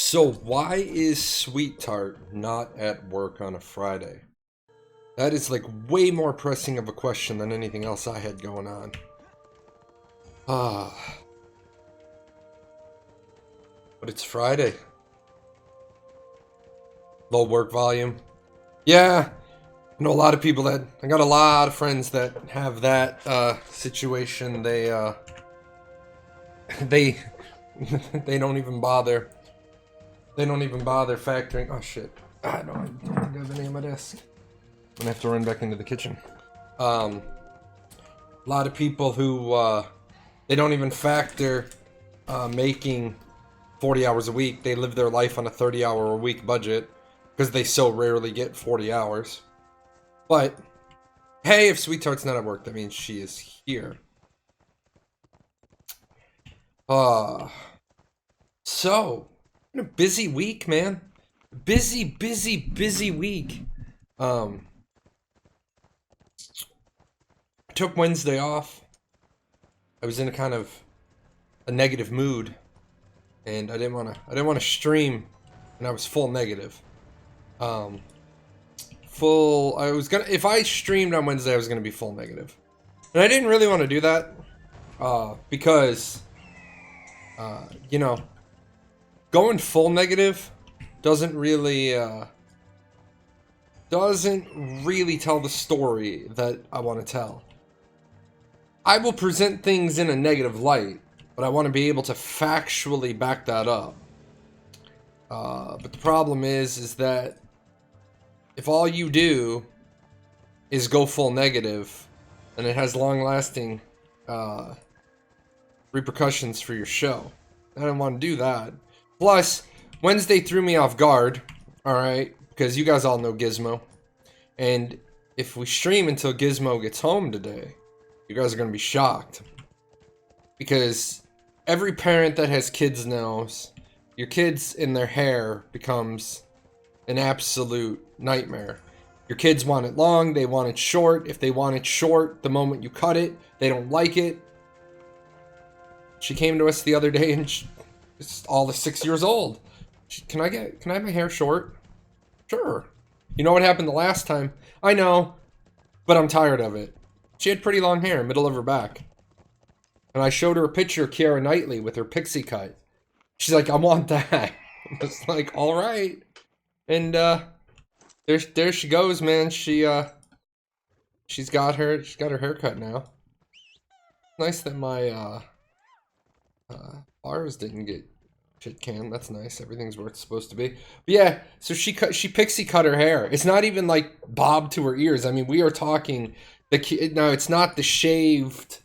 So why is Sweet Tart not at work on a Friday? That is like way more pressing of a question than anything else I had going on. Ah, but it's Friday. Low work volume. Yeah, I know a lot of people I got a lot of friends that have that situation. They they don't even bother. They don't even bother factoring. Oh shit! I don't think I have any on my desk. I'm gonna have to run back into the kitchen. A lot of people who they don't even factor making 40 hours a week. They live their life on a 30-hour a week budget because they so rarely get 40 hours. But hey, if Sweet Tart's not at work, that means she is here. Uh so been a busy week, man. Busy week. Um I took Wednesday off. I was in a kind of a negative mood, and I didn't want to stream, and I was full negative. Um, I was gonna, if I streamed on Wednesday, I was gonna be full negative, and I didn't really want to do that, because, you know, going full negative doesn't really tell the story that I want to tell. I will present things in a negative light, but I want to be able to factually back that up. But the problem is that if all you do is go full negative, then it has long-lasting repercussions for your show. I don't want to do that. Plus, Wednesday threw me off guard, alright? Because you guys all know Gizmo. And if we stream until Gizmo gets home today, you guys are going to be shocked. Because every parent that has kids knows your kids in their hair becomes an absolute nightmare. Your kids want it long, they want it short. If they want it short, the moment you cut it, they don't like it. She came to us the other day and it's all the 6 years old. Can I have my hair short? Sure. You know what happened the last time? I know, but I'm tired of it. She had pretty long hair, middle of her back. And I showed her a picture of Keira Knightley with her pixie cut. She's like, I want that. I was like, all right. And there she goes, man. She's got her haircut now. Nice that my bars didn't get shit canned. That's nice. Everything's where it's supposed to be. But yeah, so she pixie cut her hair. It's not even like bob to her ears. I mean, we are talking no, it's not the shaved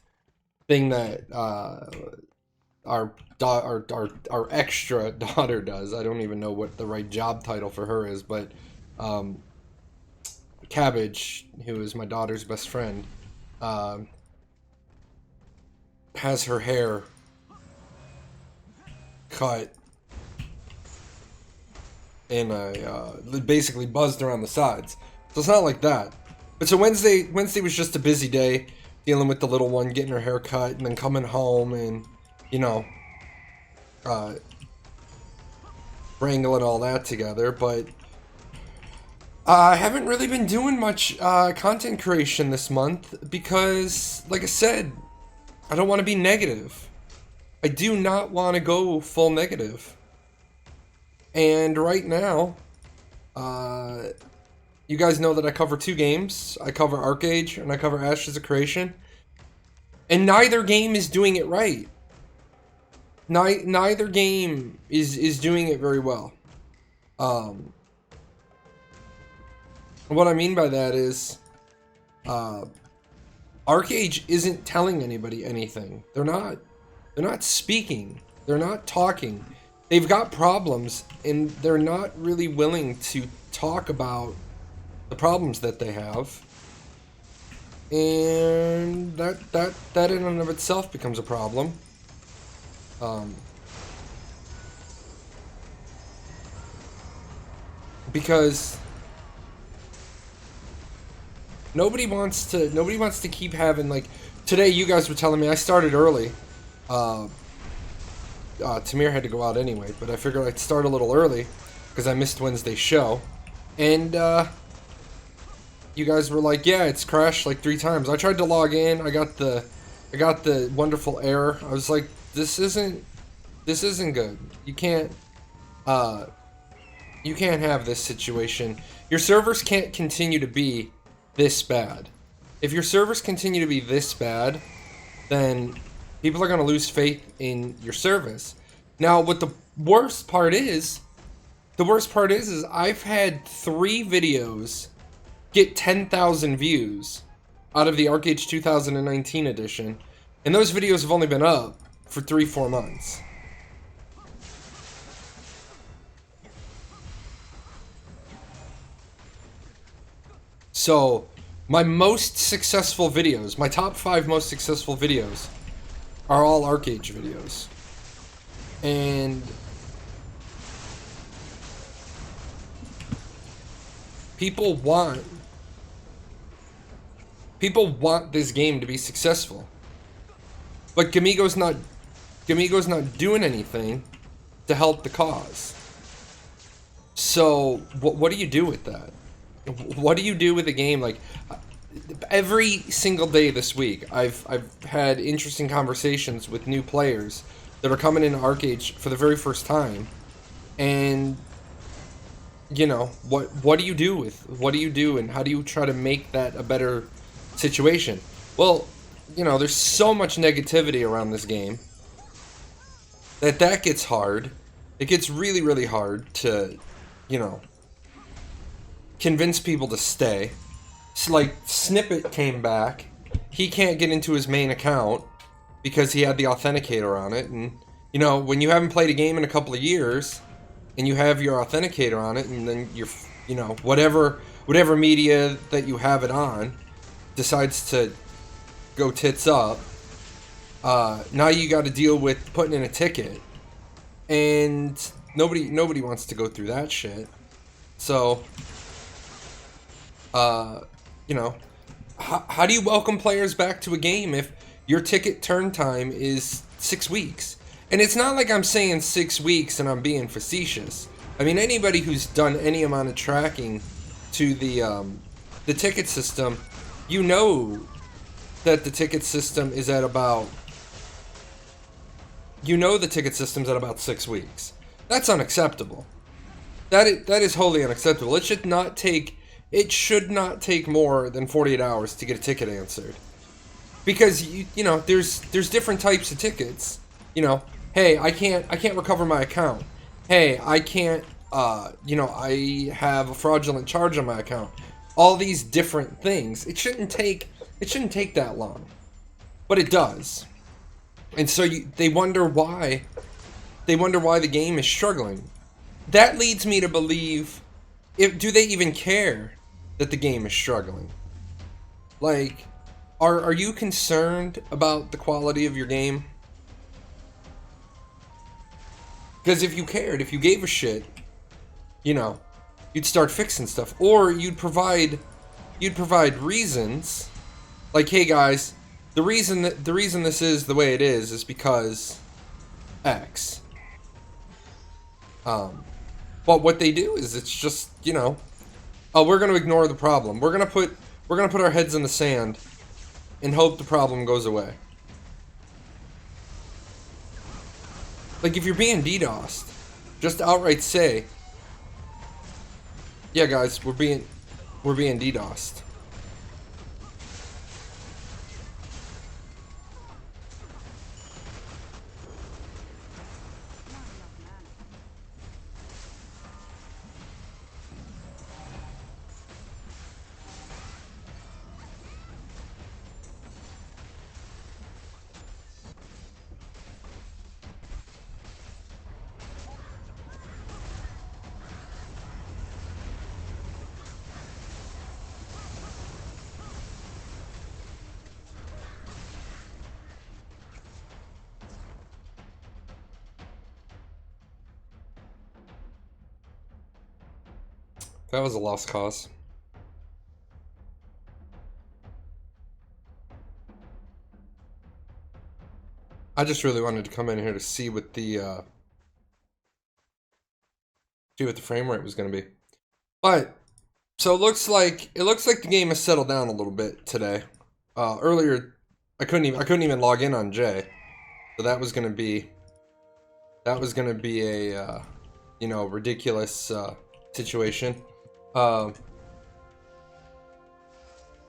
thing that our extra daughter does. I don't even know what the right job title for her is, but Cabbage, who is my daughter's best friend, has her hair cut in a basically buzzed around the sides. So it's not like that. But so Wednesday was just a busy day, dealing with the little one, getting her hair cut, and then coming home and, you know, wrangling all that together. But I haven't really been doing much content creation this month because, like I said, I don't want to be negative. I do not want to go full negative. And right now, you guys know that I cover two games. I cover Archeage and I cover Ashes of Creation. And neither game is doing it right. Neither game is doing it very well. What I mean by that is, Archeage isn't telling anybody anything. They're not speaking. They're not talking. They've got problems, and they're not really willing to talk about the problems that they have. And that in and of itself becomes a problem. Because nobody wants to keep having, like, today you guys were telling me I started early. Tamir had to go out anyway, but I figured I'd start a little early because I missed Wednesday's show. And you guys were like, yeah, it's crashed like 3 times. I tried to log in. I got the wonderful error. I was like, this isn't good. You can't have this situation. Your servers can't continue to be this bad. If your servers continue to be this bad, then people are going to lose faith in your service. Now, what the worst part is I've had 3 videos get 10,000 views out of the Archeage 2019 edition, and those videos have only been up for 3-4 months. So, my most successful videos, my top 5 most successful videos, are all Archeage videos. And people want this game to be successful. But Gamigo's not doing anything to help the cause. So, what do you do with that? What do you do with a game like every single day this week? I've had interesting conversations with new players that are coming into Archeage for the very first time, and you know, what do you do and how do you try to make that a better situation? Well, you know, there's so much negativity around this game that gets hard. It gets really, really hard to, you know, convince people to stay. It's like Snippet came back. He can't get into his main account because he had the authenticator on it. And, you know, when you haven't played a game in a couple of years and you have your authenticator on it, and then you're, you know, whatever media that you have it on decides to go tits up, now you got to deal with putting in a ticket, and nobody wants to go through that shit. So, you know, how do you welcome players back to a game if your ticket turn time is 6 weeks? And it's not like I'm saying 6 weeks and I'm being facetious. I mean, anybody who's done any amount of tracking to the ticket system, you know that the ticket system is at about... You know the ticket system's at about 6 weeks. That's unacceptable. That is wholly unacceptable. It should not take more than 48 hours to get a ticket answered. Because you know, there's different types of tickets. You know, hey, I can't recover my account. Hey, I can't you know, I have a fraudulent charge on my account. All these different things. It shouldn't take that long. But it does. And so they wonder why the game is struggling. That leads me to believe, do they even care that the game is struggling? Like, are you concerned about the quality of your game? Because if you cared, if you gave a shit, you know, you'd start fixing stuff, or you'd provide reasons, like, hey guys, the reason this is the way it is because X. But what they do is it's just, you know, oh, we're gonna ignore the problem. We're gonna put our heads in the sand and hope the problem goes away. Like, if you're being DDoSed, just outright say, yeah guys, we're being DDoSed. That was a lost cause. I just really wanted to come in here to see what the frame rate was going to be. But so it looks like the game has settled down a little bit today. Earlier, I couldn't even log in on J, so that was going to be a you know, ridiculous situation.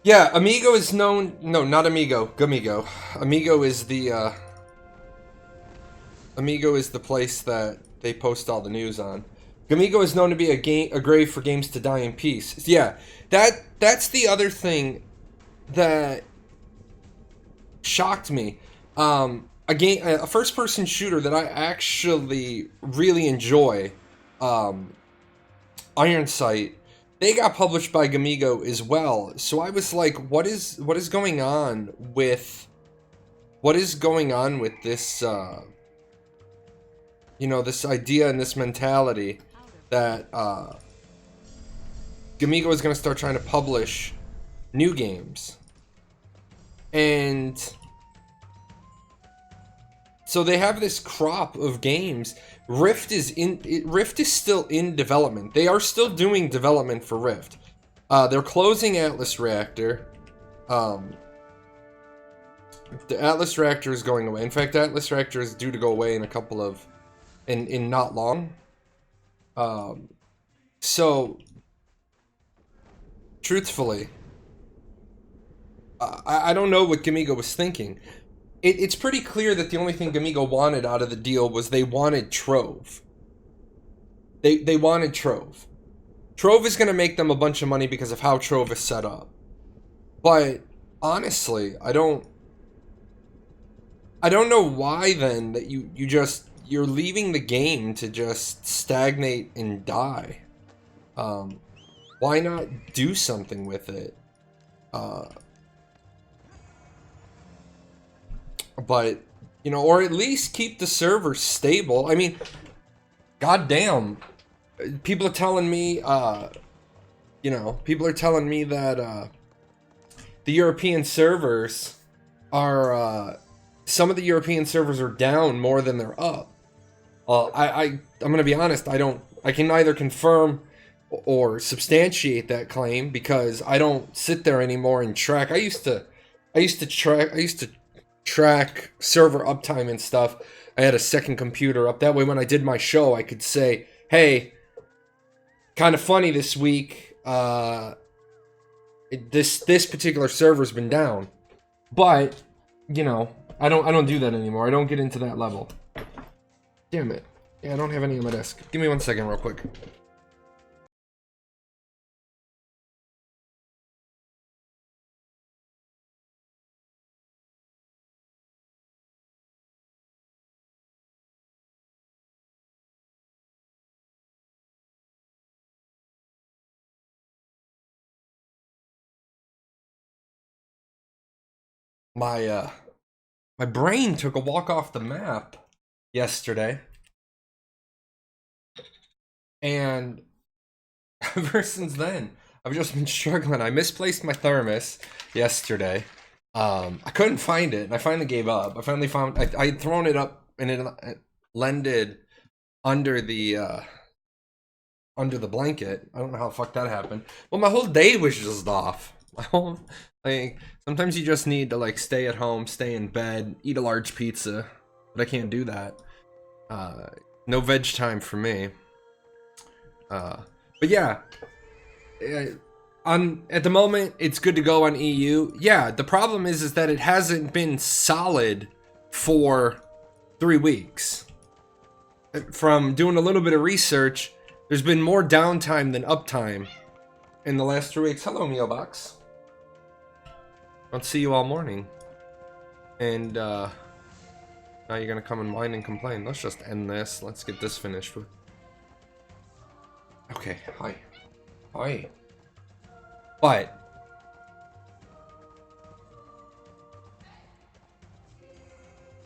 Yeah, Amigo is known. No, not Amigo. Gamigo. Amigo is the place that they post all the news on. Gamigo is known to be a grave for games to die in peace. Yeah, that's the other thing that shocked me. A first-person shooter that I actually really enjoy, Iron Sight. They got published by Gamigo as well. So I was like, what is going on with this you know, this idea and this mentality that Gamigo is going to start trying to publish new games. And so they have this crop of games. Rift is still in development. They are still doing development for Rift. They're closing Atlas Reactor. The Atlas Reactor is going away. In fact, Atlas Reactor is due to go away in in not long. So truthfully, I don't know what Gamigo was thinking. It's pretty clear that the only thing Gamigo wanted out of the deal was they wanted Trove. They wanted Trove. Trove is going to make them a bunch of money because of how Trove is set up. But honestly, I don't know why then that you're leaving the game to just stagnate and die. Why not do something with it? But, you know, or at least keep the server stable. I mean, goddamn, people are telling me, you know, people are telling me that the European servers are, some of the European servers are down more than they're up. I'm gonna be honest, I can neither confirm or substantiate that claim because I don't sit there anymore and track. I used to track server uptime and stuff. I had a second computer up. That way when I did my show, I could say, hey, kind of funny this week, this particular server's been down. But, you know, I don't do that anymore. I don't get into that level. Damn it. Yeah, I don't have any on my desk. Give me 1 second real quick. My brain took a walk off the map yesterday. And ever since then, I've just been struggling. I misplaced my thermos yesterday. I couldn't find it, and I finally gave up. I finally found I had thrown it up, and it landed under the blanket. I don't know how the fuck that happened. Well, my whole day was just off. Like, sometimes you just need to like stay at home, stay in bed, eat a large pizza, but I can't do that. No veg time for me. But yeah, at the moment it's good to go on EU. Yeah, the problem is that it hasn't been solid for 3 weeks. From doing a little bit of research, there's been more downtime than uptime in the last 3 weeks. Hello, Mealbox. I'll see you all morning. And now you're gonna come and whine and complain. Let's just end this. Let's get this finished with. Okay, hi. Hi. But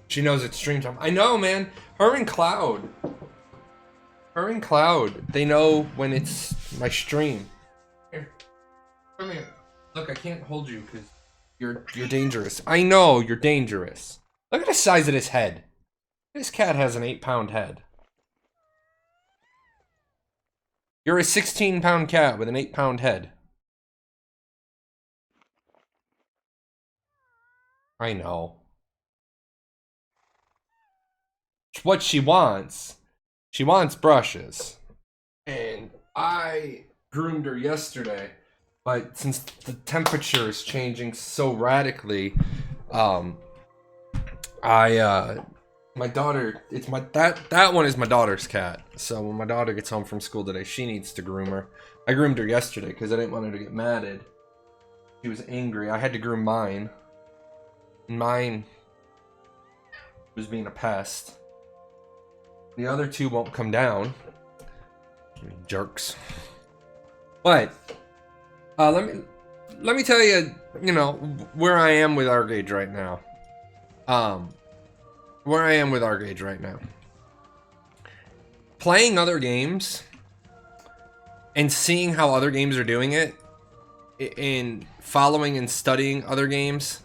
she knows it's stream time. I know, man. Her and Cloud, they know when it's my stream. Here. Come here. Look, I can't hold you because you're dangerous. I know you're dangerous. Look at the size of this head. This cat has an 8-pound head. You're a 16-pound cat with an 8-pound head. I know. It's what she wants. She wants brushes. And I groomed her yesterday, but since the temperature is changing so radically, my daughter, that one is my daughter's cat. So when my daughter gets home from school today, she needs to groom her. I groomed her yesterday because I didn't want her to get matted. She was angry. I had to groom mine. Mine was being a pest. The other two won't come down. Jerks. But let me tell you, you know, where I am with Archeage right now. Where I am with Archeage right now. Playing other games and seeing how other games are doing it, in following and studying other games.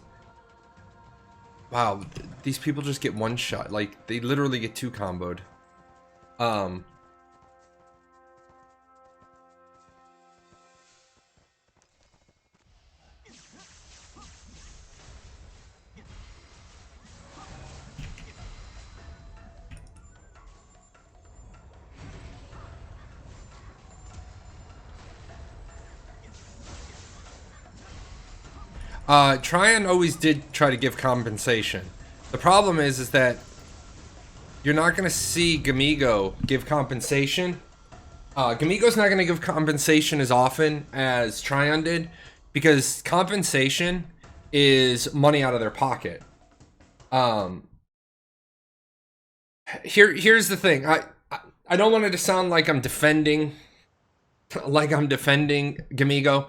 Wow, these people just get one shot. Like, they literally get two comboed. Tryon always did try to give compensation. The problem is that you're not going to see Gamigo give compensation. Gamigo's not going to give compensation as often as Tryon did, because compensation is money out of their pocket. Here's the thing. I don't want it to sound like I'm defending Gamigo,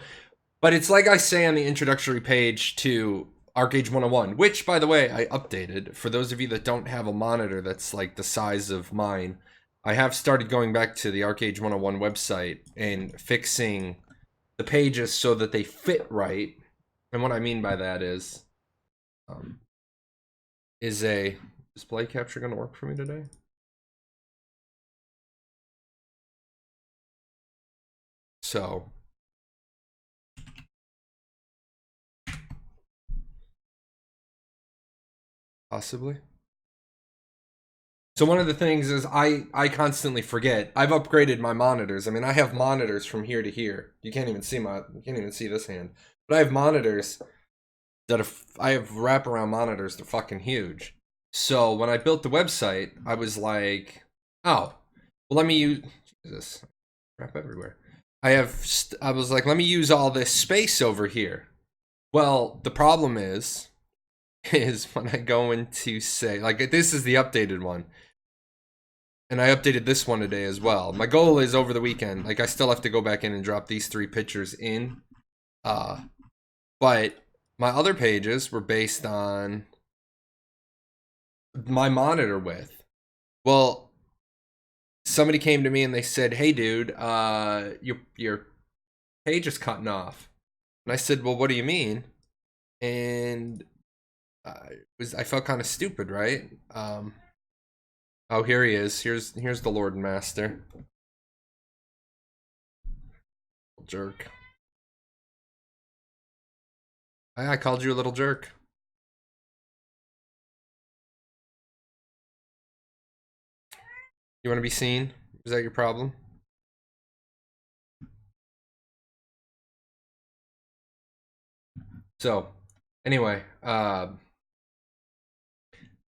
but it's like I say on the introductory page to Archeage 101, which, by the way, I updated. For those of you that don't have a monitor that's like the size of mine, I have started going back to the Archeage 101 website and fixing the pages so that they fit right. And what I mean by that is a display capture going to work for me today? So possibly. So one of the things is I constantly forget. I've upgraded my monitors. I mean, I have monitors from here to here. You can't even see this hand. But I have monitors that I have wraparound monitors. They're fucking huge. So when I built the website, I was like, oh, well, let me use this crap everywhere. I was like, let me use all this space over here. Well, the problem is when I go into say, like, this is the updated one. And I updated this one today as well. My goal is over the weekend. Like, I still have to go back in and drop these 3 pictures in. But my other pages were based on my monitor width. Well, somebody came to me and they said, hey, dude, your page is cutting off. And I said, well, what do you mean? And I felt kind of stupid, right? Oh, here he is. Here's the Lord and Master. Jerk. I called you a little jerk. You want to be seen? Is that your problem? So, anyway, so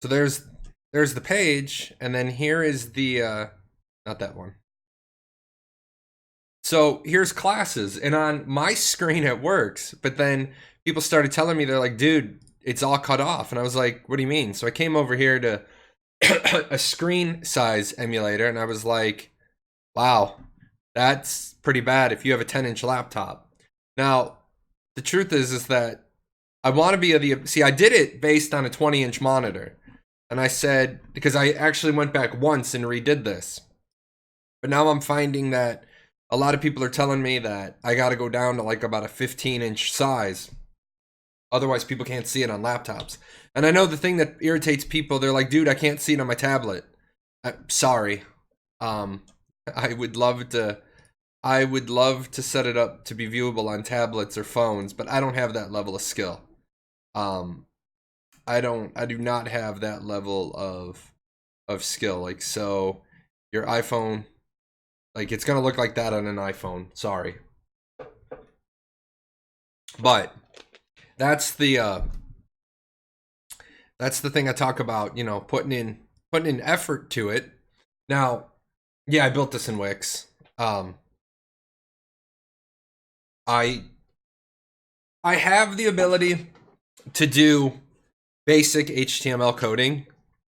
there's the page, and then here is the not that one. So here's classes, and on my screen it works, but then people started telling me, they're like, dude, it's all cut off. And I was like, what do you mean? So I came over here to a screen size emulator, and I was like, wow, that's pretty bad if you have a 10-inch laptop. Now, the truth is that I want to be see, I did it based on a 20-inch monitor. And I said, because I actually went back once and redid this. But now I'm finding that a lot of people are telling me that I got to go down to like about a 15-inch size. Otherwise, people can't see it on laptops. And I know the thing that irritates people, they're like, dude, I can't see it on my tablet. Sorry. I would love to set it up to be viewable on tablets or phones, but I don't have that level of skill. I do not have that level of skill. Like, so your iPhone, like, it's gonna look like that on an iPhone. Sorry. But that's the thing I talk about, you know, putting in effort to it. Now, yeah, I built this in Wix. I have the ability to do basic HTML coding,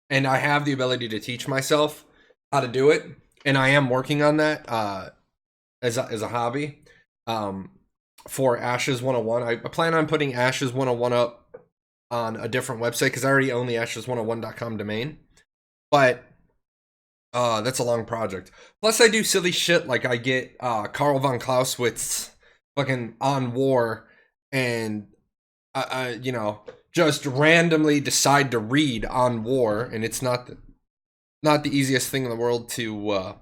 and I have the ability to teach myself how to do it, and I am working on that as a hobby for Ashes 101. I plan on putting Ashes 101 up on a different website because I already own the ashes101.com domain, but that's a long project. Plus, I do silly shit like I get Karl von Clausewitz fucking on war, and I you know, just randomly decide to read on war, and it's not the easiest thing in the world to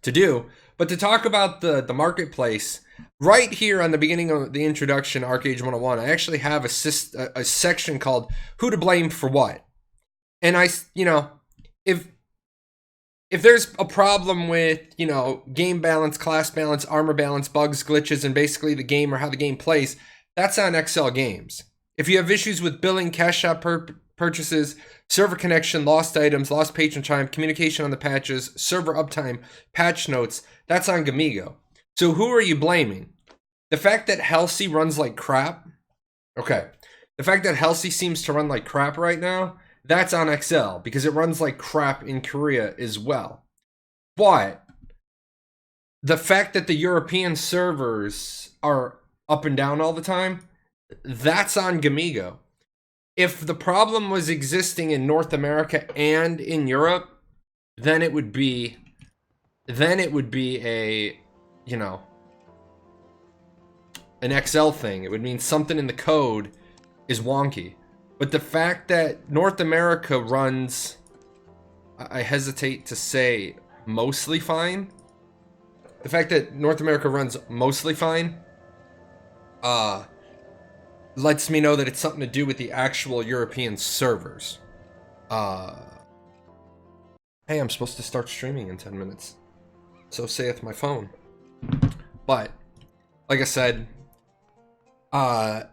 do. But to talk about the marketplace, right here on the beginning of the introduction, Archeage 101, I actually have a section called "Who to Blame for What," and you know, if there's a problem with, you know, game balance, class balance, armor balance, bugs, glitches, and basically the game or how the game plays, that's on Excel Games. If you have issues with billing, cash out purchases, server connection, lost items, lost patron time, communication on the patches, server uptime, patch notes, that's on Gamigo. So who are you blaming? The fact that Halsey runs like crap? Okay. The fact that Halsey seems to run like crap right now, that's on Excel because it runs like crap in Korea as well. But the fact that the European servers are up and down all the time, that's on Gamigo. If the problem was existing in North America and in Europe, then it would be a, you know, an Excel thing. It would mean something in the code is wonky. But the fact that North America runs, I hesitate to say mostly fine. The fact that North America runs mostly fine, lets me know that it's something to do with the actual European servers. Hey, I'm supposed to start streaming in 10 minutes. So saith my phone. But, like I said, I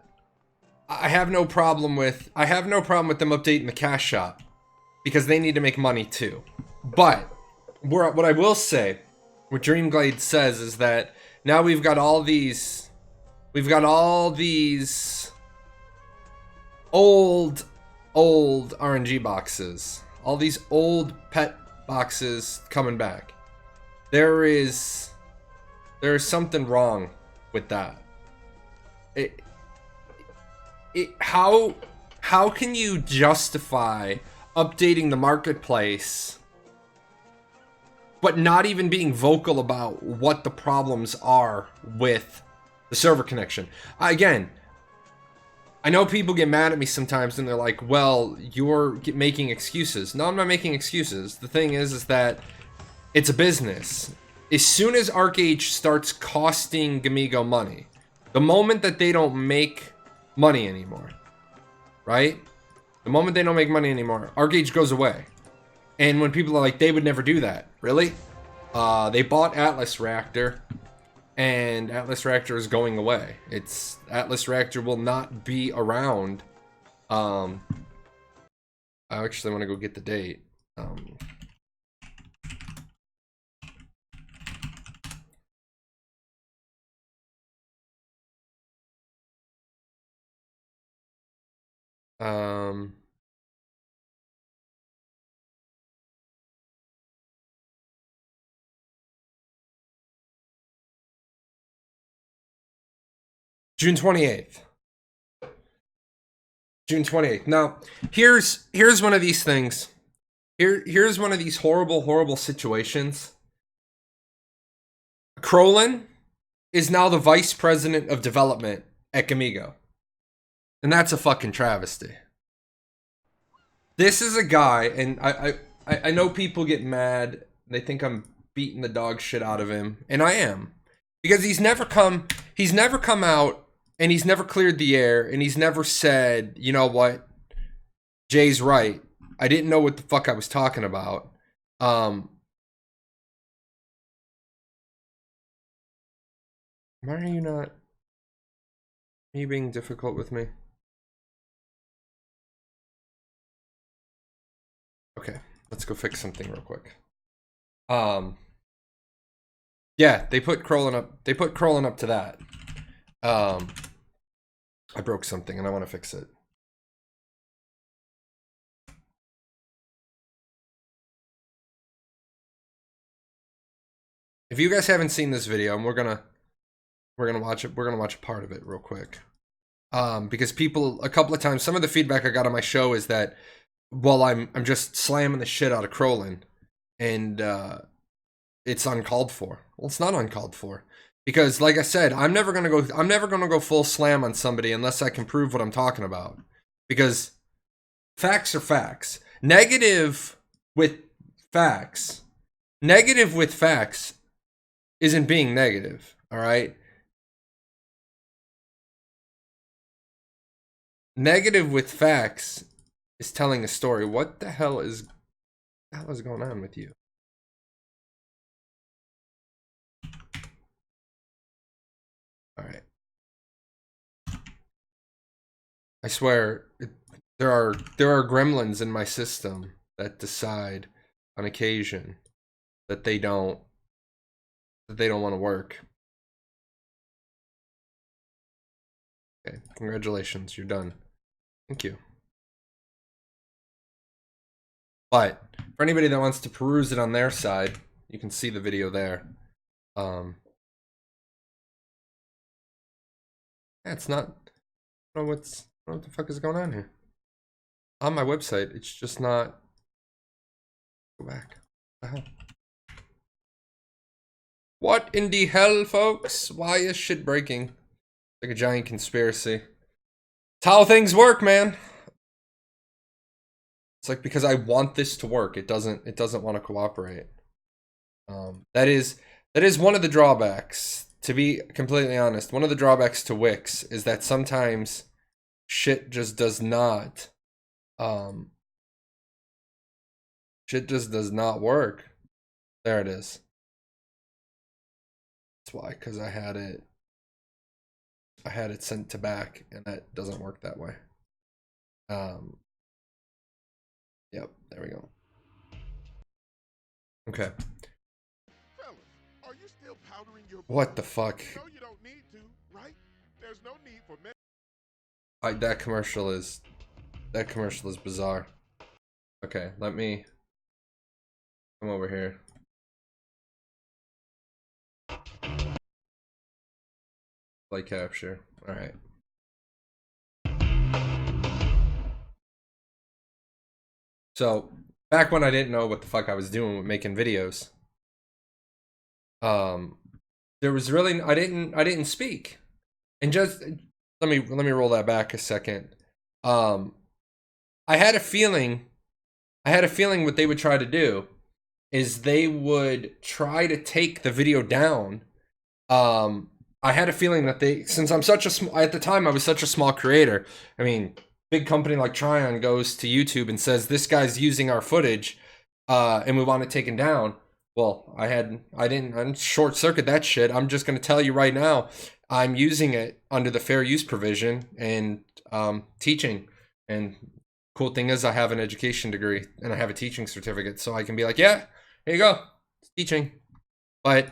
have no problem with them updating the cash shop because they need to make money too. But what I will say, what Dreamglade says is that now we've got all these old RNG boxes, all these old pet boxes coming back. There is something wrong with that. How can you justify updating the marketplace but not even being vocal about what the problems are with the server connection? Again, I know people get mad at me sometimes and they're like, well, you're making excuses. No, I'm not making excuses. The thing is that it's a business. As soon as Archeage starts costing Gamigo money, the moment that they don't make money anymore, right? The moment they don't make money anymore, Archeage goes away. And when people are like, they would never do that. Really? They bought Atlas Reactor, and Atlas Reactor is going away. Atlas Reactor will not be around. I actually want to go get the date. June 28th. June 28th. Now, here's one of these things. Here's one of these horrible situations. Crolin is now the vice president of development at Gamigo. And that's a fucking travesty. This is a guy, and I know people get mad. They think I'm beating the dog shit out of him, and I am, because he's never come out, and he's never cleared the air, and he's never said, you know what, Jay's right. I didn't know what the fuck I was talking about. Why are you not? Are you being difficult with me? Okay, let's go fix something real quick. Yeah, they put crawling up to that. I broke something and I want to fix it. If you guys haven't seen this video, and we're gonna watch it, we're gonna watch a part of it real quick. Because people, a couple of times, some of the feedback I got on my show is that, well, I'm just slamming the shit out of Crowlin, and it's uncalled for. Well, it's not uncalled for, because, like I said, I'm never gonna go full slam on somebody unless I can prove what I'm talking about. Because facts are facts. Negative with facts isn't being negative. All right. Negative with facts is telling a story. What the hell is going on with you? All right. I swear, there are gremlins in my system that decide on occasion that they don't want to work. Okay, congratulations, you're done. Thank you. But for anybody that wants to peruse it on their side, you can see the video there. Yeah, it's not. I don't know what the fuck is going on here. On my website, it's just not. Go back. What the hell? What in the hell, folks? Why is shit breaking? Like a giant conspiracy. It's how things work, man. It's like, because I want this to work, it doesn't want to cooperate. That is one of the drawbacks. To be completely honest, one of the drawbacks to Wix is that sometimes shit just does not work. There it is. That's why, because I had it sent to back, and that doesn't work that way. Yep, there we go. Okay. Fellas, are you still powdering your What the fuck? No, you don't need to, right? There's no need for that commercial is bizarre. Okay, let me come over here. Play capture. All right. So back when I didn't know what the fuck I was doing with making videos, there was really I didn't speak, and just let me roll that back a second. I had a feeling what they would try to do is they would try to take the video down. I had a feeling that since I'm such a at the time I was such a small creator. I mean, big company like Tryon goes to YouTube and says, this guy's using our footage, and we want it taken down. Well, I didn't short circuit that shit. I'm just going to tell you right now, I'm using it under the fair use provision and teaching. And cool thing is I have an education degree and I have a teaching certificate, so I can be like, yeah, here you go, it's teaching. But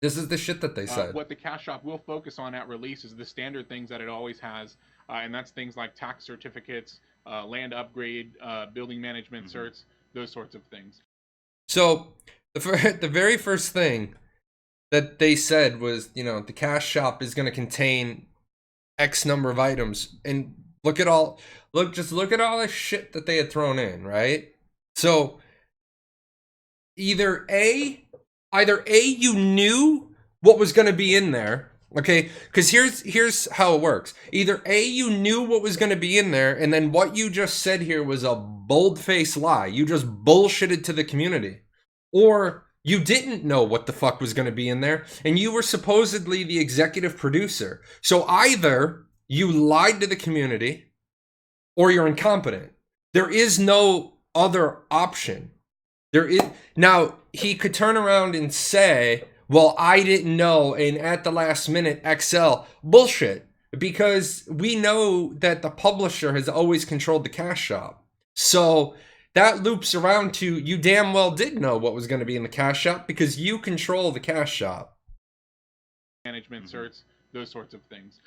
this is the shit that they said. What the Cash Shop will focus on at release is the standard things that it always has, and that's things like tax certificates, land upgrade, building management certs, those sorts of things. So the very first thing that they said was, you know, the Cash Shop is going to contain X number of items, and look at all the shit that they had thrown in, right? So either A, you knew what was going to be in there, Okay, because here's how it works. Either A, you knew what was going to be in there, and then what you just said here was a bold-faced lie. You just bullshitted to the community. Or you didn't know what the fuck was going to be in there, and you were supposedly the executive producer. So either you lied to the community, or you're incompetent. There is no other option. There is now he could turn around and say, well, I didn't know, and at the last minute, XL. Bullshit. Because we know that the publisher has always controlled the cash shop. So that loops around to you damn well did know what was going to be in the cash shop because you control the cash shop. Management certs, those sorts of things.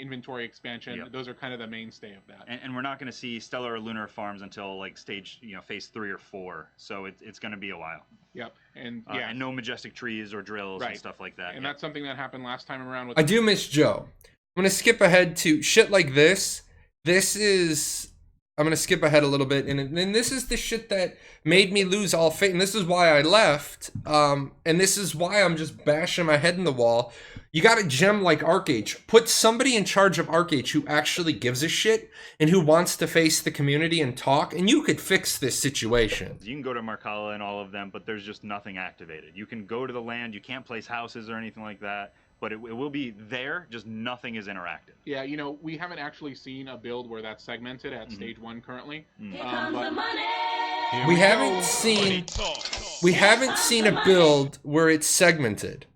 Inventory expansion, those are kind of the mainstay of that. And we're not going to see stellar or lunar farms until like stage, phase 3 or 4. So it's going to be a while. Yep. And and no majestic trees or drills and stuff like that. And that's something that happened last time around. With I do miss Joe. I'm going to skip ahead to shit like this. I'm going to skip ahead a little bit. And this is the shit that made me lose all faith. And this is why I left. And this is why I'm just bashing my head in the wall. You got a gem like Archeage. Put somebody in charge of Archeage who actually gives a shit and who wants to face the community and talk, and you could fix this situation. You can go to Markala and all of them, but there's just nothing activated. You can go to the land, you can't place houses or anything like that, but it will be there, just nothing is interactive. Yeah, we haven't actually seen a build where that's segmented at stage 1 currently. Here comes the money. We haven't seen a build where it's segmented.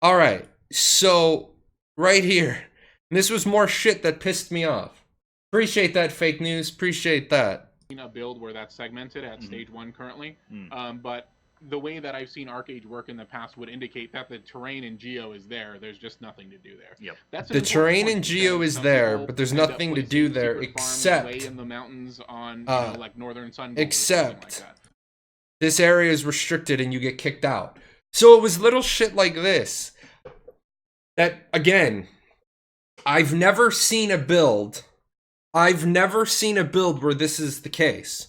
All right. So, right here, and this was more shit that pissed me off. Appreciate that, fake news. Appreciate that. A build where that's segmented at stage 1 currently. But the way that I've seen Archeage work in the past would indicate that the terrain in Geo is there. There's just nothing to do there. Yep. That's the terrain in Geo is there, but there's nothing to do there except way in the mountains on like Northern Sun. Except like this area is restricted and you get kicked out. So it was little shit like this. That, again, I've never seen a build where this is the case.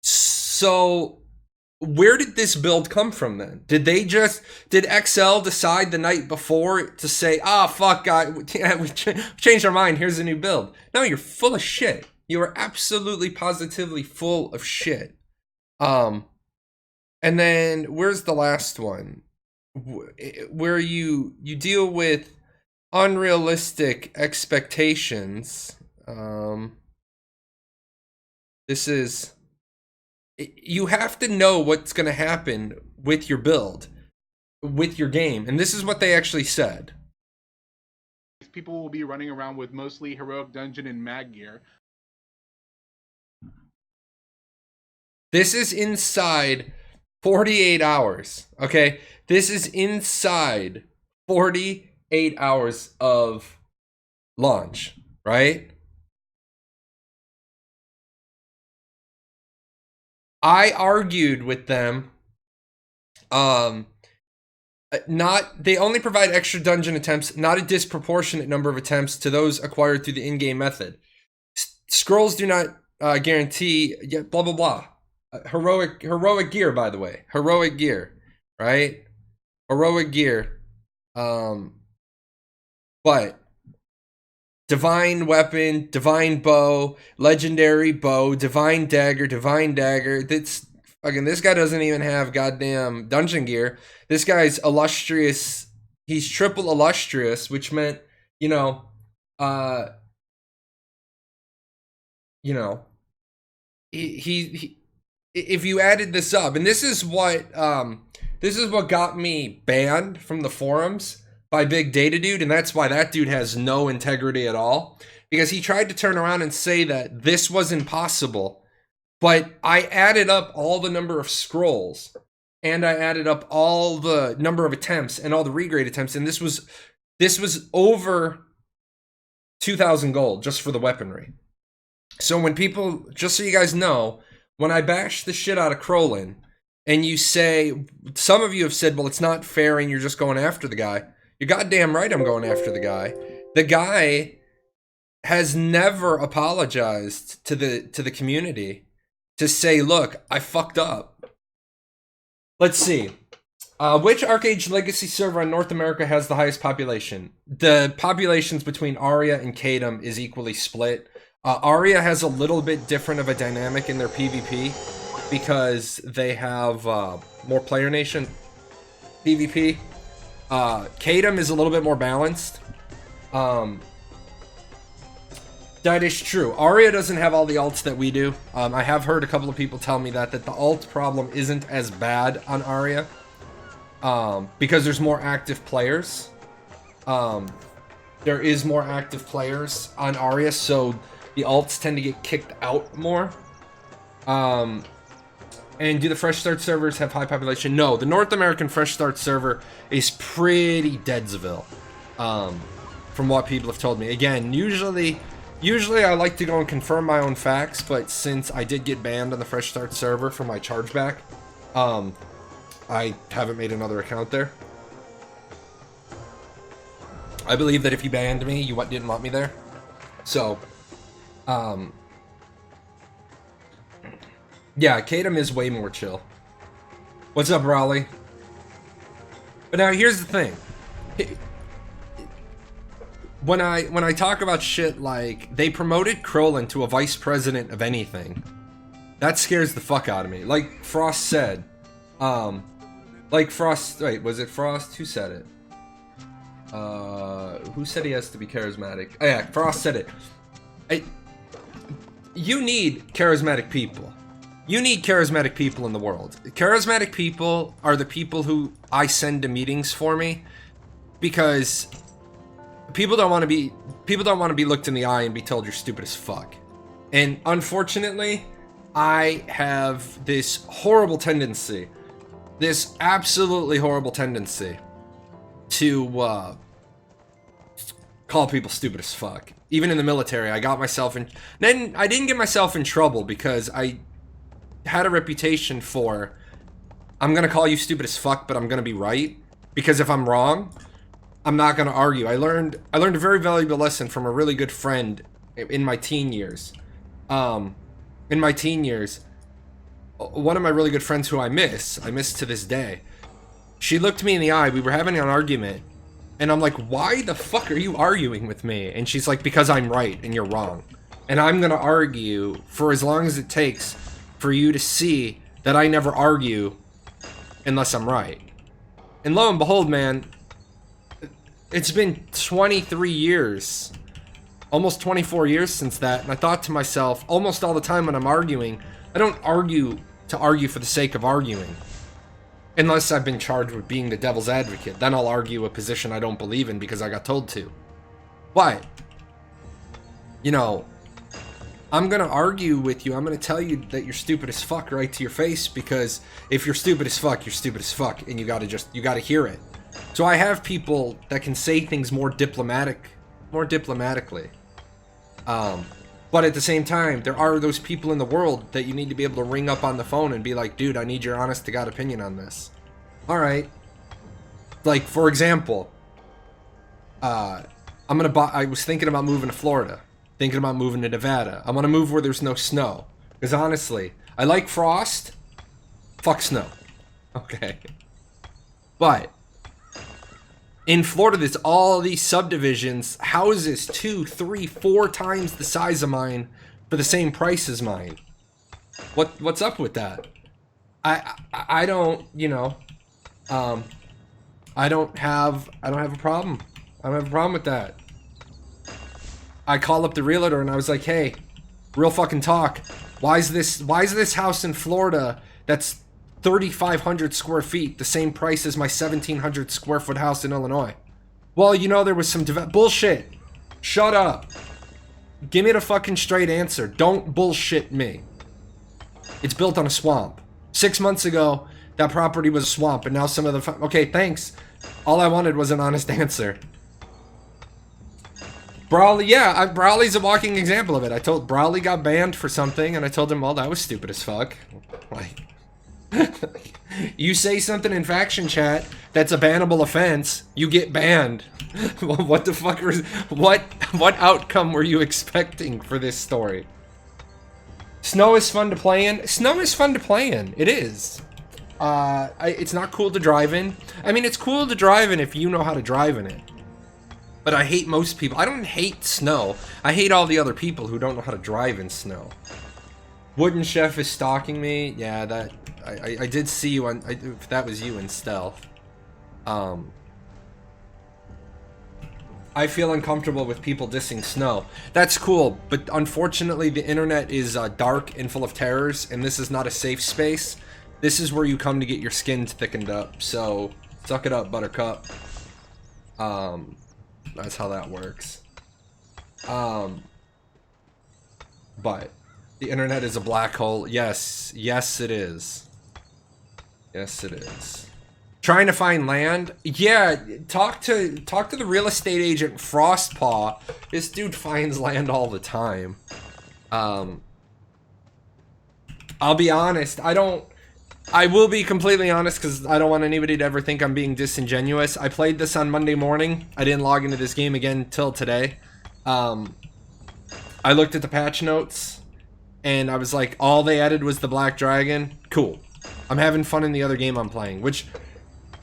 So, where did this build come from then? Did XL decide the night before to say, fuck, guy, we changed our mind, here's a new build? No, you're full of shit. You are absolutely, positively full of shit. And then, where's the last one? Where you deal with unrealistic expectations. This is, you have to know what's going to happen with your build, with your game, and this is what they actually said. People will be running around with mostly heroic dungeon and mag gear. This is inside 48 hours, okay? This is inside 48 hours of launch, right? I argued with them. They only provide extra dungeon attempts, not a disproportionate number of attempts to those acquired through the in-game method. Scrolls do not guarantee, blah, blah, blah. Heroic gear, by the way. Heroic gear, right? Heroic gear. But divine weapon, divine bow, legendary bow, divine dagger. That's fucking, this guy doesn't even have goddamn dungeon gear. This guy's illustrious. He's triple illustrious, which meant, he if you added this up, and this is what got me banned from the forums by Big Data Dude, and that's why that dude has no integrity at all, because he tried to turn around and say that this was impossible, but I added up all the number of scrolls, and I added up all the number of attempts and all the regrade attempts, and this was over 2,000 gold just for the weaponry. So when people, just so you guys know, when I bash the shit out of Krolin, and you say, some of you have said, well, it's not fair and you're just going after the guy. You're goddamn right I'm going after the guy. The guy has never apologized to the community to say, look, I fucked up. Let's see. Which Archeage Legacy server in North America has the highest population? The populations between Aria and Kadam is equally split. Aria has a little bit different of a dynamic in their PvP because they have more player nation PvP. Kadam is a little bit more balanced. That is true. Aria doesn't have all the alts that we do. I have heard a couple of people tell me that the alt problem isn't as bad on Aria. Because there's more active players. There is more active players on Aria, so the alts tend to get kicked out more. And do the Fresh Start servers have high population? No, the North American Fresh Start server is pretty Deadsville. From what people have told me. Again, usually I like to go and confirm my own facts, but since I did get banned on the Fresh Start server for my chargeback, I haven't made another account there. I believe that if you banned me, you didn't want me there. So, yeah, Kadam is way more chill. What's up, Raleigh? But now here's the thing. When I talk about shit like they promoted Krolin to a vice president of anything, that scares the fuck out of me. Like Frost said, wait, was it Frost? Who said it? Who said he has to be charismatic? Oh yeah, Frost said it. You need charismatic people. You need charismatic people in the world. Charismatic people are the people who I send to meetings for me, because people don't want to be looked in the eye and be told you're stupid as fuck. And unfortunately, I have this horrible tendency, this absolutely horrible tendency to call people stupid as fuck. Even in the military, I got myself in. Then I didn't get myself in trouble because I had a reputation for, I'm gonna call you stupid as fuck, but I'm gonna be right. Because if I'm wrong, I'm not gonna argue. I learned a very valuable lesson from a really good friend in my teen years. One of my really good friends who I miss to this day. She looked me in the eye. We were having an argument, and I'm like, "Why the fuck are you arguing with me?" And she's like, "Because I'm right and you're wrong, and I'm gonna argue for as long as it takes for you to see that I never argue unless I'm right." And lo and behold, man, it's been 23 years, almost 24 years since that, and I thought to myself, almost all the time when I'm arguing, I don't argue to argue for the sake of arguing. Unless I've been charged with being the devil's advocate. Then I'll argue a position I don't believe in because I got told to. But, you know, I'm gonna argue with you. I'm gonna tell you that you're stupid as fuck right to your face, because if you're stupid as fuck, you're stupid as fuck, and you gotta hear it. So I have people that can say things more diplomatically. But at the same time, there are those people in the world that you need to be able to ring up on the phone and be like, dude, I need your honest to God opinion on this. Alright. Like, for example, I was thinking about moving to Florida. Thinking about moving to Nevada. I want to move where there's no snow. Because honestly, I like frost. Fuck snow. Okay. But in Florida, there's all these subdivisions, houses 2, 3, 4 times the size of mine for the same price as mine. What's up with that? I don't, you know, I don't have a problem. I don't have a problem with that. I call up the realtor and I was like, hey, real fucking talk. Why is this house in Florida that's 3,500 square feet the same price as my 1,700 square foot house in Illinois? Well, you know, there was some bullshit. Shut up. Give me the fucking straight answer. Don't bullshit me. It's built on a swamp. 6 months ago, that property was a swamp, and now some of the... Okay, thanks. All I wanted was an honest answer. Brawley, yeah, Brawley's a walking example of it. I told Brawley got banned for something, and I told him, well, that was stupid as fuck. Like, you say something in faction chat that's a bannable offense, you get banned. Well, what the fuck was... What outcome were you expecting for this story? Snow is fun to play in? Snow is fun to play in. It is. It's not cool to drive in. I mean, it's cool to drive in if you know how to drive in it. But I hate most people. I don't hate snow. I hate all the other people who don't know how to drive in snow. Wooden Chef is stalking me. Yeah, that I did see you on. If that was you in stealth. I feel uncomfortable with people dissing snow. That's cool, but unfortunately the internet is dark and full of terrors, and this is not a safe space. This is where you come to get your skin thickened up, so suck it up, Buttercup. That's how that works. But the internet is a black hole. Yes, yes it is. Yes it is. Trying to find land? Yeah, talk to the real estate agent Frostpaw. This dude finds land all the time. I'll be honest, I will be completely honest because I don't want anybody to ever think I'm being disingenuous. I played this on Monday morning. I didn't log into this game again till today. I looked at the patch notes and I was like, all they added was the Black Dragon. Cool. I'm having fun in the other game I'm playing, which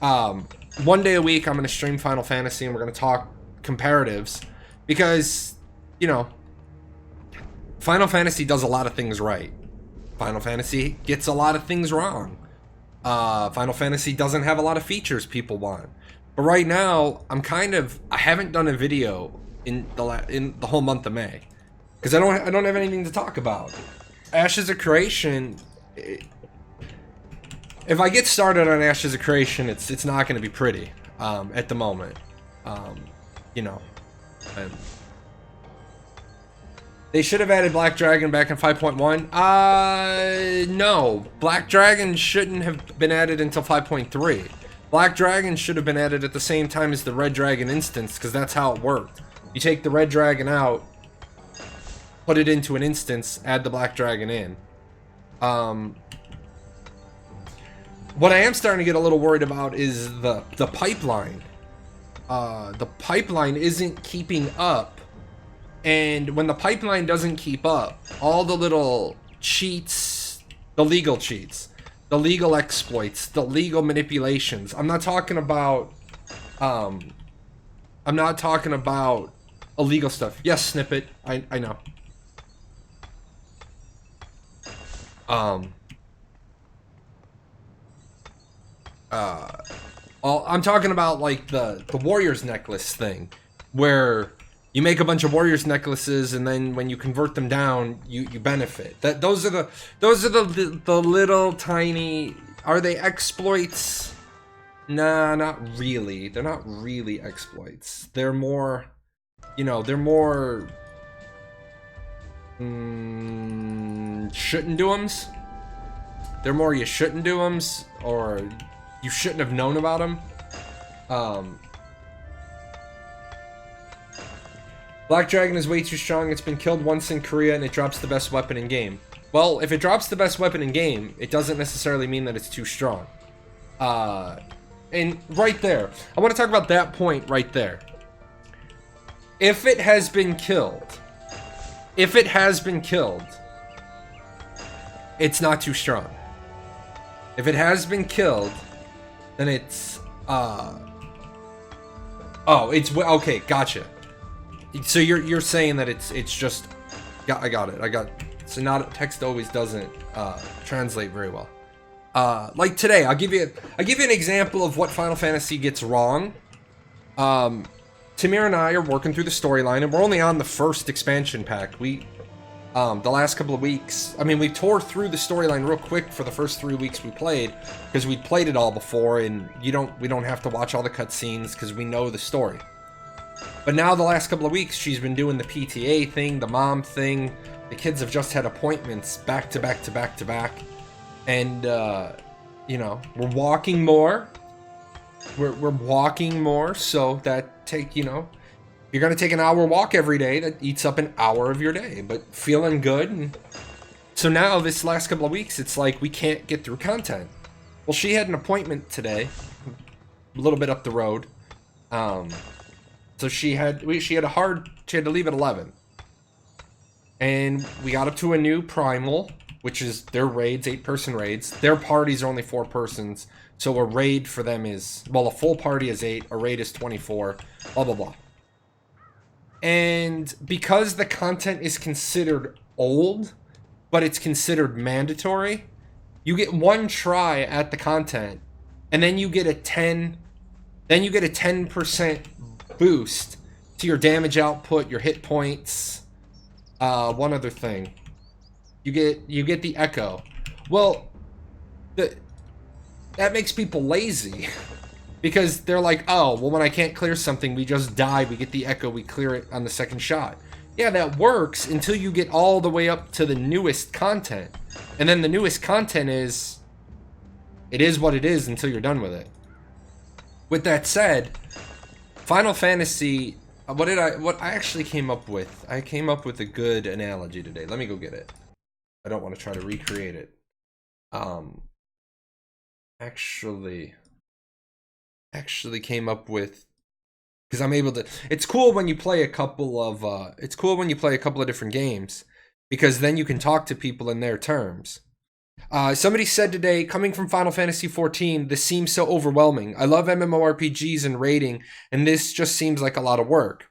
one day a week I'm going to stream Final Fantasy and we're going to talk comparatives because, you know, Final Fantasy does a lot of things right. Final Fantasy gets a lot of things wrong. Final Fantasy doesn't have a lot of features people want. But right now, I haven't done a video in the whole month of May because I don't have anything to talk about. Ashes of Creation. If I get started on Ashes of Creation, it's not going to be pretty at the moment. You know. They should have added Black Dragon back in 5.1. No. Black Dragon shouldn't have been added until 5.3. Black Dragon should have been added at the same time as the Red Dragon instance, because that's how it worked. You take the Red Dragon out, put it into an instance, add the Black Dragon in. What I am starting to get a little worried about is the pipeline. The pipeline isn't keeping up. And when the pipeline doesn't keep up, all the little cheats, the legal cheats, the legal exploits, the legal manipulations. I'm not talking about illegal stuff. Yes, Snippet. I know. I'm talking about like the Warriors necklace thing, where you make a bunch of Warriors necklaces, and then when you convert them down, you benefit. Those are the little tiny. Are they exploits? Nah, not really. They're not really exploits. They're more, you know, shouldn't do ems. They're more you shouldn't do ems, or you shouldn't have known about them. Black Dragon is way too strong. It's been killed once in Korea and it drops the best weapon in game. Well, if it drops the best weapon in game, it doesn't necessarily mean that it's too strong. And right there, I want to talk about that point right there. If it has been killed, it's not too strong. If it has been killed, then it's, oh, it's, okay, gotcha. So you're saying that it's just, I got it. So not text always doesn't translate very well. Like today, I'll give you an example of what Final Fantasy gets wrong. Tamir and I are working through the storyline, and we're only on the first expansion pack. The last couple of weeks, I mean, we tore through the storyline real quick for the first 3 weeks we played, because we'd played it all before, and we don't have to watch all the cutscenes because we know the story. But now the last couple of weeks, she's been doing the PTA thing, the mom thing. The kids have just had appointments back to back to back to back. And, you know, we're walking more. We're walking more, so that you're going to take an hour walk every day. That eats up an hour of your day, but feeling good. And so now this last couple of weeks, it's like we can't get through content. Well, she had an appointment today, a little bit up the road. So she had to leave at 11. And we got up to a new primal, which is their raids, 8-person raids. Their parties are only 4 persons, so a raid for them is, well, a full party is 8, a raid is 24, blah, blah, blah. And because the content is considered old, but it's considered mandatory, you get 1 try at the content, and then you get a 10% boost to your damage output, your hit points. One other thing. You get the echo. Well, that makes people lazy. Because they're like, oh, well, when I can't clear something, we just die, we get the echo, we clear it on the second shot. Yeah, that works until you get all the way up to the newest content. And then the newest content is, it is what it is until you're done with it. With that said, Final Fantasy, what I actually came up with, I came up with a good analogy today. Let me go get it. I don't want to try to recreate it. Actually came up with, because I'm able to, it's cool when you play a couple of different games, because then you can talk to people in their terms. Somebody said today, coming from Final Fantasy XIV, this seems so overwhelming. I love MMORPGs and raiding, and this just seems like a lot of work.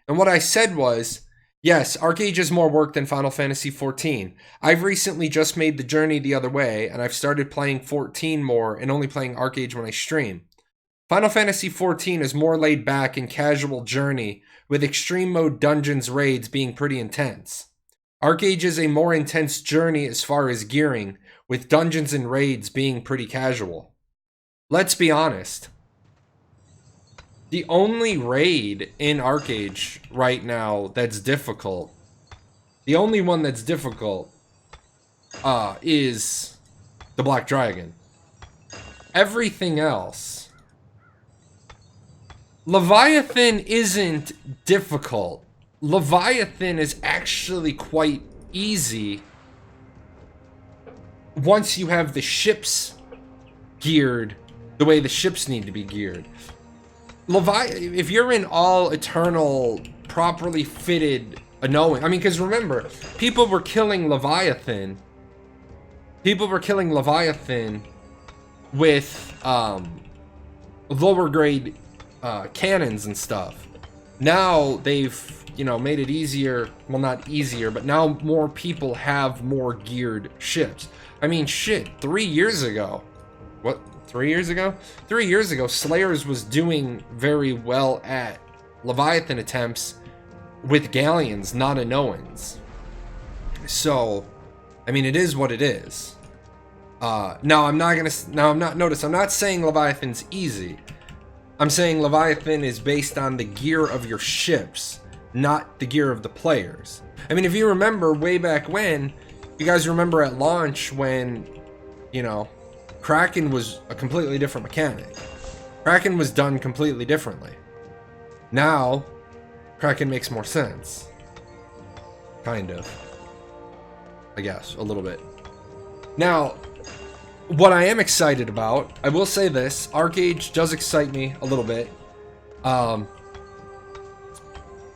And what I said was, yes, Archeage is more work than Final Fantasy XIV. I've recently just made the journey the other way, and I've started playing 14 more and only playing Archeage when I stream. Final Fantasy XIV is more laid back and casual journey, with extreme mode dungeons raids being pretty intense. Archeage is a more intense journey as far as gearing, with dungeons and raids being pretty casual. Let's be honest. The only raid in Archeage right now that's difficult, the only one that's difficult, is the Black Dragon. Everything else, Leviathan isn't difficult. Leviathan is actually quite easy once you have the ships geared the way the ships need to be geared. If you're in all eternal, properly fitted Unknowing, I mean, because remember, people were killing Leviathan. People were killing Leviathan with lower grade cannons and stuff. Now they've, you know, made it easier. Well, not easier, but now more people have more geared ships. I mean, shit, 3 years ago. What? 3 years ago? 3 years ago, Slayers was doing very well at Leviathan attempts with galleons, not Anoans. So, I mean, it is what it is. Now I'm not saying Leviathan's easy. I'm saying Leviathan is based on the gear of your ships, not the gear of the players. I mean, if you remember way back when, you guys remember at launch when, you know, Kraken was a completely different mechanic. Kraken was done completely differently. Now, Kraken makes more sense. Kind of. I guess, a little bit. Now, what I am excited about, I will say this, Archeage does excite me a little bit.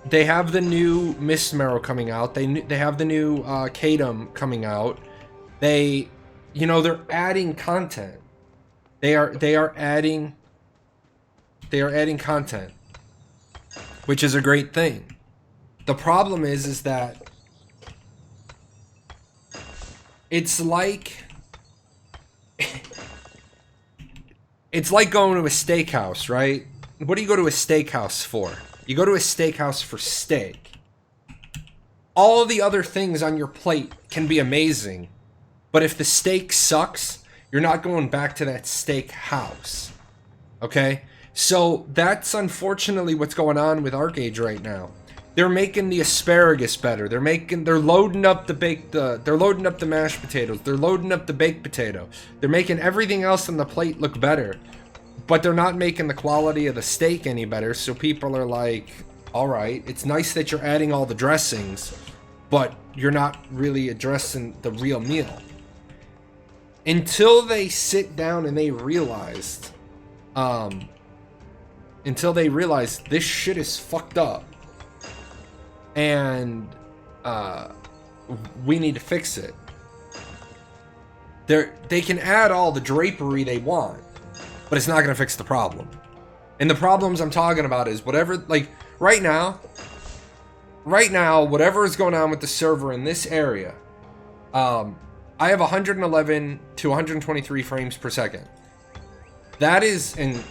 They have the new Mist Marrow coming out. They have the new Kadum coming out. They, you know, they're adding content. They are adding content, which is a great thing. The problem is that it's like going to a steakhouse, right? What do you go to a steakhouse for? You go to a steakhouse for steak. All the other things on your plate can be amazing, but if the steak sucks, you're not going back to that steak house. Okay? So that's unfortunately what's going on with Archeage right now. They're making the asparagus better. They're loading up the mashed potatoes. They're loading up the baked potato. They're making everything else on the plate look better. But they're not making the quality of the steak any better, so people are like, alright, it's nice that you're adding all the dressings, but you're not really addressing the real meal. Until they sit down and they realized, this shit is fucked up, and we need to fix it. They can add all the drapery they want, but it's not going to fix the problem. And the problems I'm talking about is whatever, like, right now, whatever is going on with the server in this area, I have 111 to 123 frames per second. That is, and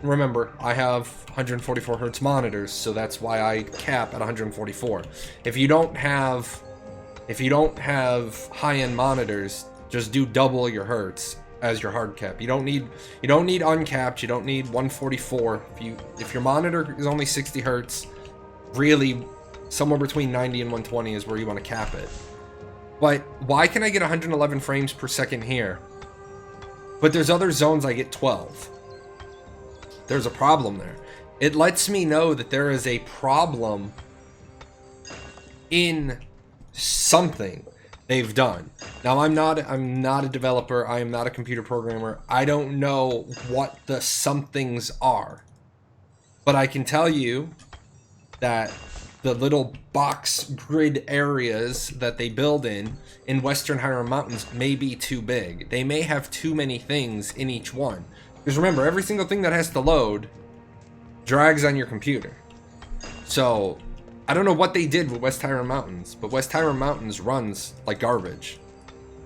remember, I have 144 hertz monitors, so that's why I cap at 144. If you don't have high-end monitors, just do double your hertz as your hard cap. You don't need uncapped. You don't need 144. If your monitor is only 60 hertz, really somewhere between 90 and 120 is where you want to cap it. But why can I get 111 frames per second here? But there's other zones I get 12. There's a problem there. It lets me know that there is a problem in something they've done. Now I'm not a developer, I am not a computer programmer. I don't know what the somethings are. But I can tell you that the little box grid areas that they build in Western Hiram Mountains may be too big. They may have too many things in each one. Because remember, every single thing that has to load drags on your computer. So I don't know what they did with West Hiram Mountains, but West Hiram Mountains runs like garbage.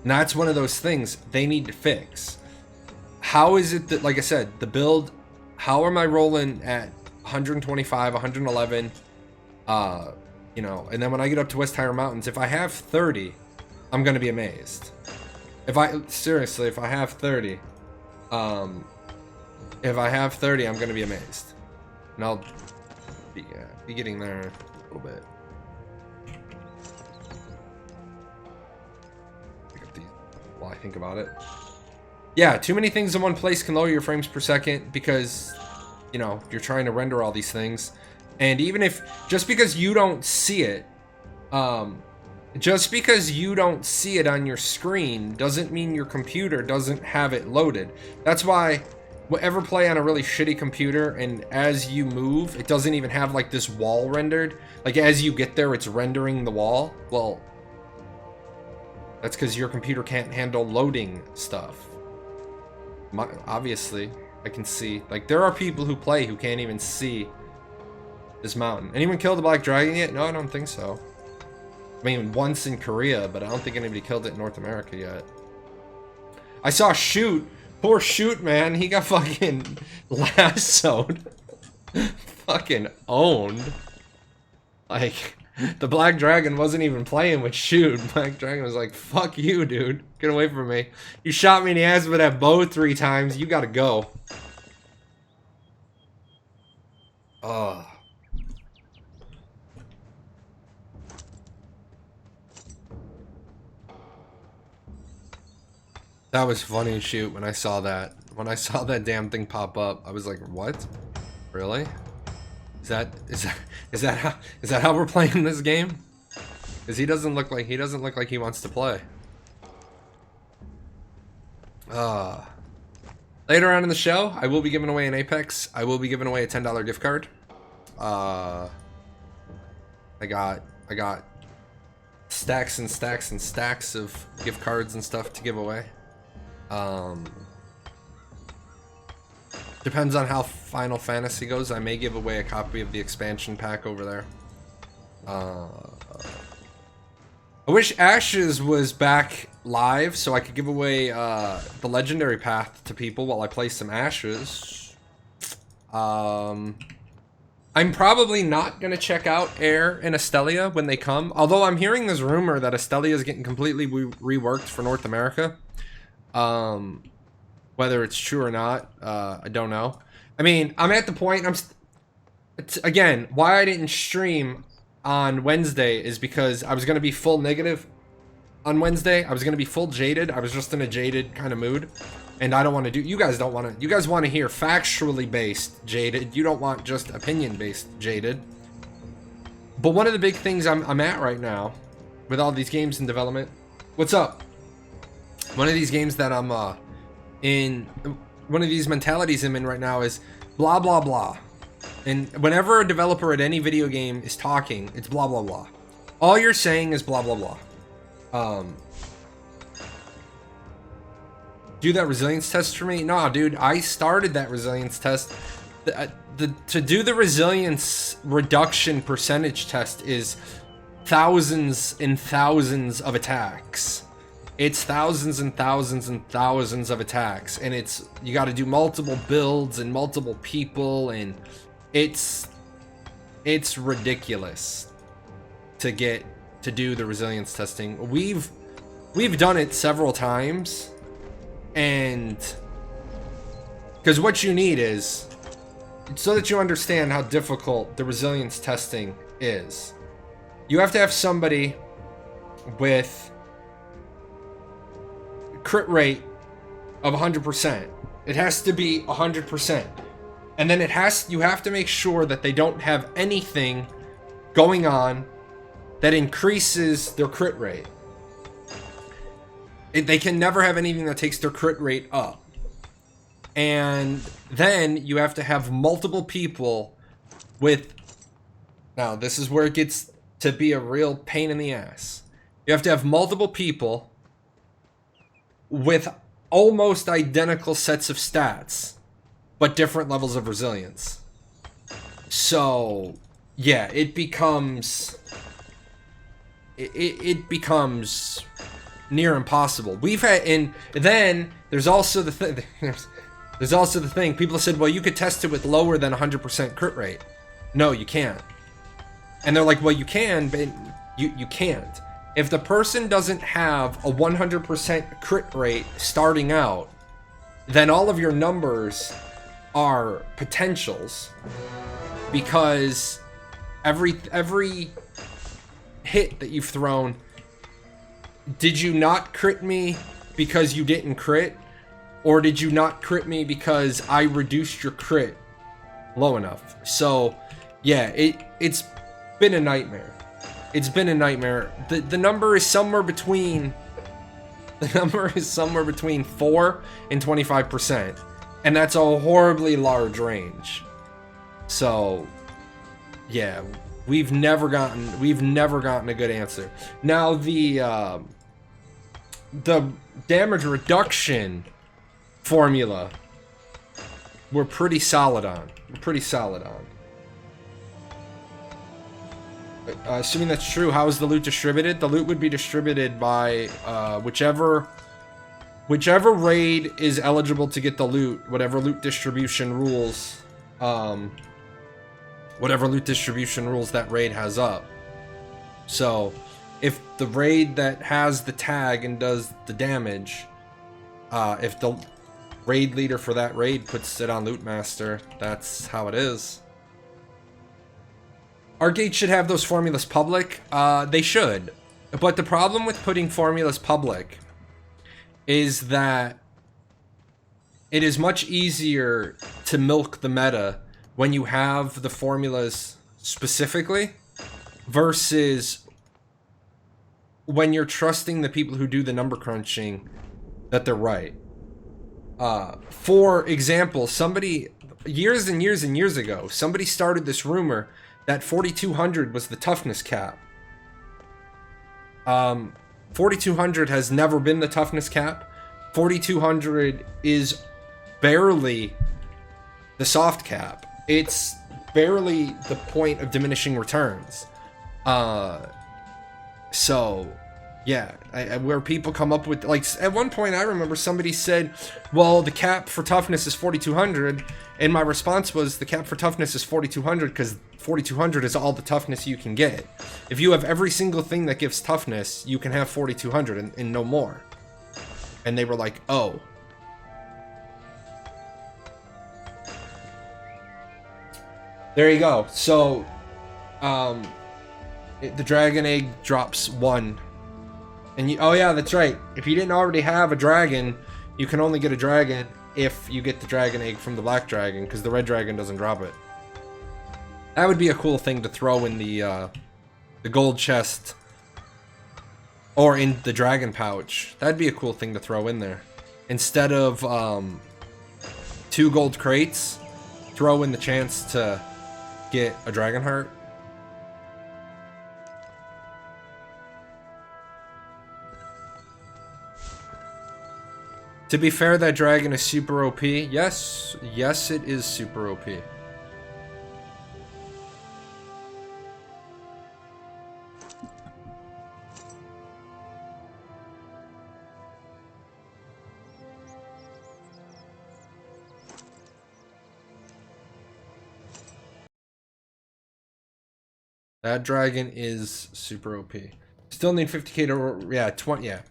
And that's one of those things they need to fix. How is it that, like I said, the build, how am I rolling at 125, 111, you know, and then when I get up to West Hiram Mountains, if I have 30, I'm going to be amazed. Seriously, if I have 30, I'm going to be amazed. And I'll be getting there a little bit. Pick up these while I think about it. Yeah, too many things in one place can lower your frames per second because, you know, you're trying to render all these things. And even if, just because you don't see it, on your screen doesn't mean your computer doesn't have it loaded. That's why ever play on a really shitty computer and as you move, it doesn't even have like this wall rendered. Like as you get there, it's rendering the wall. Well, that's because your computer can't handle loading stuff. Obviously, I can see. Like there are people who play who can't even see this mountain. Anyone killed the black dragon yet? No, I don't think so. I mean, once in Korea, but I don't think anybody killed it in North America yet. I saw Shoot. Poor Shoot, man. He got fucking lassoed. Fucking owned. Like, the Black Dragon wasn't even playing with Shoot. Black Dragon was like, fuck you, dude. Get away from me. You shot me in the ass with that bow 3 times. You gotta go. Ugh. That was funny, Shoot, when I saw that. When I saw that damn thing pop up, I was like, what? Really? Is that how we're playing this game? Because he doesn't look like he wants to play. Later on in the show, I will be giving away an Apex. I will be giving away a $10 gift card. I got stacks and stacks and stacks of gift cards and stuff to give away. Depends on how Final Fantasy goes. I may give away a copy of the expansion pack over there. I wish Ashes was back live so I could give away the legendary path to people while I play some Ashes. I'm probably not going to check out Air and Astelia when they come. Although I'm hearing this rumor that Astelia is getting completely reworked for North America. Whether it's true or not, I don't know. I mean, I'm at the point, again, why I didn't stream on Wednesday is because I was going to be full negative on Wednesday. I was going to be full jaded. I was just in a jaded kind of mood. And I don't want to do, you guys want to hear factually based jaded. You don't want just opinion based jaded. But one of the big things I'm at right now with all these games in development. What's up? One of these games that I'm in, one of these mentalities I'm in right now is blah blah blah. And whenever a developer at any video game is talking, it's blah blah blah. All you're saying is blah blah blah. do that resilience test for me? Nah, dude, I started that resilience test. To do the resilience reduction percentage test is thousands and thousands of attacks. It's thousands and thousands and thousands of attacks, and you got to do multiple builds and multiple people, and it's ridiculous to do the resilience testing. We've done it several times, and because what you need is, so that you understand how difficult the resilience testing is, you have to have somebody with crit rate of 100%. It has to be 100%. And then you have to make sure that they don't have anything going on that increases their crit rate. They can never have anything that takes their crit rate up. And then you have to have multiple people with... Now, this is where it gets to be a real pain in the ass. You have to have multiple people with almost identical sets of stats, but different levels of resilience. So, yeah, it becomes... It becomes near impossible. We've had... And then, there's also the thing... There's also the thing, people said, well, you could test it with lower than 100% crit rate. No, you can't. And they're like, well, you can, but you can't. If the person doesn't have a 100% crit rate starting out, then all of your numbers are potentials, because every hit that you've thrown, did you not crit me because you didn't crit? Or did you not crit me because I reduced your crit low enough? So, yeah, it's been a nightmare. It's been a nightmare. The number is somewhere between... The number is somewhere between 4 and 25%. And that's a horribly large range. So, yeah, we've never gotten a good answer. Now, the damage reduction formula we're pretty solid on. Assuming that's true, how is the loot distributed? The loot would be distributed by whichever raid is eligible to get the loot, whatever loot distribution rules that raid has up. So if the raid that has the tag and does the damage, if the raid leader for that raid puts it on Loot Master, that's how it is. Archeage should have those formulas public. They should. But the problem with putting formulas public is that it is much easier to milk the meta when you have the formulas specifically versus when you're trusting the people who do the number crunching that they're right. For example, somebody years and years and years ago, somebody started this rumor that 4200 was the toughness cap. 4200 has never been the toughness cap. 4200 is barely the soft cap. It's barely the point of diminishing returns. So, yeah, where people come up with, like, at one point I remember somebody said, well, the cap for toughness is 4200, and my response was, the cap for toughness is 4200 because 4200 is all the toughness you can get. If you have every single thing that gives toughness, you can have 4200 and no more. And they were like, oh. There you go. So, the dragon egg drops 1. And oh yeah, that's right. If you didn't already have a dragon, you can only get a dragon if you get the dragon egg from the black dragon, because the red dragon doesn't drop it. That would be a cool thing to throw in the gold chest, or in the dragon pouch. That'd be a cool thing to throw in there. Instead of 2 gold crates, throw in the chance to get a dragon heart. To be fair, that dragon is super OP. Yes, yes, it is super OP. That dragon is super OP. Still need 50k to, yeah, 20, yeah.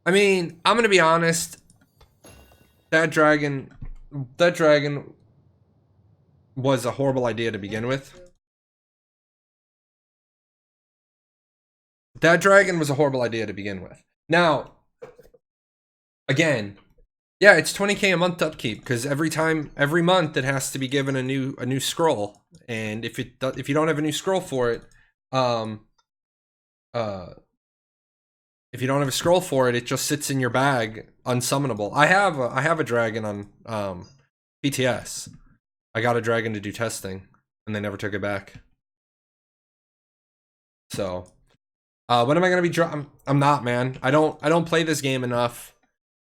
I mean, I'm gonna be honest. That dragon was a horrible idea to begin with. That dragon was a horrible idea to begin with. Now, again, yeah, it's 20k a month upkeep because every month it has to be given a new scroll, and if you don't have a new scroll for it, if you don't have a scroll for it, it just sits in your bag unsummonable. I have a dragon on PTS. I got a dragon to do testing, and they never took it back. So, when am I gonna be? I'm not, man. I don't play this game enough.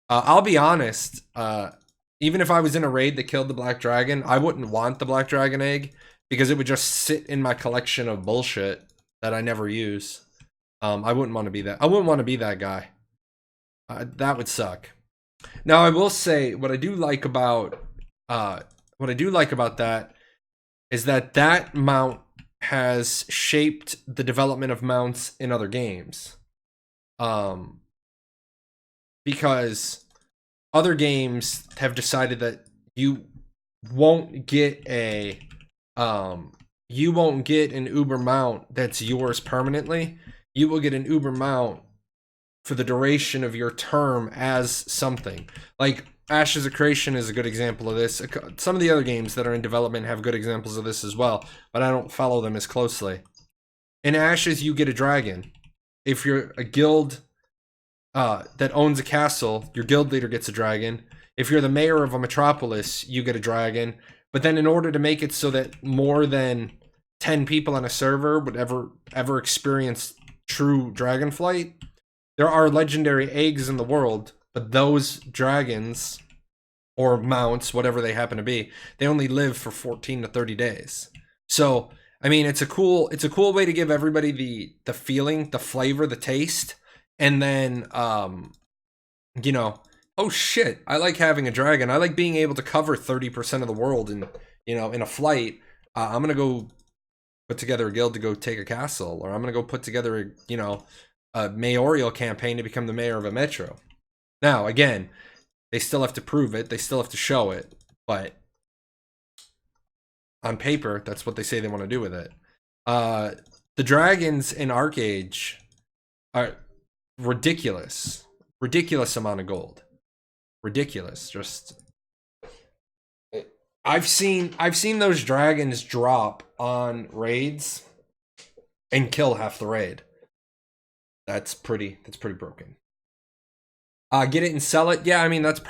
I'll be honest. Even if I was in a raid that killed the black dragon, I wouldn't want the black dragon egg because it would just sit in my collection of bullshit that I never use. I wouldn't want to be that. I wouldn't want to be that guy. That would suck. Now, I will say what I do like about that is that mount has shaped the development of mounts in other games. Because other games have decided that you won't get an Uber mount that's yours permanently. You will get an Uber mount for the duration of your term as something. Like Ashes of Creation is a good example of this. Some of the other games that are in development have good examples of this as well, but I don't follow them as closely. In Ashes, you get a dragon. If you're a guild that owns a castle, your guild leader gets a dragon. If you're the mayor of a metropolis, you get a dragon. But then in order to make it so that more than 10 people on a server would ever experience true dragon flight, there are legendary eggs in the world, but those dragons or mounts, whatever they happen to be, they only live for 14 to 30 days. So, I mean, it's a cool way to give everybody the feeling, the flavor, the taste, and then you know, oh shit, I like having a dragon. I like being able to cover 30% of the world in a flight. I'm going to go put together a guild to go take a castle, or I'm going to go put together a mayoral campaign to become the mayor of a metro. Now, again, they still have to prove it. They still have to show it. But on paper, that's what they say they want to do with it. The dragons in Archeage are ridiculous. Ridiculous amount of gold. Ridiculous. Just... I've seen those dragons drop on raids and kill half the raid. That's pretty broken. Get it and sell it. Yeah, I mean that's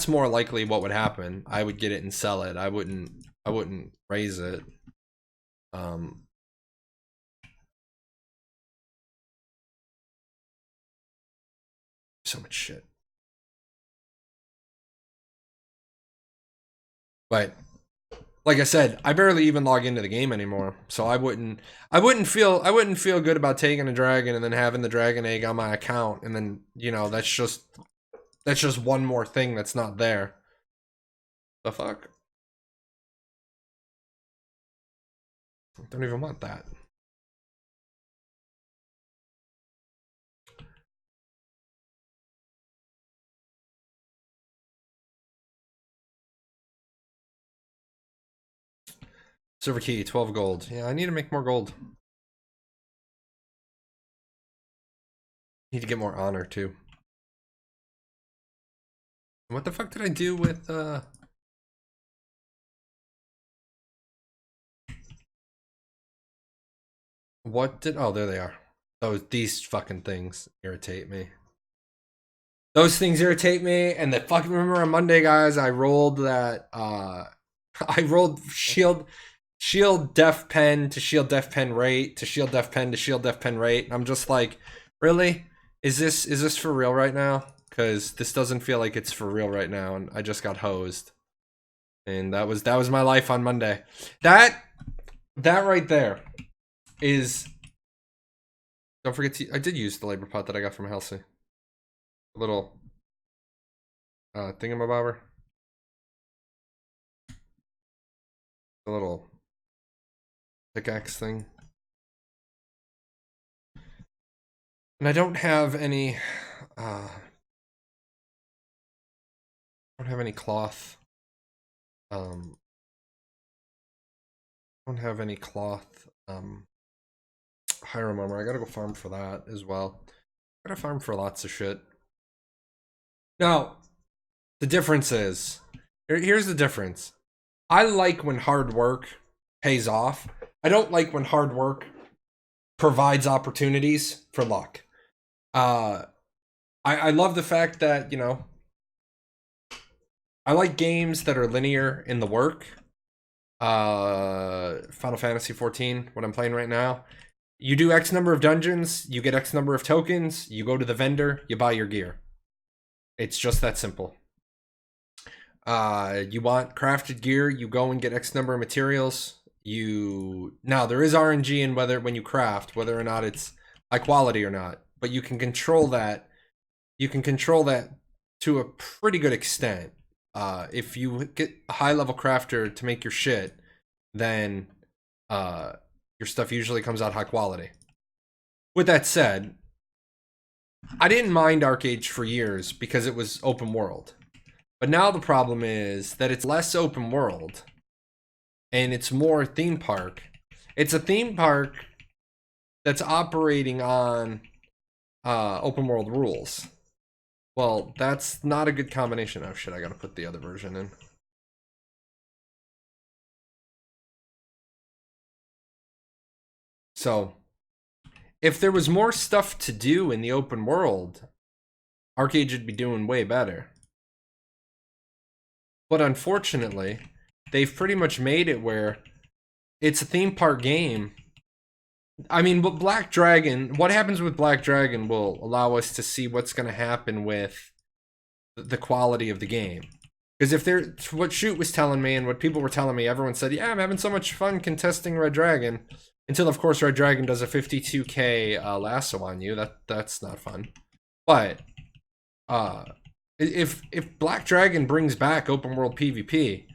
more likely what would happen. I would get it and sell it. I wouldn't raise it. So much shit. But like I said, I barely even log into the game anymore, so I wouldn't feel good about taking a dragon and then having the dragon egg on my account, and then that's just one more thing that's not there. The fuck? I don't even want that. Silver key, 12 gold. Yeah, I need to make more gold. Need to get more honor too. What the fuck did I do with oh, there they are. These fucking things irritate me. Those things irritate me, and remember on Monday, guys, I rolled that I rolled shield def pen to shield def pen rate to shield def pen to shield def pen rate. And I'm just like, really? Is this for real right now? because this doesn't feel like it's for real right now, and I just got hosed. And that was my life on Monday. That right there is. Don't forget I did use the labor pot that I got from Halsey. A little thingamabobber. A little pickaxe thing. And I don't have any cloth. Don't have any cloth Hiram armor. I gotta go farm for that as well. I gotta farm for lots of shit. Now, the difference is, here's the difference. I like when hard work pays off. I don't like when hard work provides opportunities for luck. I love the fact that, you know, I like games that are linear in the work. Final Fantasy 14, what I'm playing right now. You do X number of dungeons, you get X number of tokens, you go to the vendor, you buy your gear. It's just that simple. You want crafted gear, you go and get X number of materials. Now there is RNG in when you craft, whether or not it's high quality or not, but you can control that. You can control that to a pretty good extent. If you get a high level crafter to make your shit, then your stuff usually comes out high quality. With that said, I didn't mind Archeage for years because it was open world. But now the problem is that it's less open world and it's more theme park. It's a theme park that's operating on open world rules. Well, that's not a good combination. Oh shit, I gotta put the other version in. So, if there was more stuff to do in the open world, Archeage would be doing way better. But unfortunately, they've pretty much made it where it's a theme park game. I mean, but Black Dragon, what happens with Black Dragon will allow us to see what's going to happen with the quality of the game. Because if they're, what Shoot was telling me and what people were telling me, everyone said, yeah, I'm having so much fun contesting Red Dragon. Until, of course, Red Dragon does a 52k lasso on you. That's not fun. But if Black Dragon brings back open world PvP,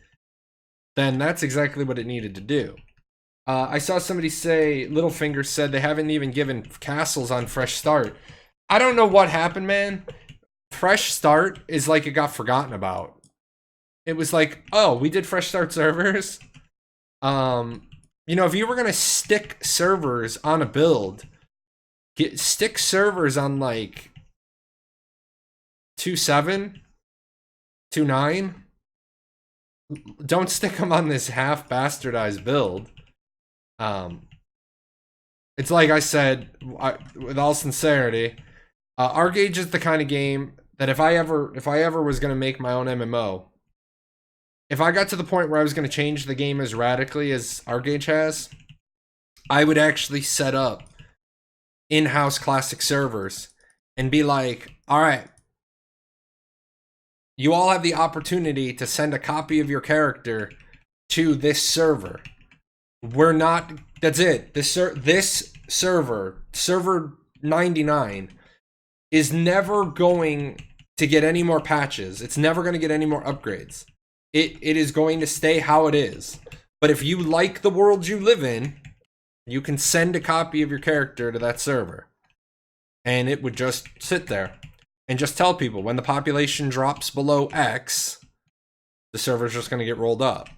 then that's exactly what it needed to do. I saw somebody say, Littlefinger said they haven't even given castles on Fresh Start. I don't know what happened, man. Fresh Start is like it got forgotten about. It was like, oh, we did Fresh Start servers. You know, if you were going to stick servers on a build, stick servers on like 2.7, 2.9. Don't stick them on this half bastardized build. It's like I said, with all sincerity, Archeage is the kind of game that if I ever was going to make my own MMO, if I got to the point where I was going to change the game as radically as Archeage has, I would actually set up in-house classic servers and be like, all right, you all have the opportunity to send a copy of your character to this server. We're not, that's it. This server, server 99, is never going to get any more patches. It's never going to get any more upgrades. It is going to stay how it is. But if you like the world you live in, you can send a copy of your character to that server. And it would just sit there. And just tell people, when the population drops below X, the server's just going to get rolled up.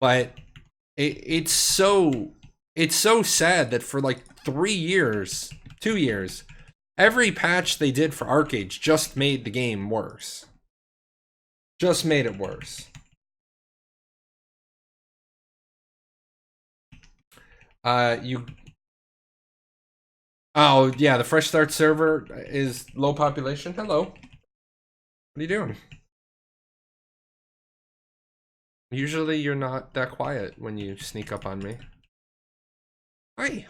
But it's so sad that for like 3 years, 2 years, every patch they did for Archeage just made the game worse. Just made it worse. Oh, yeah, the Fresh Start server is low population. Hello. What are you doing? Usually you're not that quiet when you sneak up on me. Hi.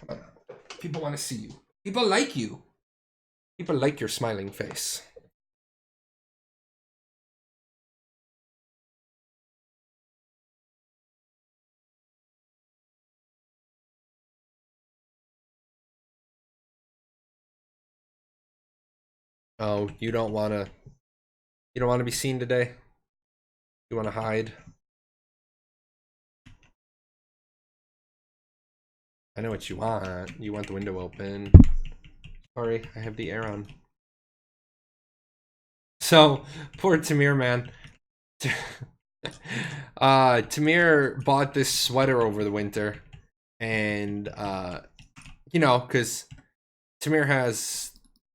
Come on. People want to see you. People like you. People like your smiling face. Oh, you don't want to be seen today? You want to hide? I know what you want. You want the window open. Sorry, I have the air on. So, poor Tamir, man. Tamir bought this sweater over the winter. And, you know, because Tamir has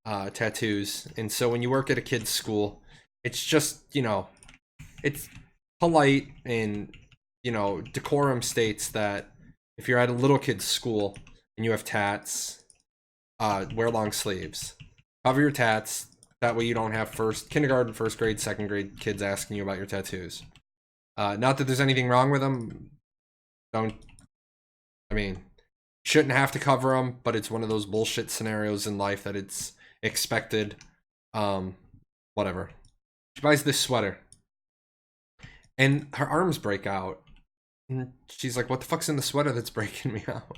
tattoos. And so when you work at a kid's school, it's just, you know, it's polite and, you know, decorum states that if you're at a little kid's school and you have tats, wear long sleeves. Cover your tats. That way you don't have kindergarten, first grade, second grade kids asking you about your tattoos. Not that there's anything wrong with them. Shouldn't have to cover them, but it's one of those bullshit scenarios in life that it's expected. Whatever. She buys this sweater. And her arms break out. And she's like, what the fuck's in the sweater that's breaking me out?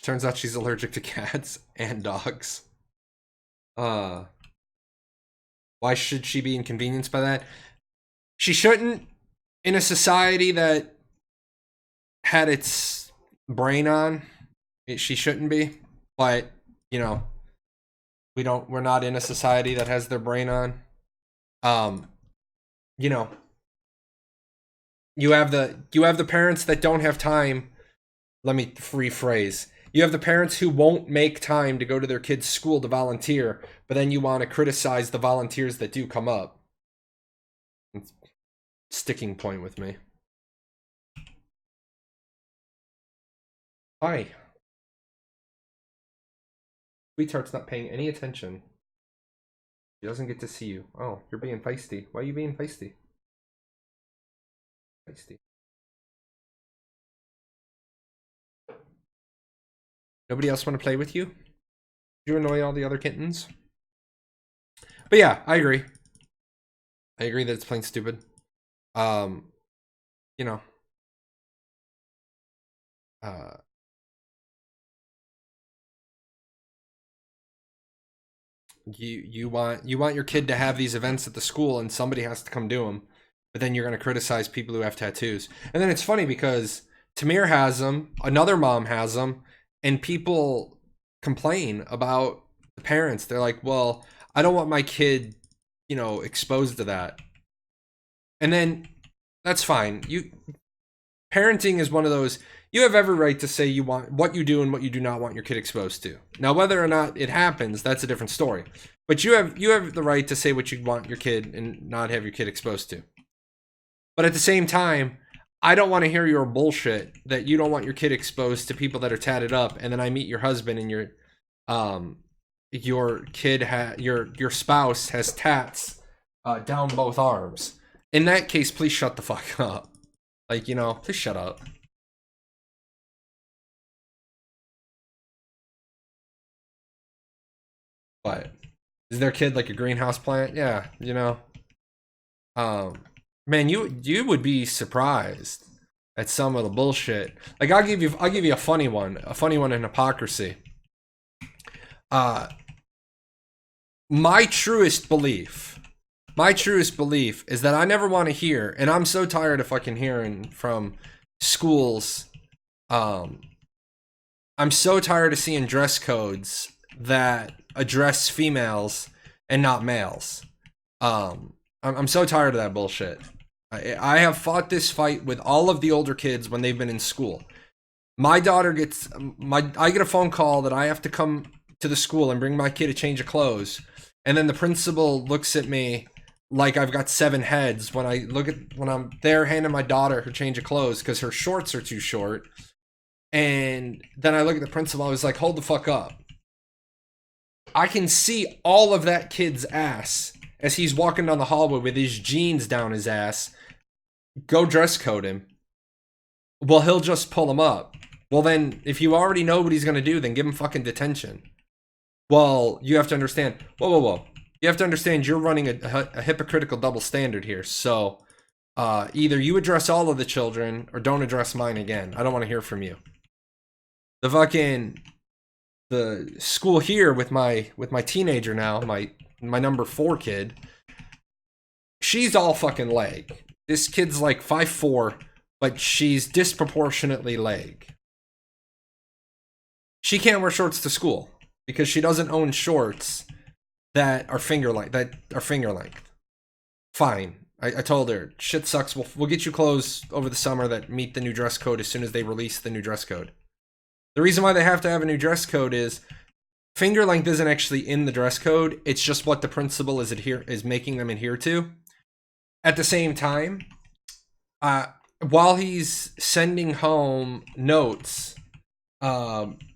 Turns out she's allergic to cats and dogs. Why should she be inconvenienced by that? She shouldn't, in a society that had its brain on. She shouldn't be, but you know, we're not in a society that has their brain on. You know, you have the parents that don't have time. Let me rephrase. You have the parents who won't make time to go to their kids' school to volunteer, but then you want to criticize the volunteers that do come up. It's a sticking point with me. Hi. Sweetheart's not paying any attention. She doesn't get to see you. Oh, you're being feisty. Why are you being feisty? Feisty. Nobody else want to play with you? Did you annoy all the other kittens? But yeah, I agree. I agree that it's plain stupid. You know. You want your kid to have these events at the school and somebody has to come do them, but then you're going to criticize people who have tattoos. And then it's funny because Tamir has them, another mom has them, and people complain about the parents. They're like, well, I don't want my kid, you know, exposed to that. And then that's fine. Parenting is one of those, you have every right to say you want what you do and what you do not want your kid exposed to. Now, whether or not it happens, that's a different story. But you have the right to say what you want your kid and not have your kid exposed to. But at the same time, I don't want to hear your bullshit that you don't want your kid exposed to people that are tatted up, and then I meet your husband and your spouse has tats down both arms. In that case, please shut the fuck up. Like, you know, please shut up. What? Is their kid like a greenhouse plant? Yeah, you know. Man, you would be surprised at some of the bullshit. Like I'll give you a funny one in hypocrisy. My truest belief is that I never want to hear, and I'm so tired of fucking hearing from schools. I'm so tired of seeing dress codes that address females and not males. I'm so tired of that bullshit. I have fought this fight with all of the older kids when they've been in school. My daughter I get a phone call that I have to come to the school and bring my kid a change of clothes. And then the principal looks at me like I've got 7 heads when I'm there handing my daughter her change of clothes because her shorts are too short. And then I look at the principal, I was like, hold the fuck up. I can see all of that kid's ass as he's walking down the hallway with his jeans down his ass. Go dress code him. Well, he'll just pull him up. Well, then, if you already know what he's going to do, then give him fucking detention. Well, you have to understand. Whoa. You have to understand you're running a hypocritical double standard here. So either you address all of the children or don't address mine again. I don't want to hear from you. The school here with my teenager now, my number 4 kid, she's all fucking leg. This kid's like 5'4", but she's disproportionately leg. She can't wear shorts to school because she doesn't own shorts that are finger length. Fine. I told her, shit sucks. We'll get you clothes over the summer that meet the new dress code as soon as they release the new dress code. The reason why they have to have a new dress code is finger length isn't actually in the dress code. It's just what the principal is making them adhere to. At the same time, while he's sending home notes, about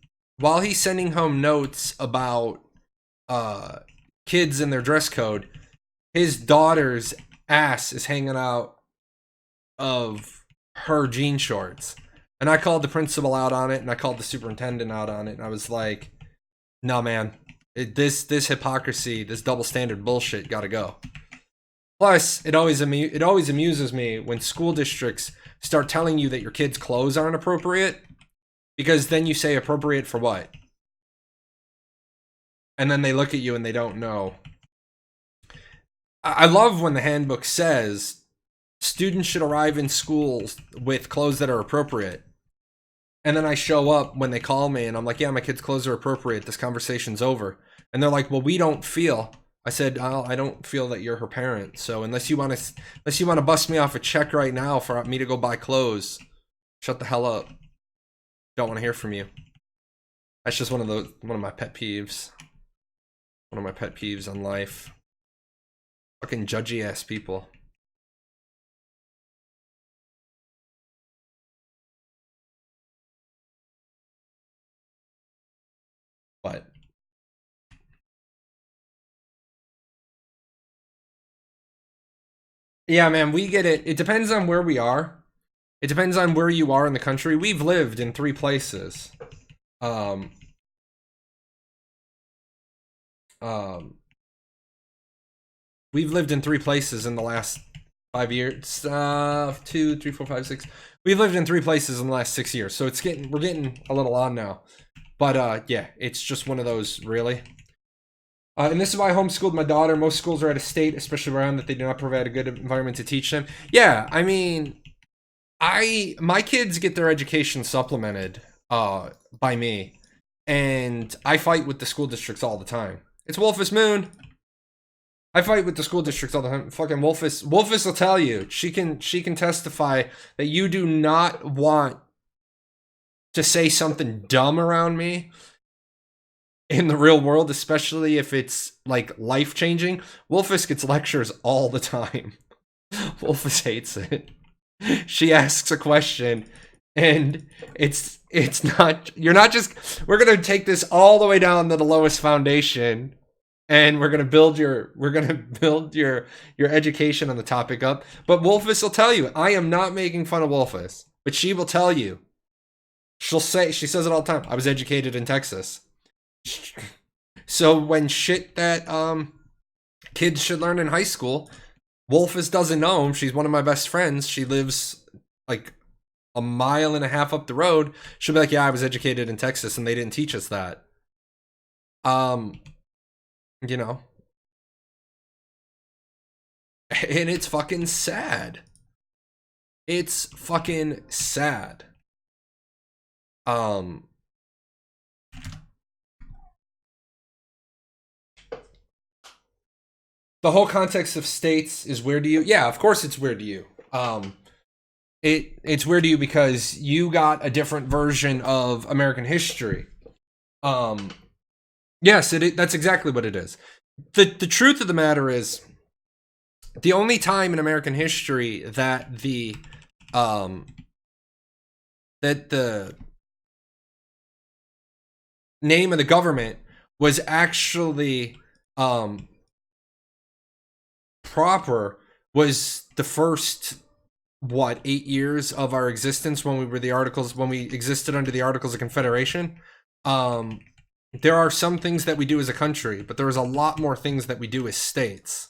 kids and their dress code, his daughter's ass is hanging out of her jean shorts. And I called the principal out on it, and I called the superintendent out on it, and I was like, no, man, this hypocrisy, this double standard bullshit gotta go. Plus, it always amuses me when school districts start telling you that your kids' clothes aren't appropriate, because then you say appropriate for what? And then they look at you and they don't know. I love when the handbook says students should arrive in schools with clothes that are appropriate. And then I show up when they call me and I'm like, yeah, my kids' clothes are appropriate. This conversation's over. And they're like, well, we don't feel. I said, oh, I don't feel that you're her parent. So unless you want to bust me off a check right now for me to go buy clothes, shut the hell up. Don't want to hear from you. That's just one of my pet peeves. One of my pet peeves in life. Fucking judgy ass people. But yeah, man, we get it. It depends on where we are. It depends on where you are in the country. We've lived in 3 places. We've lived in 3 places in the last 5 years. 2, 3, 4, 5, 6. We've lived in 3 places in the last 6 years. So we're getting a little on now. But yeah, it's just one of those, really. And this is why I homeschooled my daughter. Most schools are out of state, especially around that they do not provide a good environment to teach them. Yeah, I mean, my kids get their education supplemented by me. And I fight with the school districts all the time. It's Wolfus Moon. I fight with the school districts all the time. Fucking Wolfus will tell you. She can testify that you do not want to say something dumb around me in the real world, especially if it's like life-changing. Wolfus gets lectures all the time. Wolfus hates it. She asks a question and it's not, we're gonna take this all the way down to the lowest foundation and we're gonna build your education on the topic up. But Wolfus will tell you, I am not making fun of Wolfus, but she will tell you. She says it all the time. I was educated in Texas. So when shit that kids should learn in high school, Wolfus doesn't know. She's one of my best friends. She lives like a mile and a half up the road. She'll be like, yeah, I was educated in Texas and they didn't teach us that. You know. And it's fucking sad. It's fucking sad. The whole context of states is weird to you. Yeah, of course it's weird to you. It's weird to you because you got a different version of American history. Yes, that's exactly what it is. The truth of the matter is, the only time in American history that the name of the government was actually proper was the first 8 years of our existence when we existed under the Articles of Confederation. there are some things that we do as a country, but there's a lot more things that we do as states.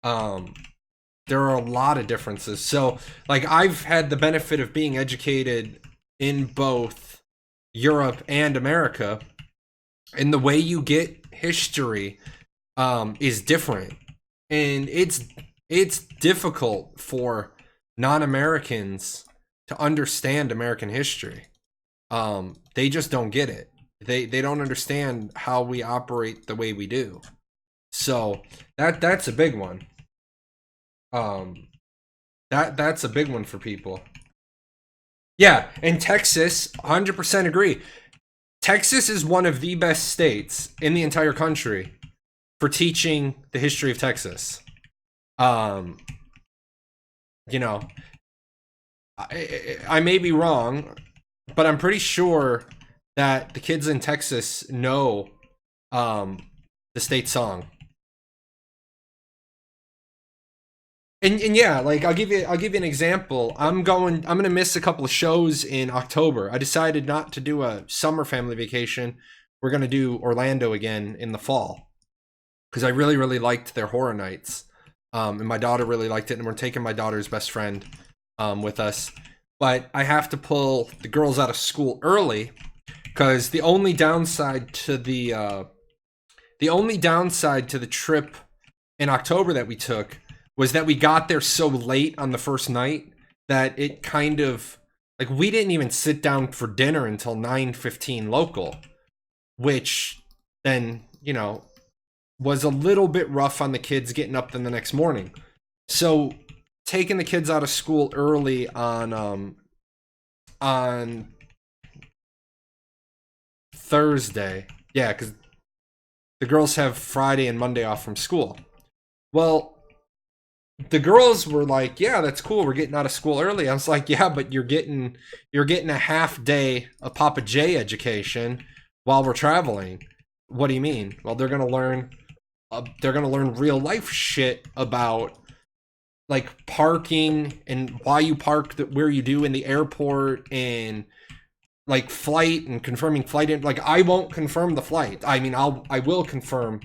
There are a lot of differences. So, like, I've had the benefit of being educated in both Europe and America, and the way you get history is different, and it's difficult for non-Americans to understand American history. They just don't get it. They don't understand how we operate the way we do. So that's a big one. That's a big one for people. Yeah, and Texas, 100% agree. Texas is one of the best states in the entire country for teaching the history of Texas. You know, I may be wrong, but I'm pretty sure that the kids in Texas know the state song. And yeah, like I'll give you an example. I'm gonna miss a couple of shows in October. I decided not to do a summer family vacation. We're gonna do Orlando again in the fall because I really liked their horror nights, and my daughter really liked it, and we're taking my daughter's best friend with us. But I have to pull the girls out of school early because the only downside to the trip in October that we took was that we got there so late on the first night that it kind of, like, we didn't even sit down for dinner until 9:15 local, which then, you know, was a little bit rough on the kids getting up then the next morning. So taking the kids out of school early on Thursday, yeah, because the girls have Friday and Monday off from school. Well, the girls were like, yeah, that's cool, we're getting out of school early. I was like, yeah, but you're getting a half day of Papa J education while we're traveling. What do you mean? Well, they're gonna learn real life shit about, like, parking and why you park where you do in the airport, and like flight and confirming flight. Like, I won't confirm the flight. I mean, I will confirm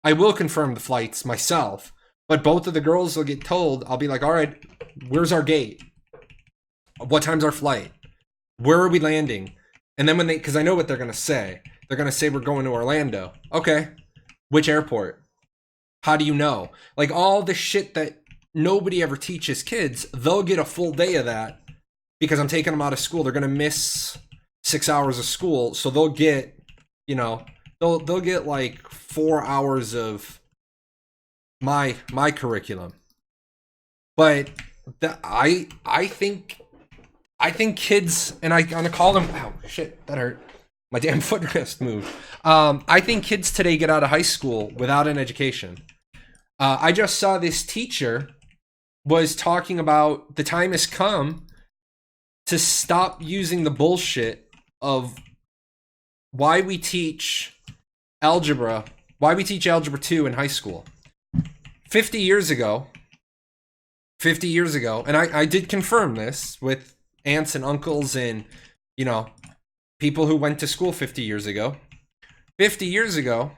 the flights myself. But both of the girls will get told. I'll be like, all right, where's our gate? What time's our flight? Where are we landing? And then because I know what they're going to say. They're going to say we're going to Orlando. Okay. Which airport? How do you know? Like, all the shit that nobody ever teaches kids, they'll get a full day of that because I'm taking them out of school. They're going to miss 6 hours of school. So they'll get, you know, they'll get like 4 hours of my curriculum. But I think kids, and I'm gonna call them, ow, shit, that hurt, my damn footrest moved. I think kids today get out of high school without an education. I just saw this teacher was talking about the time has come to stop using the bullshit of why we teach algebra 2 in high school. 50 years ago, and I did confirm this with aunts and uncles and, you know, people who went to school 50 years ago. 50 years ago,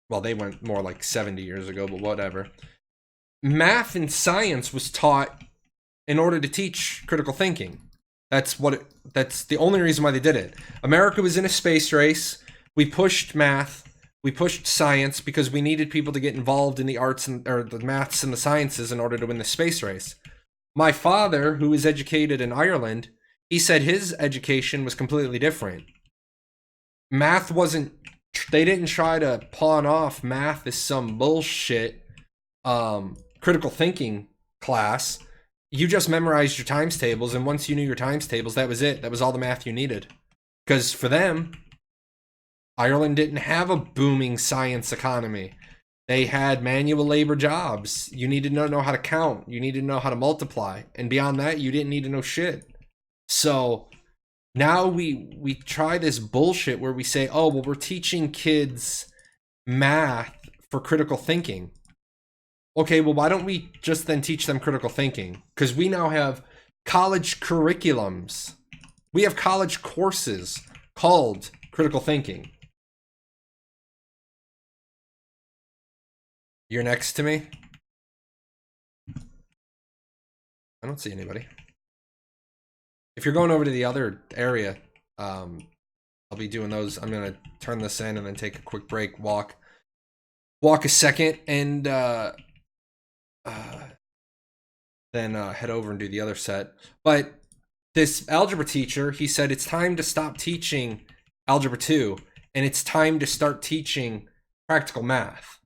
well, they went more like 70 years ago, but whatever. Math and science was taught in order to teach critical thinking. That's the only reason why they did it. America was in a space race. We pushed math. We pushed science because we needed people to get involved in the arts or the maths and the sciences in order to win the space race. My father, who was educated in Ireland, he said his education was completely different. Math wasn't, they didn't try to pawn off math as some bullshit critical thinking class. You just memorized your times tables, and once you knew your times tables, that was it. That was all the math you needed. Because for them, Ireland didn't have a booming science economy. They had manual labor jobs. You needed to know how to count. You needed to know how to multiply. And beyond that, you didn't need to know shit. So now we try this bullshit where we say, oh, well, we're teaching kids math for critical thinking. Okay, well, why don't we just then teach them critical thinking? Because we now have college curriculums. We have college courses called critical thinking. You're next to me? I don't see anybody. If you're going over to the other area, I'll be doing those. I'm gonna turn this in and then take a quick break, walk a second, and then head over and do the other set. But this algebra teacher, he said it's time to stop teaching algebra 2 and it's time to start teaching practical math.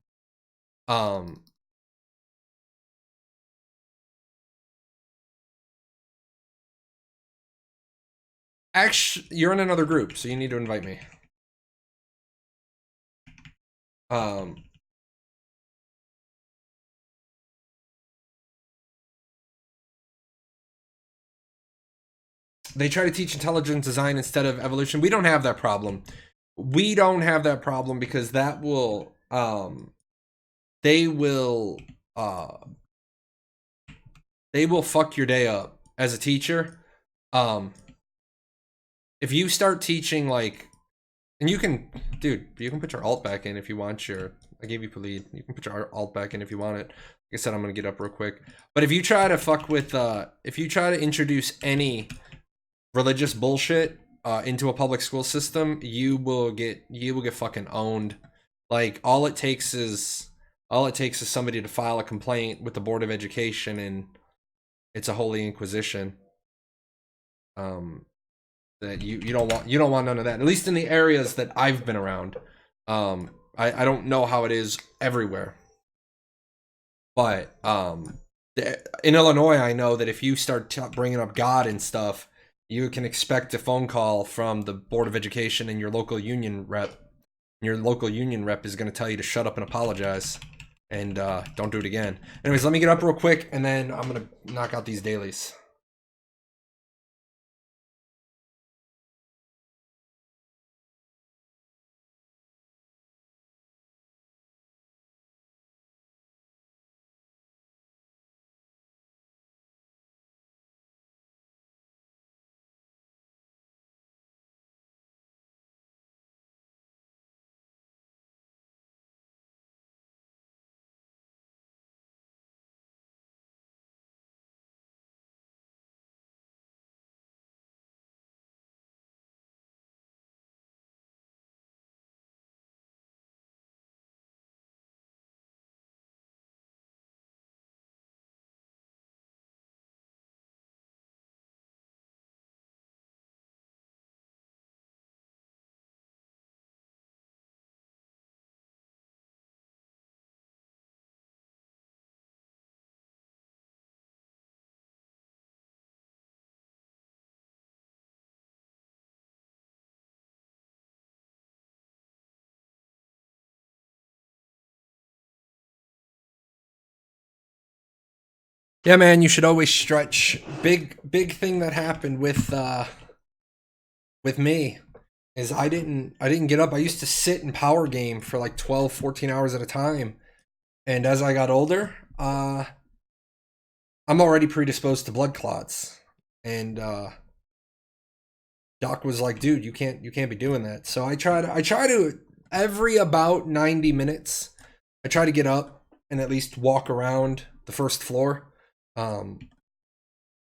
Actually, you're in another group, so you need to invite me. They try to teach intelligent design instead of evolution. We don't have that problem. We don't have that problem because that will, they will fuck your day up as a teacher. If you start teaching like, and you can, dude, you can put your alt back in if you want your, I gave you lead. You can put your alt back in if you want it. Like I said, I'm going to get up real quick. But if you try to fuck with, if you try to introduce any religious bullshit into a public school system, you will get fucking owned. Like all it takes is somebody to file a complaint with the Board of Education, and it's a holy inquisition. That you don't want none of that. At least in the areas that I've been around. I don't know how it is everywhere, but in Illinois, I know that if you start bringing up God and stuff, you can expect a phone call from the Board of Education and your local union rep. Your local union rep is going to tell you to shut up and apologize, and don't do it again. Anyways, let me get up real quick, and then I'm going to knock out these dailies. Yeah, man, you should always stretch. Big thing that happened with me is I didn't get up. I used to sit in power game for like 12, 14 hours at a time. And as I got older, I'm already predisposed to blood clots. And Doc was like, "Dude, you can't be doing that." So I try to every about 90 minutes, I try to get up and at least walk around the first floor.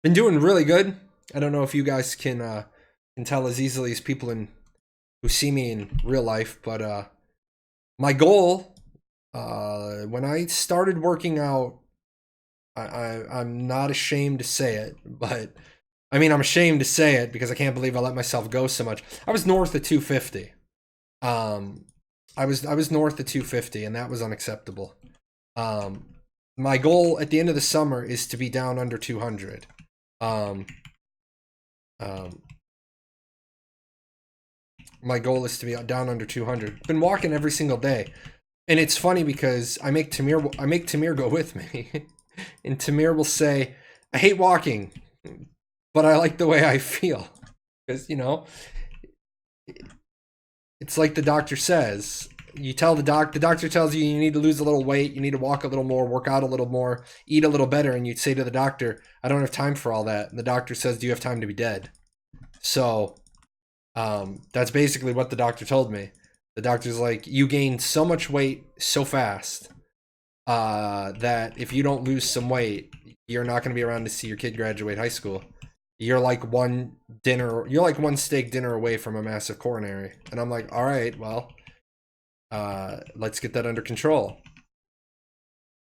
Been doing really good. I don't know if you guys can tell as easily as people who see me in real life, but my goal when I started working out, I'm not ashamed to say it, but I mean I'm ashamed to say it because I can't believe I let myself go so much. I was north of 250. I was north of 250, and that was unacceptable. My goal at the end of the summer is to be down under 200. My goal is to be down under 200. Been walking every single day, and it's funny because I make Tamir go with me, and Tamir will say, "I hate walking, but I like the way I feel," because it's like the doctor says. You tell the doctor tells you need to lose a little weight, you need to walk a little more, work out a little more, eat a little better, and you'd say to the doctor, "I don't have time for all that." And the doctor says, "Do you have time to be dead?" So that's basically what the doctor told me. The doctor's like, "You gained so much weight so fast that if you don't lose some weight, you're not going to be around to see your kid graduate high school. You're like one steak dinner away from a massive coronary. And I'm like, all right, well, let's get that under control.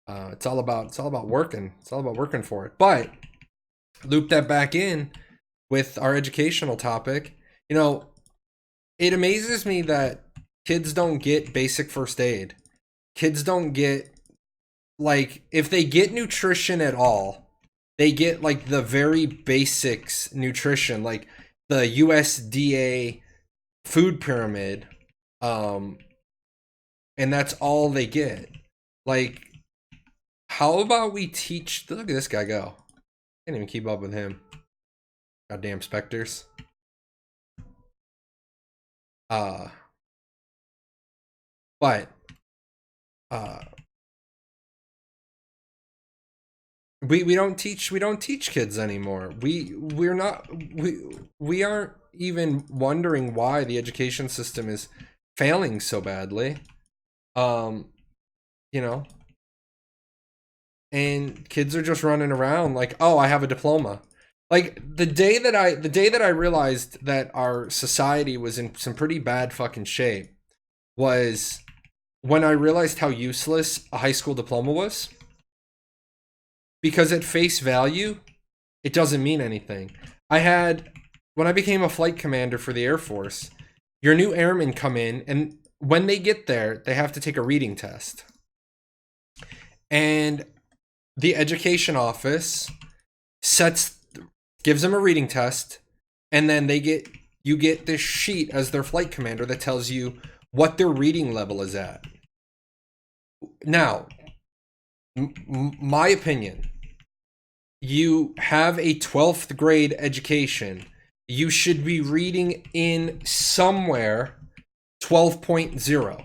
It's all about working. It's all about working for it. But loop that back in with our educational topic. You know, it amazes me that kids don't get basic first aid. Kids don't get, like, if they get nutrition at all, they get like the very basics nutrition, like the USDA food pyramid, and that's all they get. Like, how about we teach? Look at this guy go. Can't even keep up with him. Goddamn specters. But we don't teach kids anymore. We aren't even wondering why the education system is failing so badly. You know, and kids are just running around like, oh, I have a diploma. Like the day that I realized that our society was in some pretty bad fucking shape was when I realized how useless a high school diploma was. Because at face value, it doesn't mean anything. When I became a flight commander for the Air Force, your new airmen come in, and when they get there, they have to take a reading test. And the education office gives them a reading test, and then you get this sheet as their flight commander that tells you what their reading level is at. Now, my opinion, you have a 12th grade education. You should be reading in somewhere 12.0.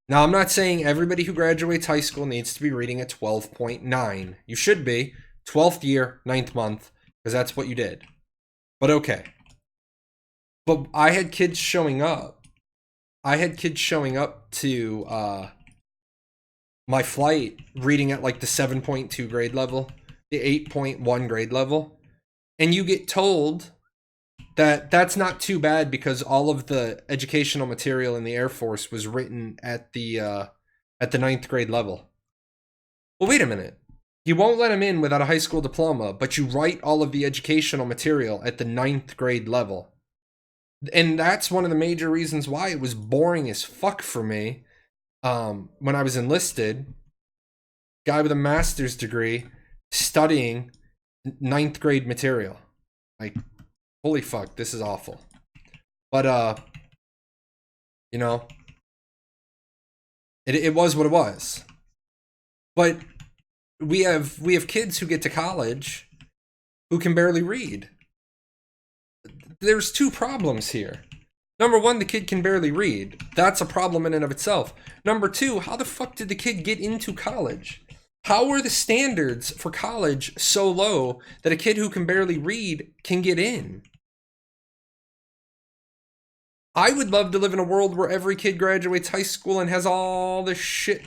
Now, I'm not saying everybody who graduates high school needs to be reading at 12.9. You should be 12th year, 9th month, because that's what you did. But okay. But I had kids showing up. To my flight reading at like the 7.2 grade level, the 8.1 grade level, and you get told that that's not too bad because all of the educational material in the Air Force was written at the 9th grade level. Well, wait a minute. You won't let them in without a high school diploma, but you write all of the educational material at the 9th grade level. And that's one of the major reasons why it was boring as fuck for me. When I was enlisted, guy with a master's degree studying 9th grade material. Like, holy fuck, this is awful. But, you know, it was what it was. But we have kids who get to college who can barely read. There's two problems here. Number one, the kid can barely read. That's a problem in and of itself. Number two, how the fuck did the kid get into college? How are the standards for college so low that a kid who can barely read can get in? I would love to live in a world where every kid graduates high school and has all the shit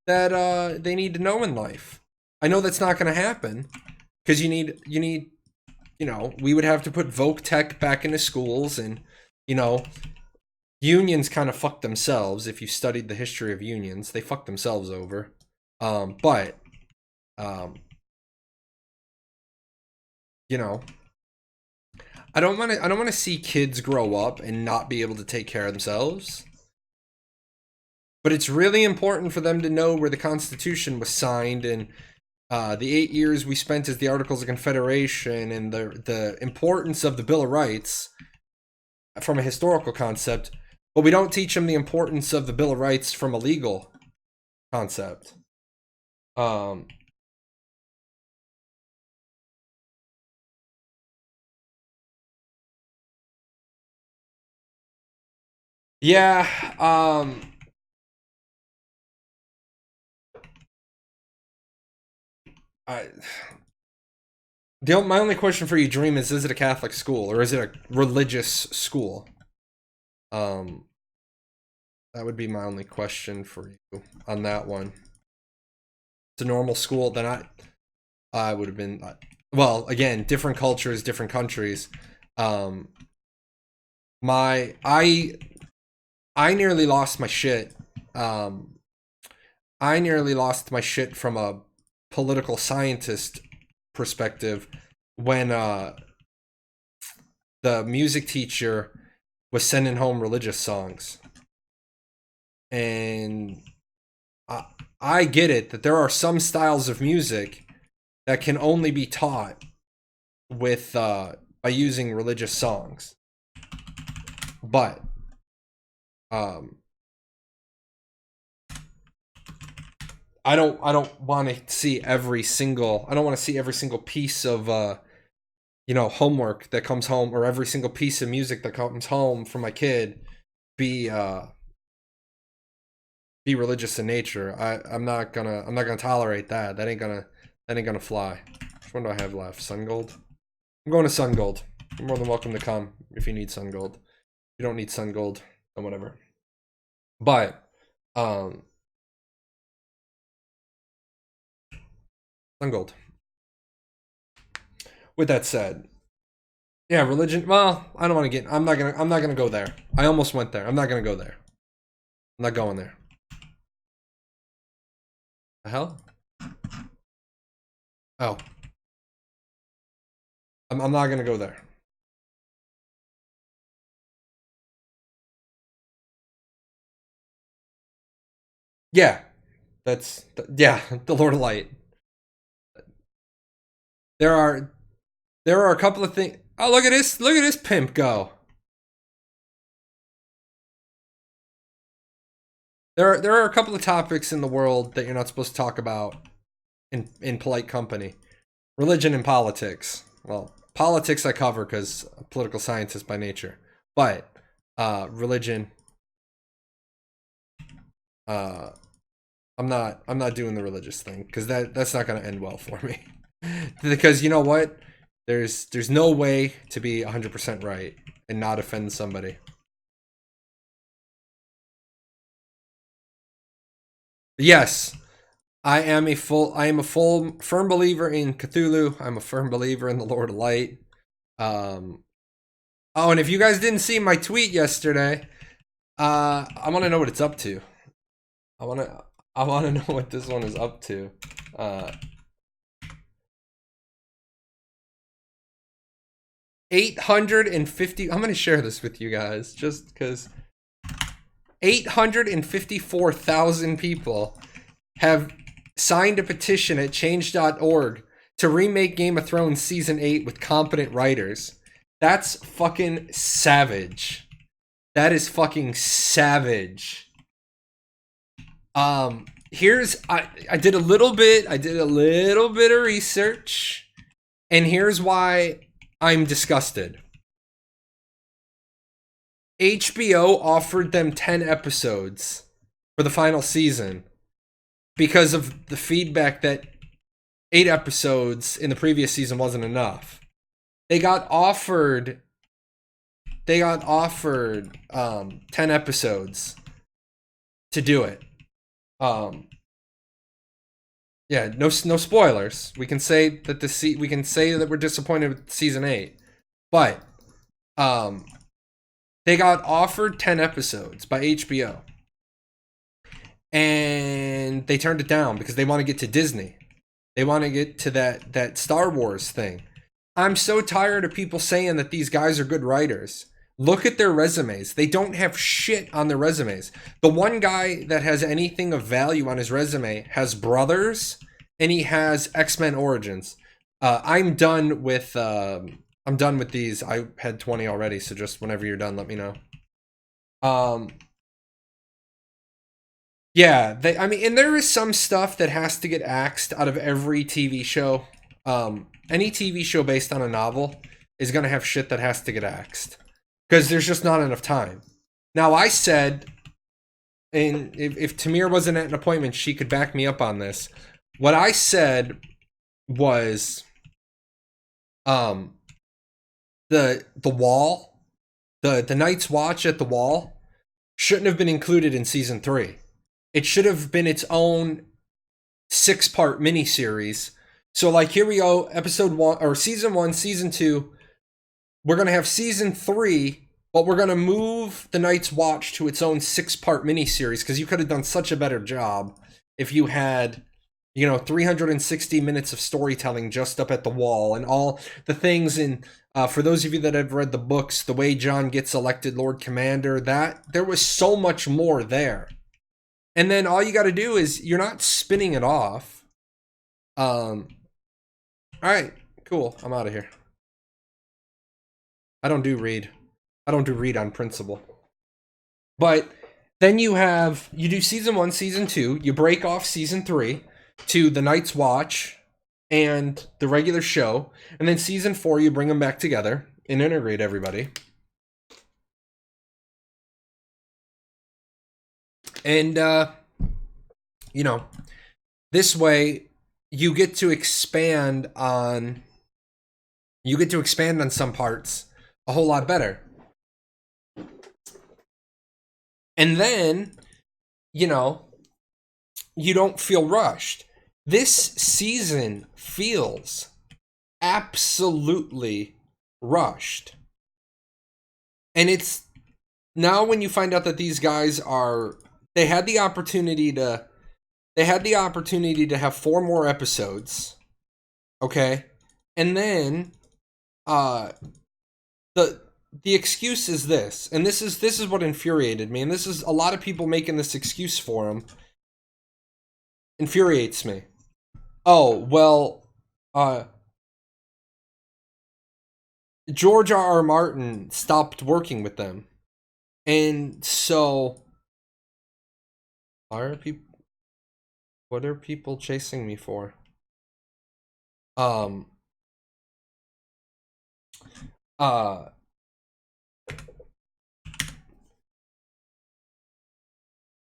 that they need to know in life. I know that's not going to happen because you need, you know, we would have to put Voc Tech back into schools, and, you know, unions kind of fucked themselves. If you studied the history of unions, they fucked themselves over. But you know, I don't want to see kids grow up and not be able to take care of themselves. But it's really important for them to know where the Constitution was signed, and the 8 years we spent as the Articles of Confederation, and the importance of the Bill of Rights from a historical concept. But we don't teach them the importance of the Bill of Rights from a legal concept. Yeah, my only question for you, Dream, is it a Catholic school or is it a religious school? That would be my only question for you on that one. to normal school, then I would have been, well, again, different cultures, different countries. I nearly lost my shit. I nearly lost my shit from a political scientist perspective when the music teacher was sending home religious songs. And I get it that there are some styles of music that can only be taught with by using religious songs. But I don't want to see every single piece of homework that comes home, or every single piece of music that comes home from my kid be religious in nature. I'm not gonna tolerate that. That ain't gonna fly. Which one do I have left? Sun Gold? I'm going to Sun Gold. You're more than welcome to come if you need Sun Gold. If you don't need Sun Gold, then whatever. But Sun Gold. With that said, yeah, religion. Well, I don't want to get. I'm not gonna go there. I almost went there. I'm not gonna go there. I'm not going there. The hell? Oh. I'm not gonna go there. Yeah. Yeah, the Lord of Light. There are a couple of things. Oh, look at this pimp go. There are a couple of topics in the world that you're not supposed to talk about in polite company. Religion and politics. Well, politics I cover because I'm a political scientist by nature. But religion, I'm not doing the religious thing because that's not going to end well for me. Because you know what? There's no way to be 100% right and not offend somebody. Yes, I am a firm believer in Cthulhu. I'm a firm believer in the Lord of Light. Oh, and if you guys didn't see my tweet yesterday, I want to know what it's up to. I want to know what this one is up to. 850. I'm going to share this with you guys just because 854,000 people have signed a petition at change.org to remake Game of Thrones Season 8 with competent writers. That's fucking savage. That is fucking savage. I did a little bit of research, and here's why I'm disgusted. HBO offered them 10 episodes for the final season because of the feedback that 8 episodes in the previous season wasn't enough. They got offered 10 episodes to do it. Yeah, no spoilers. We can say that we're disappointed with season 8. But they got offered 10 episodes by HBO. And they turned it down because they want to get to Disney. They want to get to that Star Wars thing. I'm so tired of people saying that these guys are good writers. Look at their resumes. They don't have shit on their resumes. The one guy that has anything of value on his resume has Brothers, and he has X-Men Origins. I'm done with these. I had 20 already, so just whenever you're done, let me know. Yeah, and there is some stuff that has to get axed out of every TV show. Any TV show based on a novel is going to have shit that has to get axed. Because there's just not enough time. Now, I said, and if Tamir wasn't at an appointment, she could back me up on this. What I said was, the Wall, the Night's Watch at the Wall, shouldn't have been included in season 3. It should have been its own 6-part miniseries. So like here we go, episode 1 or season 1, season 2. We're gonna have season 3, but we're gonna move the Night's Watch to its own 6-part miniseries because you could have done such a better job if you had, 360 minutes of storytelling just up at the wall and all the things in. For those of you that have read the books, the way Jon gets elected Lord Commander, that there was so much more there. And then all you got to do is you're not spinning it off. All right, cool. I'm out of here. I don't do read on principle. But then you do season 1, season 2. You break off season 3 to the Night's Watch and the regular show, and then season 4 you bring them back together and integrate everybody. And this way you get to expand on some parts a whole lot better. And then, you don't feel rushed. This season feels absolutely rushed. And it's now when you find out that these guys they had the opportunity to have 4 more episodes. Okay? And then the excuse is this, and this is what infuriated me, and this is a lot of people making this excuse for him. Infuriates me. Oh, well, George R.R. Martin stopped working with them. And so what are people chasing me for?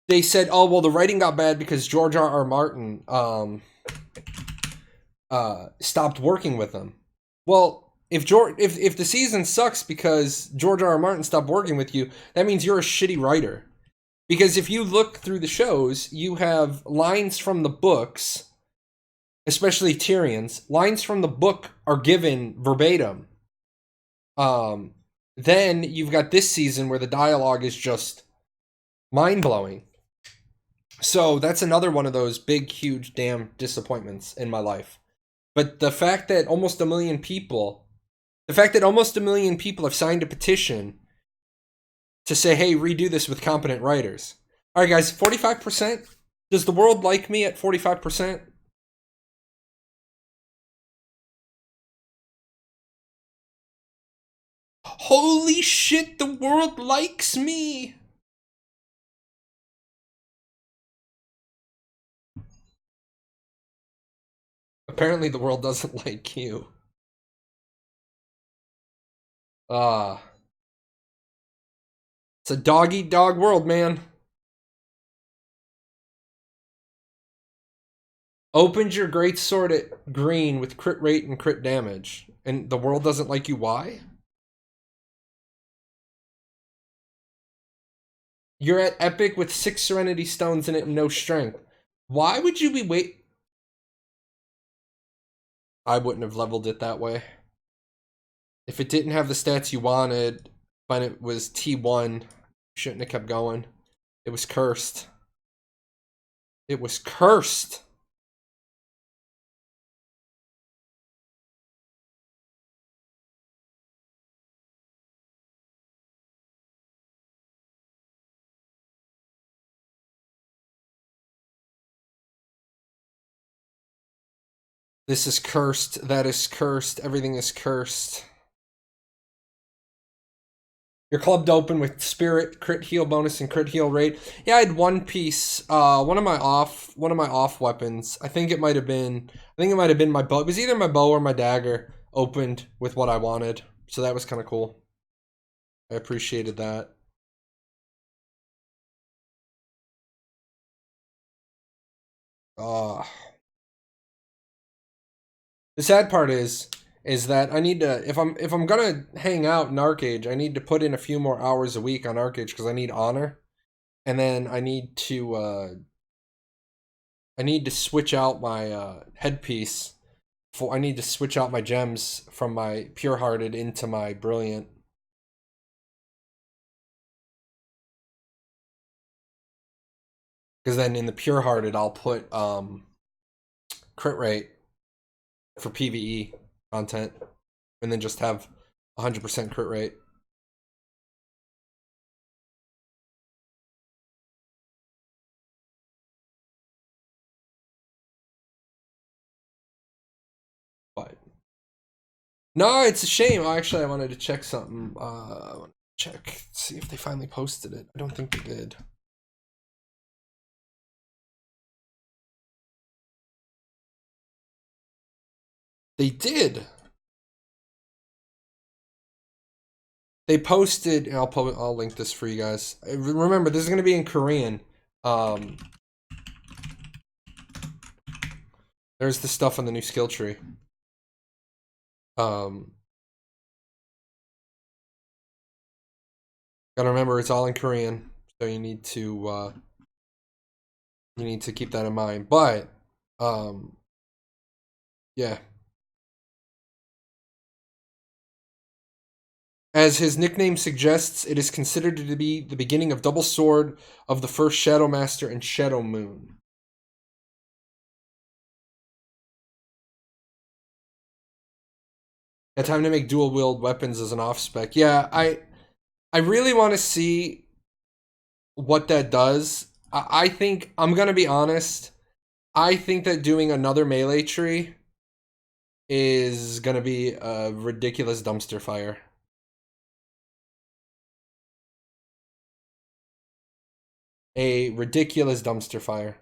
They said, oh, well, the writing got bad because George R.R. Martin stopped working with them. Well, if the season sucks because George R.R. Martin stopped working with you, that means you're a shitty writer. Because if you look through the shows, you have lines from the books, especially Tyrion's. Lines from the book are given verbatim. Then you've got this season where the dialogue is just mind-blowing. So that's another one of those big, huge, damn disappointments in my life. But the fact that almost 1 million people have signed a petition to say, hey, redo this with competent writers. All right, guys, 45%? Does the world like me at 45%? Holy shit, the world likes me! Apparently the world doesn't like you. It's a dog-eat-dog world, man. Opened your greatsword at green with crit rate and crit damage. And the world doesn't like you, why? You're at epic with 6 serenity stones in it and no strength. Why would you be I wouldn't have leveled it that way. If it didn't have the stats you wanted, but it was T1, shouldn't have kept going. It was cursed. It was cursed. This is cursed. That is cursed. Everything is cursed. You're clubbed open with spirit, crit heal bonus, and crit heal rate. Yeah, I had one piece. One of my off weapons. I think it might have been my bow. It was either my bow or my dagger opened with what I wanted. So that was kind of cool. I appreciated that. The sad part is that I need to, if I'm gonna hang out in Archeage, I need to put in a few more hours a week on Archeage because I need honor, and then I need to I need to switch out my headpiece. I need to switch out my gems from my Pure Hearted into my Brilliant. Because then in the Pure Hearted, I'll put crit rate for PvE content, and then just have 100% crit rate. But no, it's a shame. Actually, I wanted to check something. I want to check, see if they finally posted it. I don't think they did. They did. They posted. And I'll link this for you guys. Remember, this is going to be in Korean. There's the stuff on the new skill tree. Gotta remember, it's all in Korean, so you need to keep that in mind. But yeah. As his nickname suggests, it is considered to be the beginning of Double Sword of the first Shadow Master and Shadow Moon. A time to make dual wield weapons as an off spec. Yeah, I really want to see what that does. I think, I'm gonna be honest, I think that doing another melee tree is gonna be a ridiculous dumpster fire. A ridiculous dumpster fire.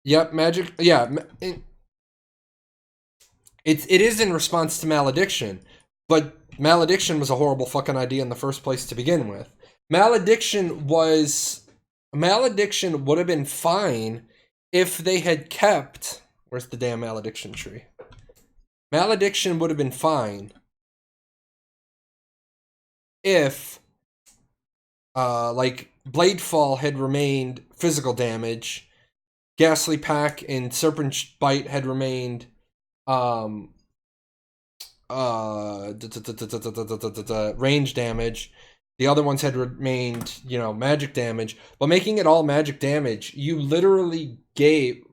Yep, magic. Yeah, it is in response to Malediction, but Malediction was a horrible fucking idea in the first place to begin with. Malediction would have been fine if they had kept. Where's the damn Malediction tree? Malediction would have been fine if, like, Bladefall had remained physical damage, Ghastly Pack and Serpent Bite had remained range damage. The other ones had remained, magic damage. But making it all magic damage, you literally gave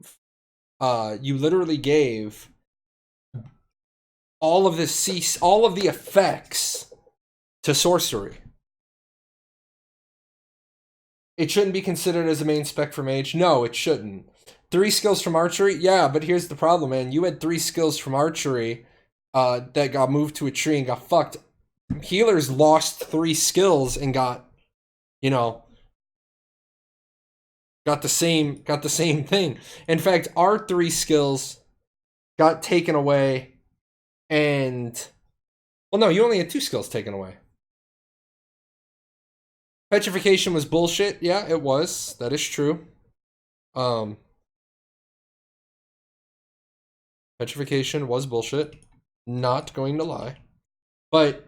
all of the effects to sorcery. It shouldn't be considered as a main spec for mage. No, it shouldn't. 3 skills from archery? Yeah, but here's the problem, man. You had 3 skills from archery that got moved to a tree and got fucked. Healers lost 3 skills and got the same thing. In fact, our 3 skills got taken away, and well, no, you only had 2 skills taken away. Petrification was bullshit. Yeah, it was. That is true. Petrification was bullshit. Not going to lie. But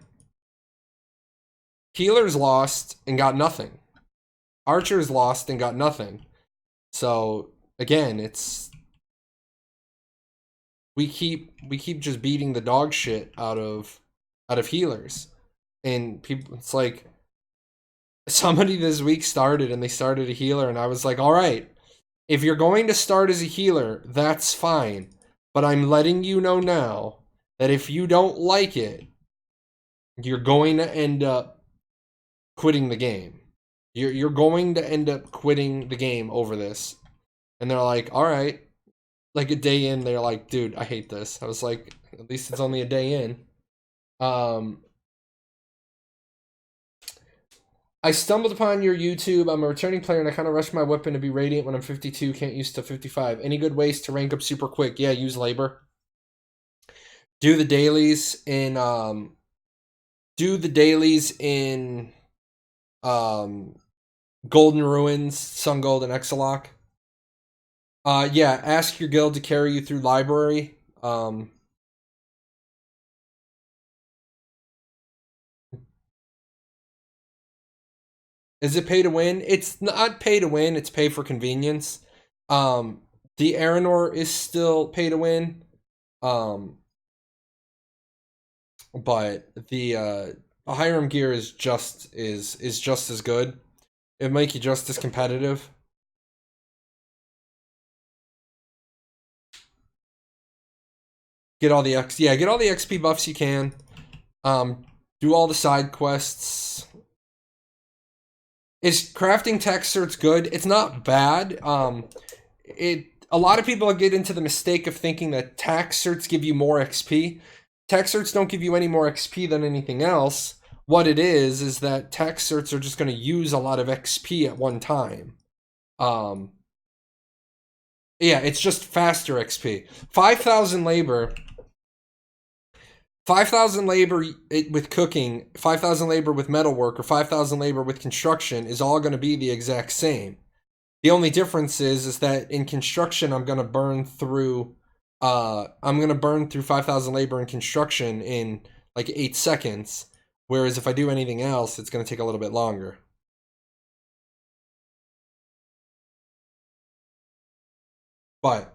healers lost and got nothing. Archers lost and got nothing. So again, it's we keep just beating the dog shit out of healers. And people, it's like, somebody this week started and they started a healer, and I was like, all right, if you're going to start as a healer, that's fine. But I'm letting you know now that if you don't like it, you're going to end up quitting the game. You're going to end up quitting the game over this. And they're like, all right. Like a day in, they're like, dude, I hate this. I was like, at least it's only a day in. I stumbled upon your YouTube. I'm a returning player and I kind of rushed my weapon to be Radiant when I'm 52. Can't use to 55. Any good ways to rank up super quick? Yeah, use labor. Do the dailies in Golden Ruins, Sun Gold, and Exalock. Yeah, ask your guild to carry you through library. Is it pay to win? It's not pay to win, it's pay for convenience. The Aranor is still pay to win. But the Hiram gear is just as good. It'll make you just as competitive. Get all the get all the XP buffs you can. Do all the side quests. Is crafting tech certs good? It's not bad. A lot of people get into the mistake of thinking that tax certs give you more XP. Tax certs don't give you any more XP than anything else. What it is that tax certs are just going to use a lot of XP at one time. Yeah, it's just faster XP. 5,000 labor. 5,000 labor with cooking, 5,000 labor with metalwork, or 5,000 labor with construction is all going to be the exact same. The only difference is that in construction, I'm going to burn through 5,000 labor in construction in like 8 seconds. Whereas if I do anything else, it's going to take a little bit longer. But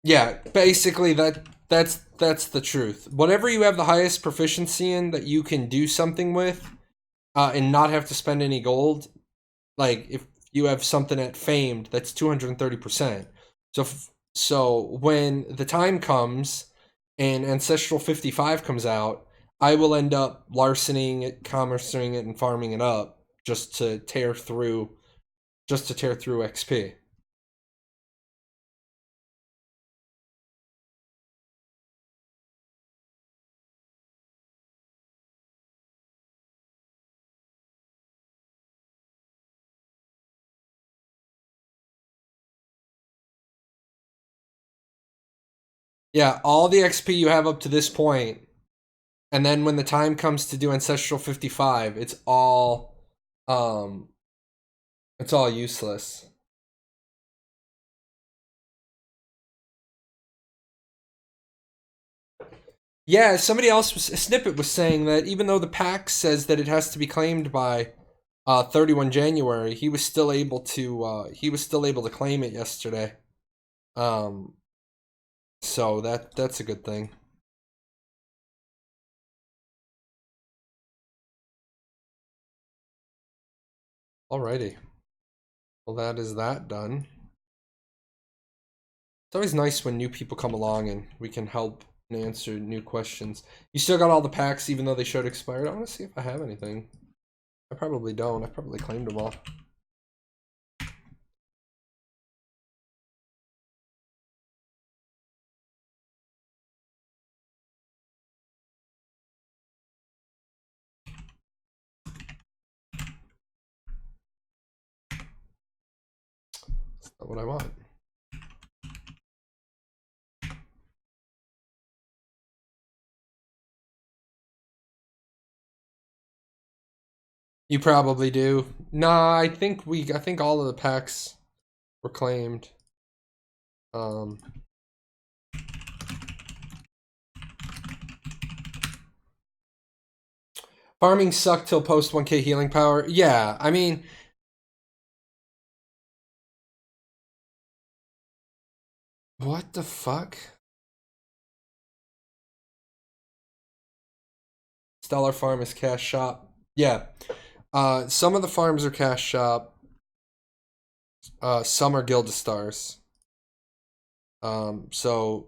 yeah, basically that's the truth. Whatever you have the highest proficiency in that you can do something with, and not have to spend any gold. Like if you have something at famed, that's 230%. So when the time comes and Ancestral 55 comes out, I will end up larcening it, commercing it, and farming it up just to tear through XP. Yeah, all the XP you have up to this point, and then when the time comes to do Ancestral 55, it's all useless. Yeah, somebody else was a snippet was saying that even though the pack says that it has to be claimed by 31 January, he was still able to claim it yesterday. So that's a good thing. Alrighty. Well, that is that done. It's always nice when new people come along and we can help and answer new questions. You still got all the packs even though they showed expired? I want to see if I have anything. I probably don't. I probably claimed them all. That's not what I want. You probably do. Nah, I think all of the packs were claimed. Farming sucked till post 1k healing power. Yeah, I mean, what the fuck? Stellar Farm is cash shop. Yeah. Some of the farms are cash shop. Some are Guild of Stars. So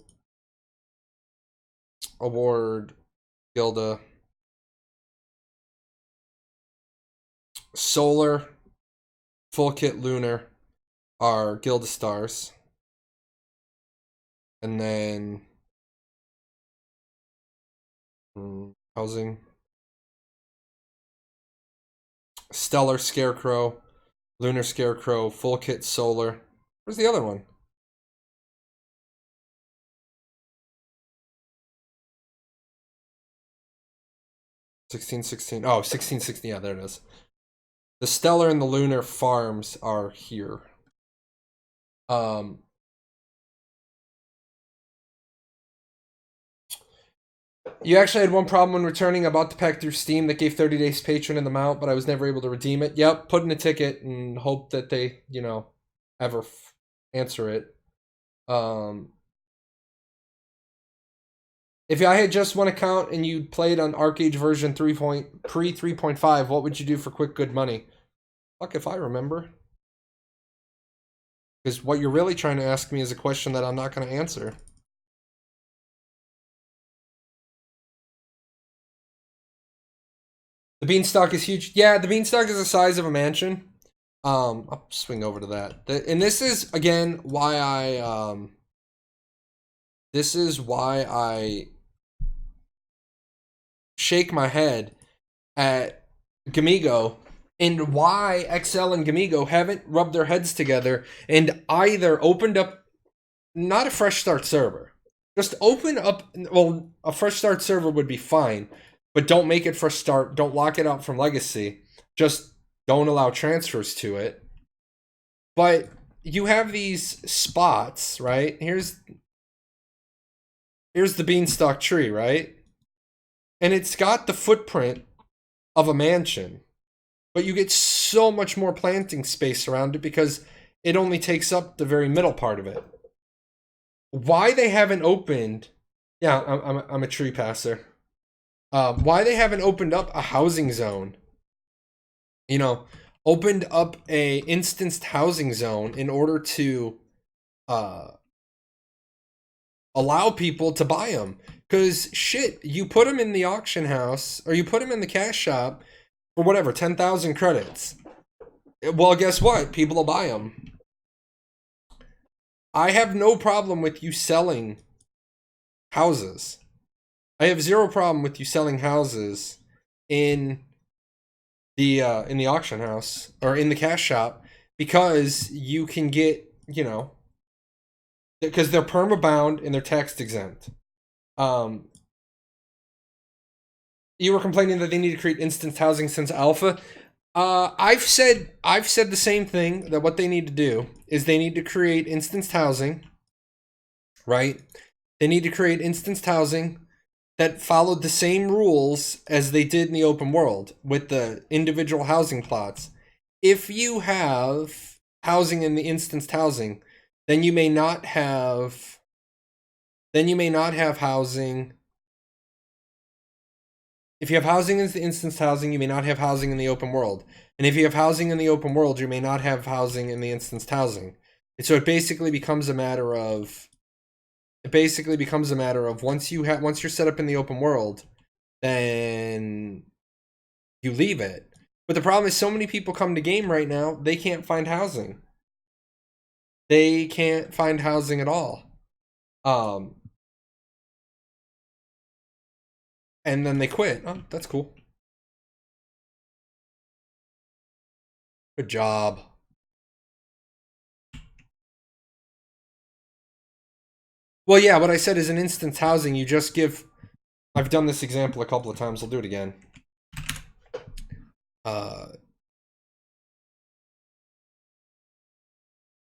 Award, Gilda, Solar, Full Kit, Lunar are Guild of Stars. And then housing, Stellar Scarecrow, Lunar Scarecrow, Full Kit, Solar. Where's the other one? Oh, 1616. Yeah, there it is. The Stellar and the Lunar farms are here. You actually had one problem when returning. I bought the pack through Steam that gave 30 days patron in the mount, but I was never able to redeem it. Yep, put in a ticket and hope that they, ever answer it. If I had just one account and you played on Archeage version 3.5, what would you do for quick good money? Fuck if I remember. Because what you're really trying to ask me is a question that I'm not going to answer. The beanstalk is huge. Yeah, the beanstalk is the size of a mansion. I'll swing over to that. And this is, again, why I... this is why I shake my head at Gamigo, and why XL and Gamigo haven't rubbed their heads together and either opened up, not a fresh start server, just open up, well, a fresh start server would be fine, but don't make it fresh start, don't lock it out from legacy, just don't allow transfers to it. But you have these spots, right? Here's the beanstalk tree, right? And it's got the footprint of a mansion, but you get so much more planting space around it because it only takes up the very middle part of it. Why they haven't opened... Yeah, I'm a tree passer. Why they haven't opened up a housing zone, opened up a instanced housing zone in order to allow people to buy them. Because, shit, you put them in the auction house, or you put them in the cash shop for whatever, 10,000 credits. Well, guess what? People will buy them. I have no problem with you selling houses. I have zero problem with you selling houses in the auction house, or in the cash shop, because you can get, because they're permabound and they're tax exempt. You were complaining that they need to create instanced housing since alpha. I've said the same thing, that what they need to do is they need to create instanced housing, right? They need to create instanced housing that followed the same rules as they did in the open world with the individual housing plots. If you have housing in the instanced housing, then you may not have housing. If you have housing in the instanced housing, you may not have housing in the open world. And if you have housing in the open world, you may not have housing in the instanced housing. And so it basically becomes a matter of once you're set up in the open world, then you leave it. But the problem is so many people come to game right now, they can't find housing. They can't find housing at all. And then they quit. Oh, that's cool. Good job. Well, yeah, what I said is an instance housing, you just give... I've done this example a couple of times, I'll do it again.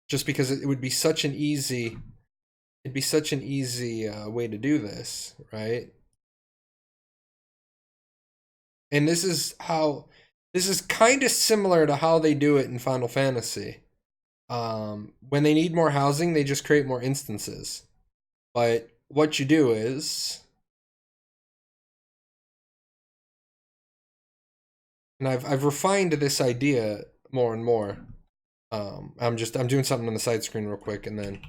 Just because it would be such an easy... It'd be such an easy way to do this, right? And this is kind of similar to how they do it in Final Fantasy. When they need more housing, they just create more instances. But what you do is... And I've refined this idea more and more. I'm doing something on the side screen real quick, and then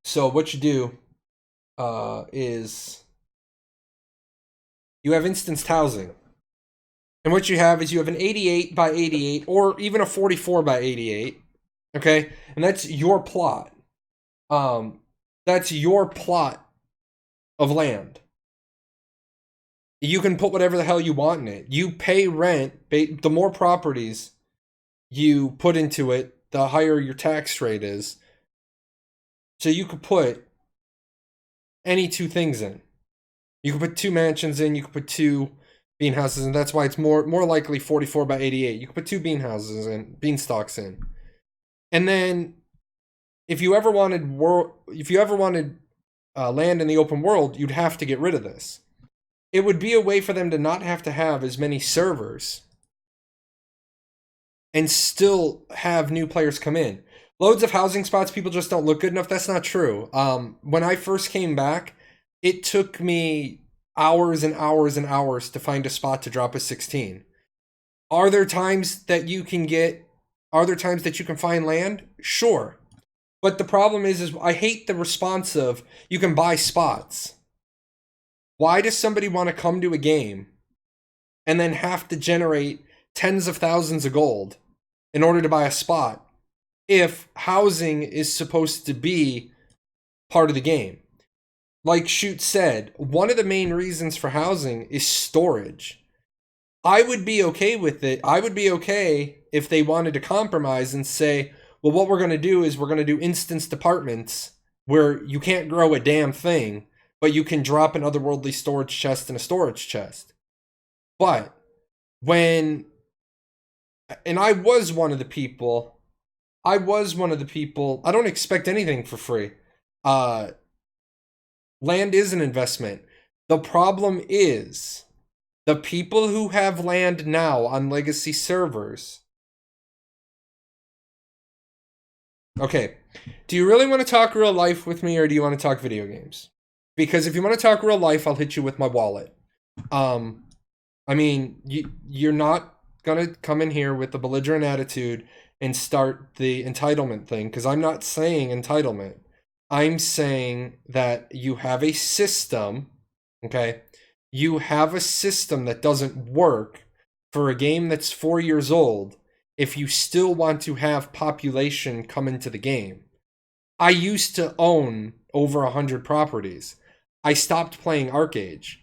so what you do is you have instanced housing. And what you have is you have an 88 by 88 or even a 44 by 88. Okay? And that's your plot. That's your plot of land. You can put whatever the hell you want in it. You pay rent. The more properties you put into it, the higher your tax rate is. So you could put any two things in. You could put two mansions in. You could put two bean houses, and that's why it's more likely 44 by 88. You could put two bean houses in, beanstalks in. And then if you ever wanted land in the open world, you'd have to get rid of this. It would be a way for them to not have to have as many servers and still have new players come in. Loads of housing spots, people just don't look good enough. That's not true. When I first came back, it took me hours and hours and hours to find a spot to drop a 16. Are there times that you can find land? Sure. But the problem is I hate the response of you can buy spots. Why does somebody want to come to a game and then have to generate tens of thousands of gold in order to buy a spot if housing is supposed to be part of the game? Like Shoot said, one of the main reasons for housing is storage. I would be okay with it. I would be okay if they wanted to compromise and say, well, what we're going to do is we're going to do instance departments where you can't grow a damn thing, but you can drop an otherworldly storage chest and a storage chest. But and I was one of the people, I don't expect anything for free. Land is an investment. The problem is the people who have land now on legacy servers. Okay, do you really want to talk real life with me, or do you want to talk video games? Because if you want to talk real life, I'll hit you with my wallet. I mean, you're not gonna come in here with a belligerent attitude and start the entitlement thing, because I'm not saying entitlement. I'm saying that you have a system, okay? You have a system that doesn't work for a game that's 4 years old if you still want to have population come into the game. I used to own over 100 properties. I stopped playing Archeage.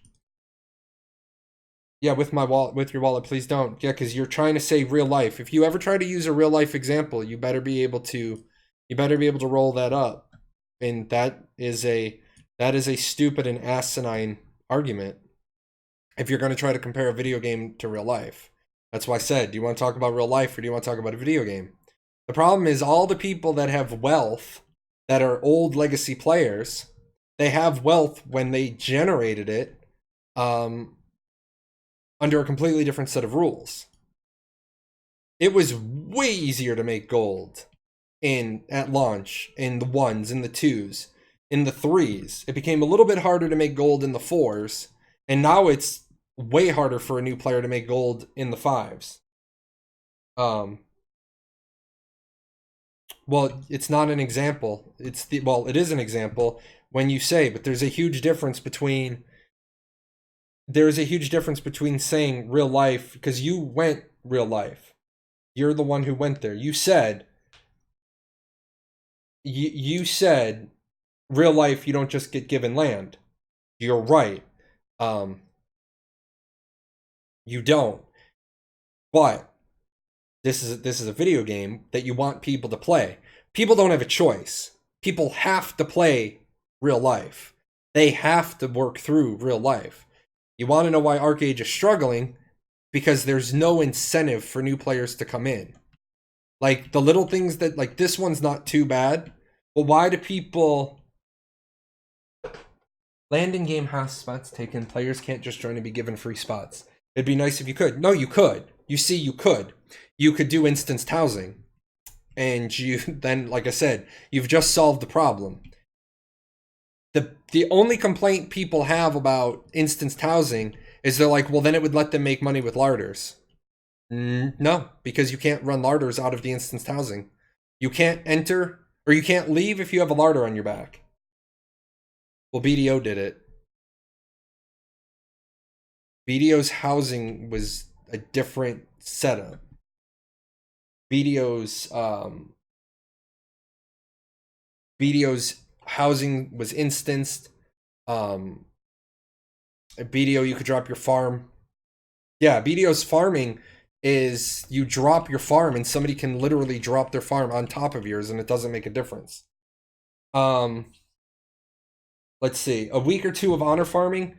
Yeah, with your wallet, please don't. Yeah, because you're trying to say real life. If you ever try to use a real life example, you better be able to roll that up. And that is a stupid and asinine argument if you're going to try to compare a video game to real life. That's why I said, do you want to talk about real life or do you want to talk about a video game? The problem is all the people that have wealth that are old legacy players, they have wealth when they generated it under a completely different set of rules. It was way easier to make gold at launch in the 1s, in the 2s, in the 3s. It became a little bit harder to make gold in the 4s, and now it's way harder for a new player to make gold in the 5s. Well, it's not an example. It is an example when you say, but there's a huge difference between saying real life, because you went real life. You're the one who went there. You said real life, you don't just get given land. You're right. You don't. But this is a video game that you want people to play. People don't have a choice. People have to play real life. They have to work through real life. You want to know why Archeage is struggling? Because there's no incentive for new players to come in. Like, the little things that, like, this one's not too bad, but why do people... Land in game has spots taken. Players can't just join and be given free spots. It'd be nice if you could. No, you could. You see, you could. You could do instanced housing. And then, like I said, you've just solved the problem. The only complaint people have about instanced housing is they're like, well, then it would let them make money with larders. No, because you can't run larders out of the instanced housing. You can't enter, or you can't leave if you have a larder on your back. Well, BDO did it. BDO's housing was a different setup. BDO's housing was instanced. At BDO, you could drop your farm. Yeah, BDO's farming is you drop your farm and somebody can literally drop their farm on top of yours and it doesn't make a difference. Let's see, a week or two of honor farming.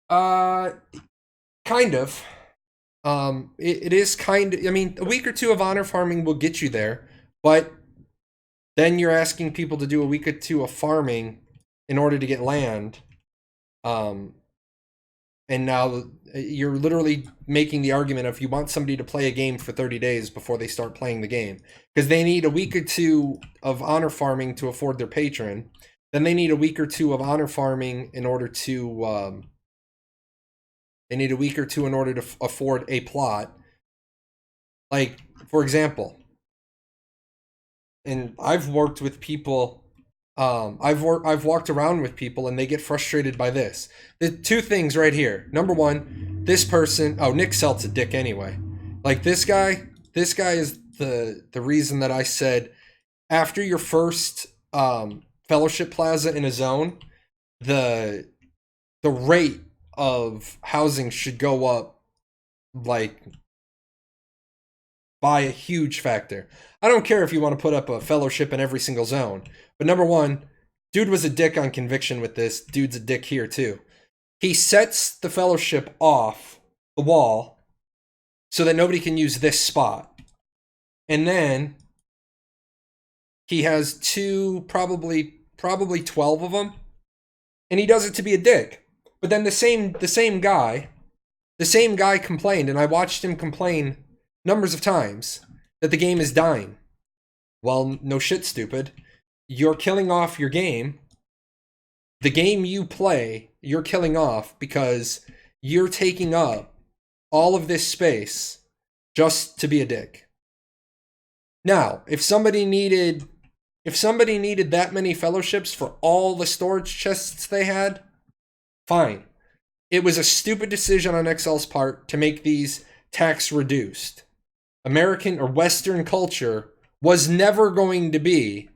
Kind of. It is kind of, I mean, a week or two of honor farming will get you there, but then you're asking people to do a week or two of farming in order to get land. And now you're literally making the argument of you want somebody to play a game for 30 days before they start playing the game. Because they need a week or two of honor farming to afford their patron. Then they need a week or two of honor farming in order to... they need a week or two in order to afford a plot. Like, for example... And I've worked with people... I've walked around with people and they get frustrated by this. The two things right here. Number one, this person... Oh, Nick Selt's a dick anyway. Like, this guy is the reason that I said after your first Fellowship Plaza in a zone, the rate of housing should go up, like, by a huge factor. I don't care if you want to put up a fellowship in every single zone. But number one, dude was a dick on conviction with this. Dude's a dick here too. He sets the fellowship off the wall so that nobody can use this spot. And then he has two, probably 12 of them. And he does it to be a dick. But then the same guy complained, and I watched him complain numbers of times, that the game is dying. Well, no shit, stupid. You're killing off your game. The game you play, you're killing off because you're taking up all of this space just to be a dick. Now, if somebody needed that many fellowships for all the storage chests they had, fine. It was a stupid decision on XL's part to make these tax reduced. American or Western culture was never going to be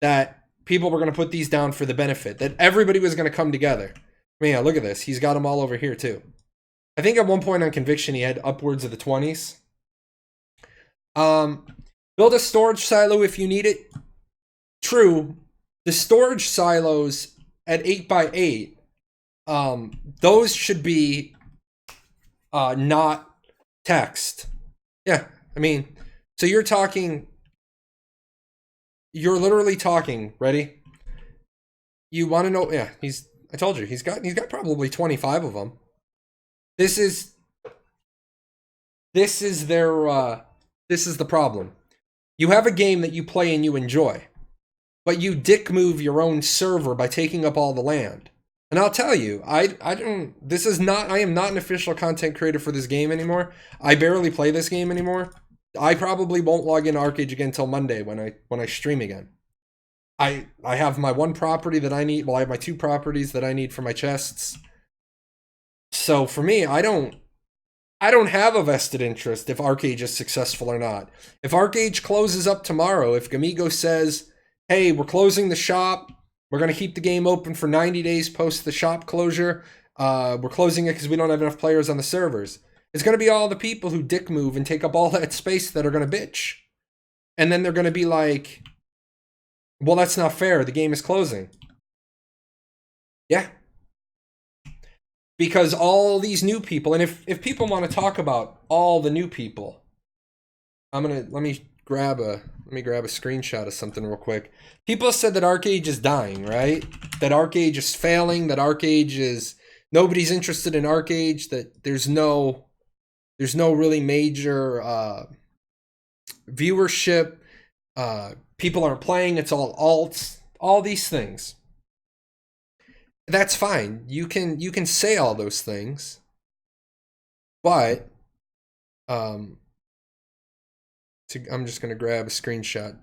that people were going to put these down for the benefit, that everybody was going to come together. I mean, yeah, look at this. He's got them all over here, too. I think at one point on conviction, he had upwards of the 20s. Build a storage silo if you need it. True. The storage silos at 8x8, those should be not taxed. Yeah, I mean, so you're literally talking, ready? You want to know, yeah, I told you, he's got probably 25 of them. This is the problem. You have a game that you play and you enjoy, but you dick move your own server by taking up all the land. And I'll tell you, I am not an official content creator for this game anymore. I barely play this game anymore. I probably won't log in Archeage again until Monday when I stream again. I have my one property that I need. Well, I have my two properties that I need for my chests. So for me, I don't have a vested interest if Archeage is successful or not. If Archeage closes up tomorrow, if Gamigo says, hey, we're closing the shop, we're going to keep the game open for 90 days post the shop closure, we're closing it because we don't have enough players on the servers. It's going to be all the people who dick move and take up all that space that are going to bitch. And then they're going to be like, well, that's not fair. The game is closing. Yeah. Because all these new people, and if people want to talk about all the new people, let me grab a screenshot of something real quick. People said that Archeage is dying, right? That Archeage is failing, that Archeage is, nobody's interested in Archeage, that there's no really major viewership, people aren't playing, it's all alts, all these things. That's fine. You can say all those things, but I'm just gonna grab a screenshot.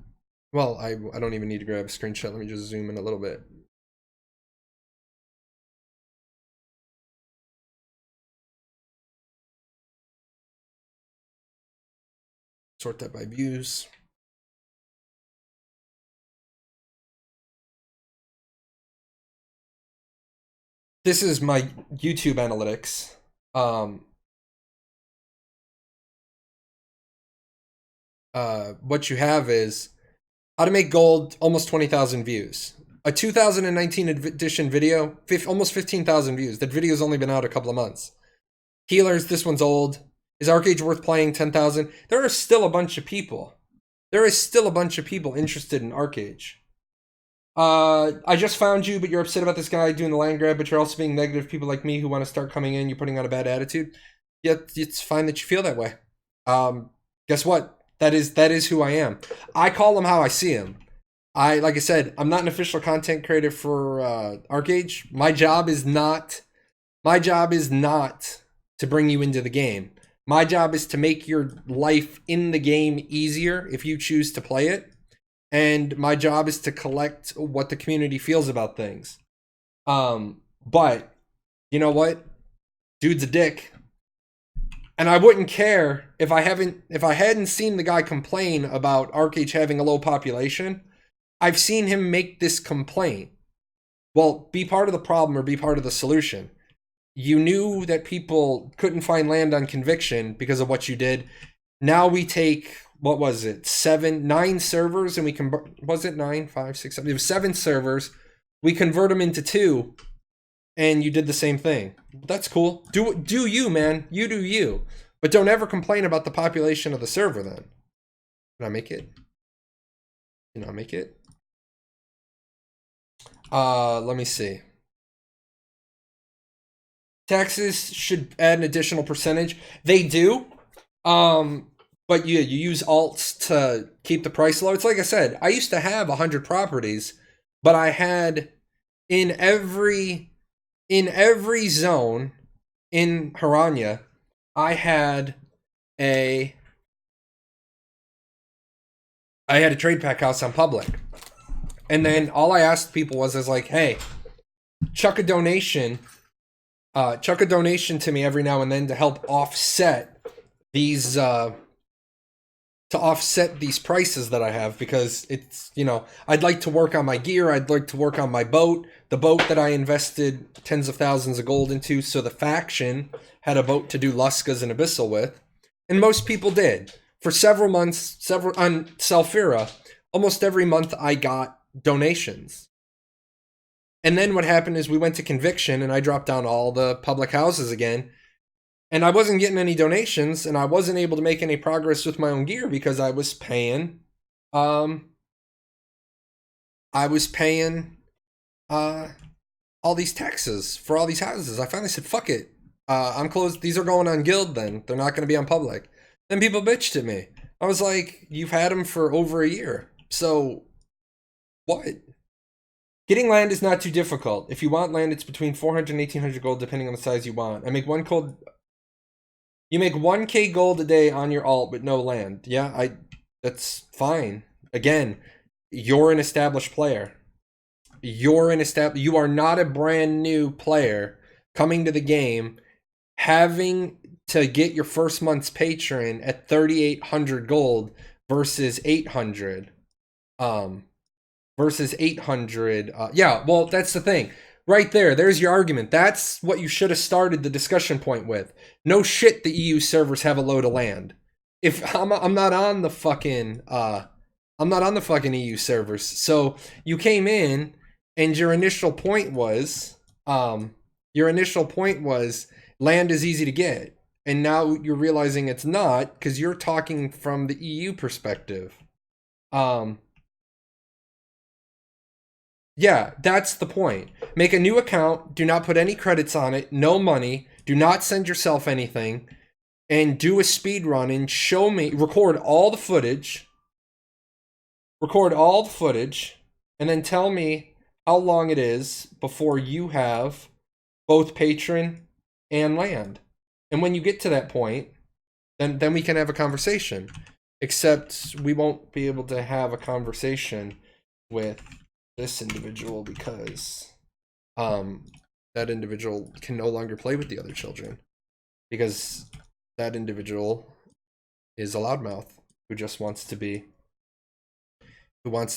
Well, I don't even need to grab a screenshot. Let me just zoom in a little bit. Sort that by views. This is my YouTube analytics. What you have is how to make gold, almost 20,000 views. A 2019 edition video, almost 15,000 views. That video's only been out a couple of months. Healers, this one's old. Is Archeage worth playing 10,000? There are still a bunch of people. There is still a bunch of people interested in Archeage. I just found you, but you're upset about this guy doing the land grab, but you're also being negative. People like me who want to start coming in, you're putting on a bad attitude. Yet it's fine that you feel that way. Guess what? That is who I am. I call him how I see him. Like I said, I'm not an official content creator for Archeage. My job is not to bring you into the game. My job is to make your life in the game easier if you choose to play it. And my job is to collect what the community feels about things. But you know what? Dude's a dick. And I wouldn't care if I hadn't seen the guy complain about Archeage having a low population. I've seen him make this complaint. Well, be part of the problem or be part of the solution. You knew that people couldn't find land on conviction because of what you did. Now we take, what was it, 9 servers, and we was it 9, 5, 6, 7? It was 7 servers. We convert them into 2, and you did the same thing. That's cool. Do you, man? You do you. But don't ever complain about the population of the server. Then, can I make it? Can I make it? Let me see. Taxes should add an additional percentage. They do. But you use alts to keep the price low. It's like I said, I used to have 100 properties, but I had in every zone in Harania, I had a trade pack house on public. And then all I asked people was like, hey, chuck a donation to me every now and then to help offset these prices that I have, because it's, I'd like to work on my gear, I'd like to work on my boat, the boat that I invested tens of thousands of gold into, so the faction had a boat to do Luskas and Abyssal with, and most people did. For several months, on Selphira, almost every month I got donations. And then what happened is we went to Conviction, and I dropped down all the public houses again, and I wasn't getting any donations, and I wasn't able to make any progress with my own gear because I was paying all these taxes for all these houses. I finally said, fuck it. I'm closed. These are going on guild then. They're not going to be on public. Then people bitched at me. I was like, you've had them for over a year. So what? Getting land is not too difficult. If you want land, it's between 400 and 1800 gold, depending on the size you want. You make 1k gold a day on your alt, but no land. Yeah, that's fine. Again, you're an established player. You are not a brand new player coming to the game, having to get your first month's patron at 3,800 gold versus 800. Yeah, well, that's the thing. Right there's your argument. That's what you should have started the discussion point with. No shit, the EU servers have a load of land. If I'm not on the fucking EU servers. So you came in and your initial point was land is easy to get. And now you're realizing it's not, because you're talking from the EU perspective. Yeah, that's the point. Make a new account, do not put any credits on it, no money, do not send yourself anything, and do a speed run and record all the footage, and then tell me how long it is before you have both patron and land. And when you get to that point, then we can have a conversation. Except we won't be able to have a conversation with this individual because that individual can no longer play with the other children, because that individual is a loudmouth who just wants to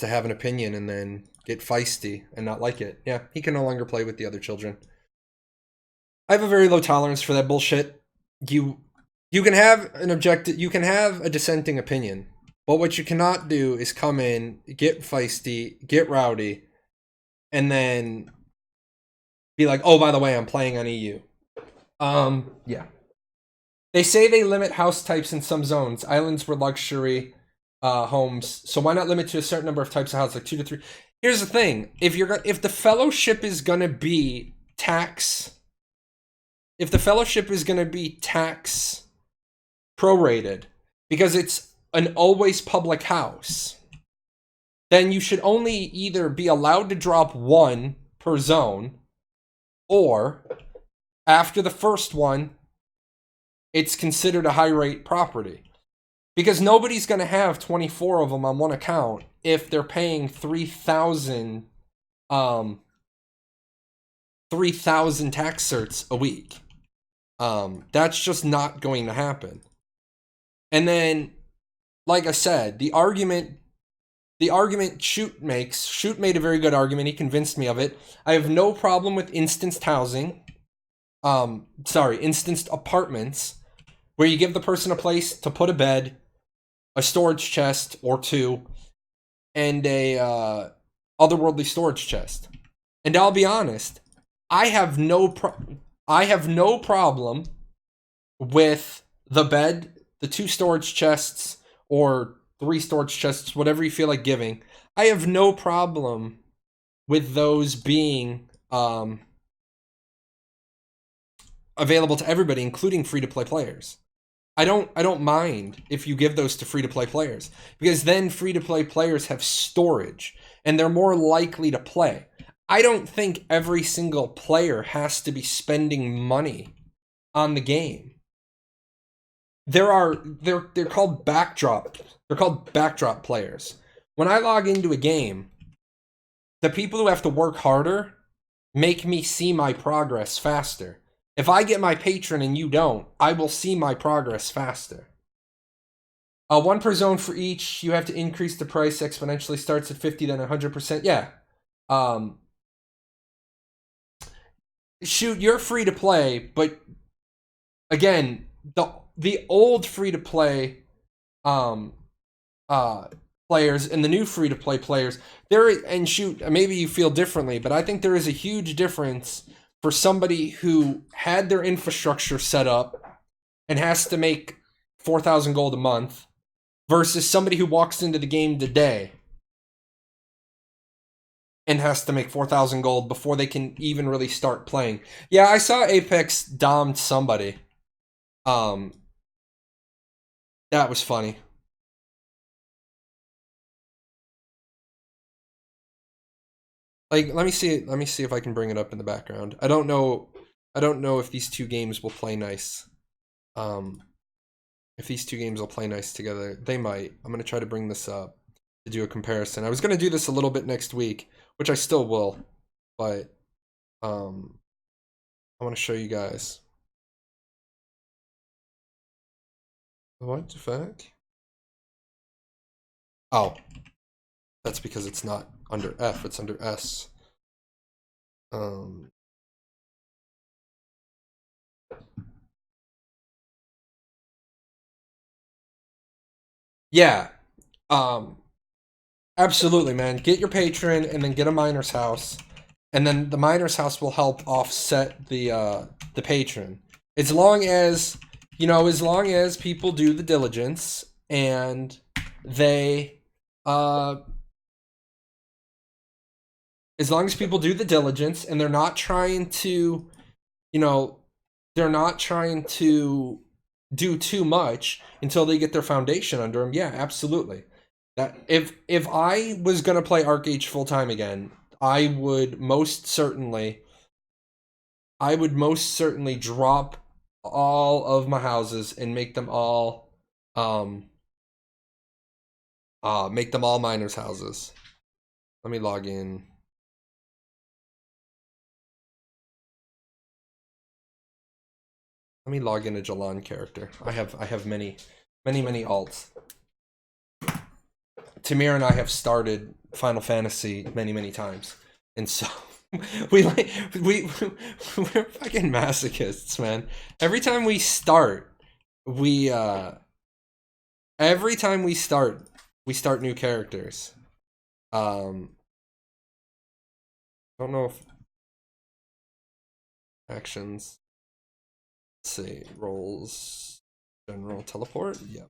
have an opinion and then get feisty and not like it. Yeah, he can no longer play with the other children. I have a very low tolerance for that bullshit. You can have a dissenting opinion. But what you cannot do is come in, get feisty, get rowdy, and then be like, oh, by the way, I'm playing on EU. Yeah. They say they limit house types in some zones. Islands were luxury homes, so why not limit to a certain number of types of houses, like 2 to 3? Here's the thing: if the fellowship is gonna be tax, if the fellowship is gonna be tax prorated because it's an always public house, then you should only either be allowed to drop 1 per zone, or after the first one, it's considered a high rate property. Because nobody's going to have 24 of them on one account if they're paying 3,000 tax certs a week. That's just not going to happen. And then, like I said, the argument Shoot made a very good argument. He convinced me of it. I have no problem with instanced housing. Instanced apartments, where you give the person a place to put a bed, a storage chest or 2, and a otherworldly storage chest. And I'll be honest, I have no problem with the bed, the 2 storage chests, or 3 storage chests, whatever you feel like giving. I have no problem with those being available to everybody, including free-to-play players. I don't mind if you give those to free-to-play players, because then free-to-play players have storage and they're more likely to play. I don't think every single player has to be spending money on the game. They're called backdrop. They're called backdrop players. When I log into a game, the people who have to work harder make me see my progress faster. If I get my patron and you don't, I will see my progress faster. 1 per zone for each. You have to increase the price exponentially. Starts at 50, then 100%. Yeah. Shoot, you're free to play, but again, the old free to play players and the new free to play players, maybe you feel differently, but I think there is a huge difference for somebody who had their infrastructure set up and has to make 4,000 gold a month versus somebody who walks into the game today and has to make 4,000 gold before they can even really start playing. Yeah, I saw Apex domed somebody. That was funny. Like, let me see if I can bring it up in the background. I don't know if these 2 games will play nice. If these 2 games will play nice together. They might. I'm going to try to bring this up to do a comparison. I was going to do this a little bit next week, which I still will, but I want to show you guys. What the fuck? Oh. That's because it's not under F, it's under S. Yeah. Absolutely, man. Get your patron and then get a miner's house. And then the miner's house will help offset the patron. As long as people do the diligence and they as long as people do the diligence and they're not trying to, do too much until they get their foundation under them. Yeah, absolutely. That if I was gonna play Archeage full time again, I would most certainly drop all of my houses and make them all miners' houses. Let me log in. Let me log in a Jalan character. I have many alts. Tamir and I have started Final Fantasy many times, and so we're fucking masochists, man. Every time we start new characters. Don't know if actions. Let's see, roles. General teleport. Yep.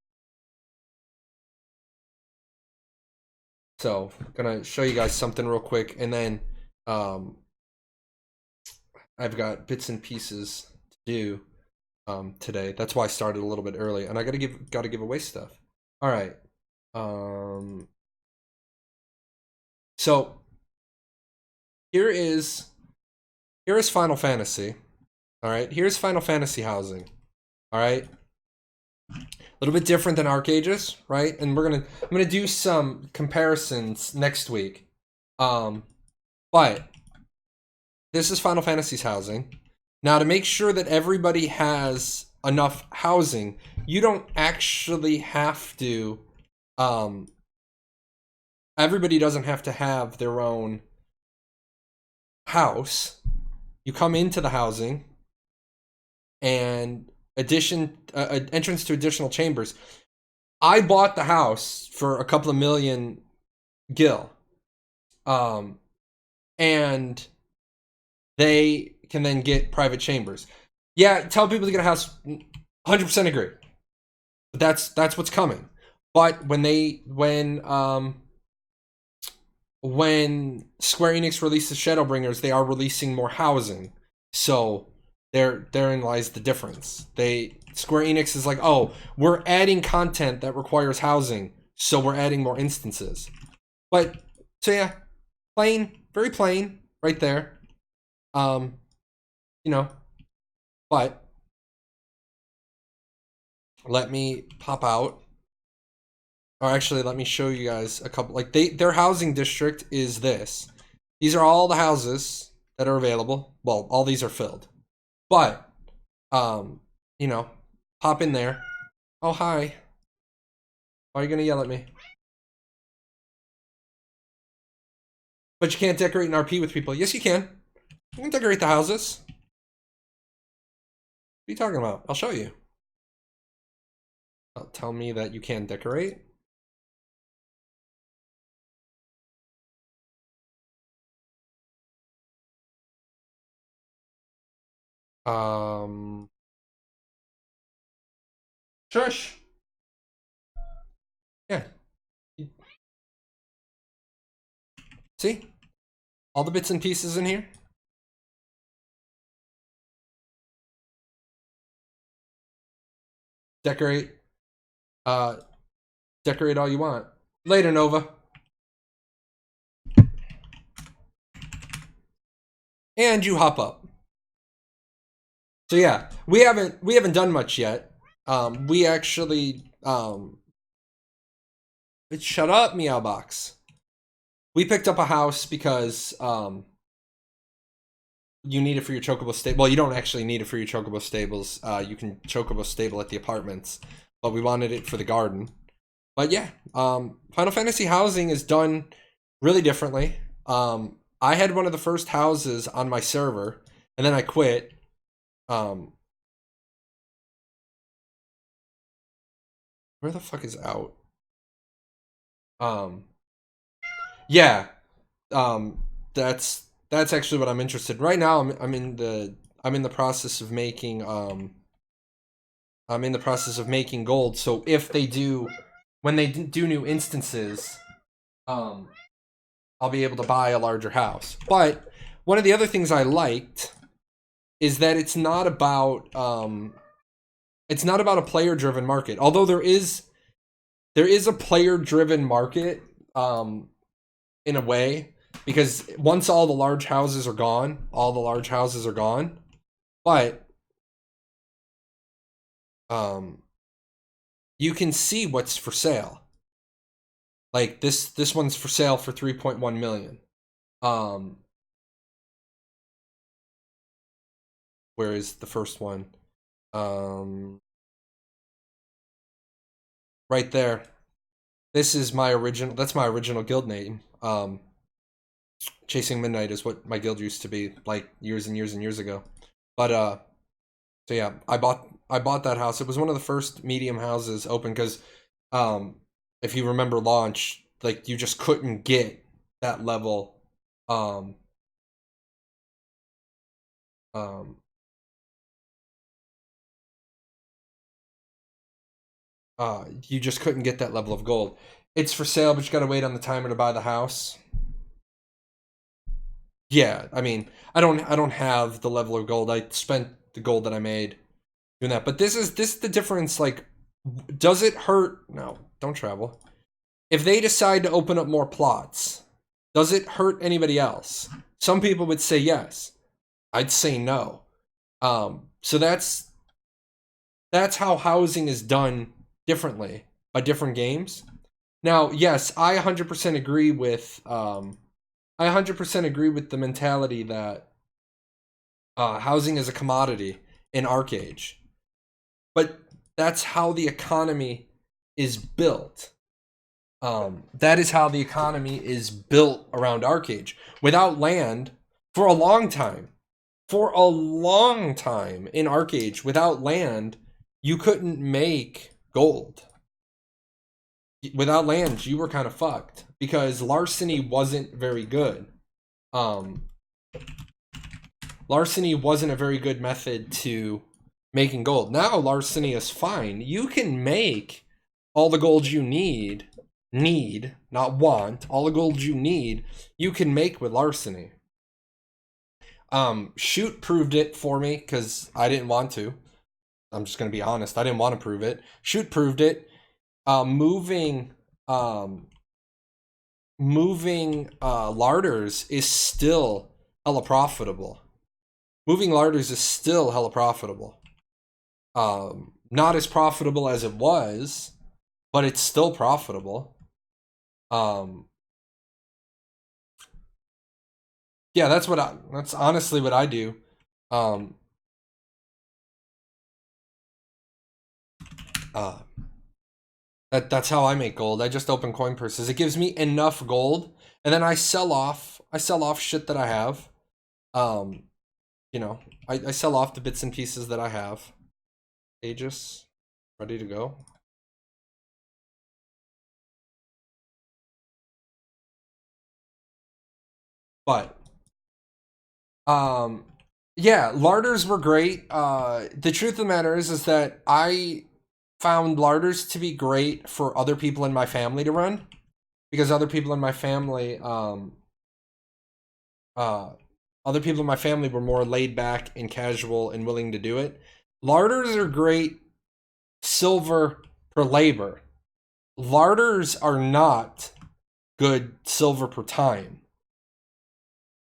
So, gonna show you guys something real quick, and then I've got bits and pieces to do today. That's why I started a little bit early, and I gotta give away stuff. All right. So here is Final Fantasy. All right. Here's Final Fantasy housing. All right. A little bit different than Archeage's, right? And I'm gonna do some comparisons next week. But this is Final Fantasy's housing. Now, to make sure that everybody has enough housing, you don't actually have to. Everybody doesn't have to have their own house. You come into the housing, and entrance to additional chambers. I bought the house for a couple of million gil, and they can then get private chambers. Yeah, tell people to get a house. 100% agree. But that's what's coming. But when Square Enix releases Shadowbringers, they are releasing more housing. So therein lies the difference. Square Enix is like, oh, we're adding content that requires housing, so we're adding more instances. But so yeah, plain, very plain, right there. But let me pop out. Or actually, let me show you guys a couple. Like their housing district is this. These are all the houses that are available. Well, all these are filled. But pop in there. Oh, hi. Why are you gonna yell at me? But you can't decorate an RP with people. Yes, you can. You can decorate the houses. What are you talking about? I'll show you. Tell me that you can decorate. Shush. Yeah. See? All the bits and pieces in here. Decorate. Decorate all you want. Later, Nova. And you hop up. So yeah, we haven't done much yet. We actually shut up, Meowbox. We picked up a house because you need it for your chocobo stable. Well, you don't actually need it for your chocobo stables. You can chocobo stable at the apartments, but we wanted it for the garden. But yeah, Final Fantasy housing is done really differently. I had one of the first houses on my server, and then I quit. Where the fuck is out? Yeah. That's actually what I'm interested in. Right now. I'm in the process of making gold. So if they do, when they do new instances, I'll be able to buy a larger house. But one of the other things I liked is that it's not about a player driven market. Although there is a player driven market in a way, because once all the large houses are gone, But you can see what's for sale. Like this one's for sale for 3.1 million. Where is the first one? Right there. This is my original. That's my original guild name. Chasing Midnight is what my guild used to be, like years and years and years ago. But so yeah, I bought that house. It was one of the first medium houses open because if you remember launch, like you just couldn't get that level you just couldn't get that level of gold. It's for sale, but you gotta wait on the timer to buy the house. Yeah, I mean, I don't have the level of gold. I spent the gold that I made doing that. But this is the difference. Like, does it hurt? No, don't travel. If they decide to open up more plots, does it hurt anybody else? Some people would say yes. I'd say no. So that's how housing is done differently by different games. Now, yes, I 100% agree with I 100% agree with the mentality that housing is a commodity in Archeage. But that's how the economy is built. That is how the economy is built around Archeage. Without land, for a long time in Archeage, without land, you couldn't make gold. Without land, you were kind of fucked because larceny wasn't very good. Larceny wasn't a very good method to making gold. Now larceny is fine. You can make all the gold you need, not want, all the gold you need, you can make with larceny. Shoot proved it for me because I didn't want to. I'm just gonna be honest. I didn't want to prove it. Shoot proved it. Moving larders is still hella profitable. Moving larders is still hella profitable. Not as profitable as it was, but it's still profitable. Yeah, that's honestly what I do. That's how I make gold. I just open coin purses. It gives me enough gold, and then I sell off shit that I have. You know, I sell off the bits and pieces that I have. Aegis, ready to go. But yeah, larders were great. The truth of the matter is that I found larders to be great for other people in my family to run, because other people in my family were more laid back and casual and willing to do it. Larders are great silver per labor. Larders are not good silver per time.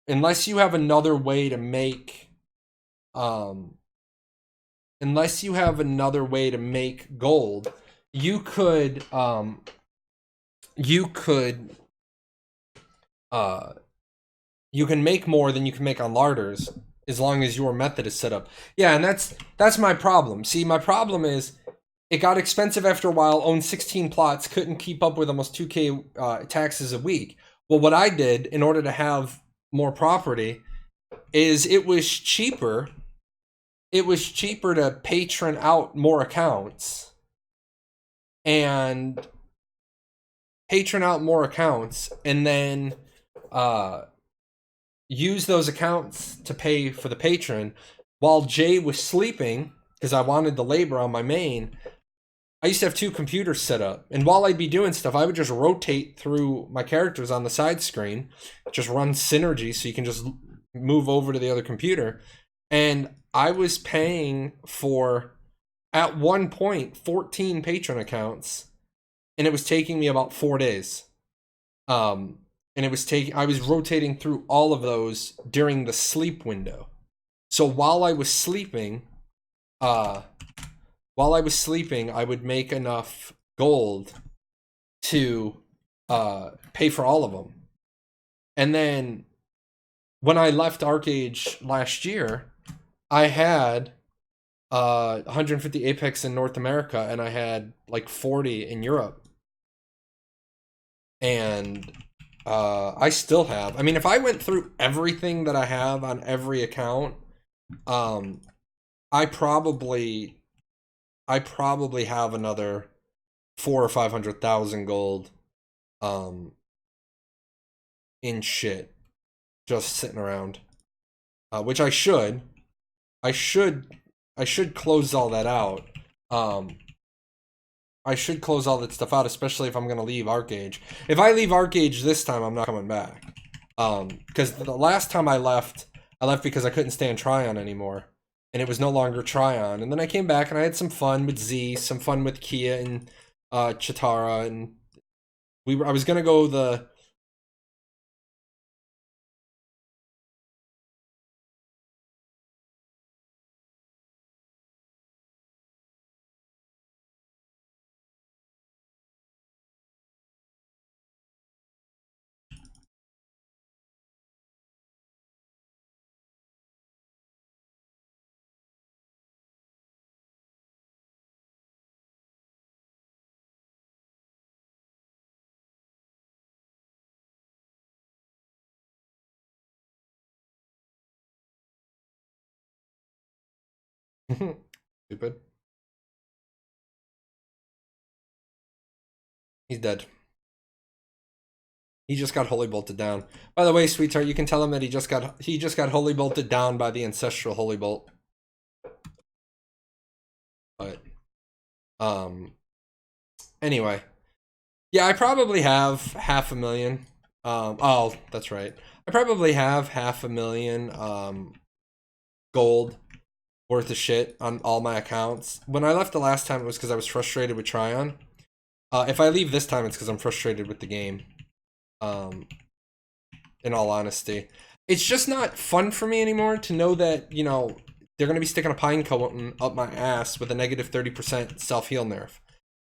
Unless you have another way to make gold, you could you can make more than you can make on larders as long as your method is set up. Yeah, and that's my problem. See, my problem is it got expensive after a while, owned 16 plots, couldn't keep up with almost 2K taxes a week. Well, what I did in order to have more property is it was cheaper to patron out more accounts and then use those accounts to pay for the patron while Jay was sleeping, because I wanted the labor on my main. I used to have 2 computers set up, and while I'd be doing stuff, I would just rotate through my characters on the side screen, just run synergy so you can just move over to the other computer. And I was paying for, at one point, 14 patron accounts, and it was taking me about 4 days. And I was rotating through all of those during the sleep window. So while I was sleeping, I would make enough gold to pay for all of them. And then when I left Archeage last year, I had 150 Apex in North America, and I had like 40 in Europe. And I still have. I mean, if I went through everything that I have on every account, I probably have another 400,000 or 500,000 gold in shit just sitting around, which I should close all that out. I should close all that stuff out, especially if I'm gonna leave Archeage. If I leave Archeage this time, I'm not coming back. Because the last time I left because I couldn't stand Tryon anymore, and it was no longer Tryon. And then I came back and I had some fun with Z, some fun with Kia and Chitara, and I was gonna go the. Stupid. He's dead. He just got holy bolted down. By the way, sweetheart, you can tell him that he just got holy bolted down by the ancestral holy bolt. But anyway. Yeah, I probably have 500,000. Oh, that's right. I probably have 500,000 gold worth of shit on all my accounts. When I left the last time, it was because I was frustrated with Tryon. If I leave this time, it's because I'm frustrated with the game. In all honesty, it's just not fun for me anymore to know that, you know, they're going to be sticking a pine cone up my ass with a negative 30% self-heal nerf.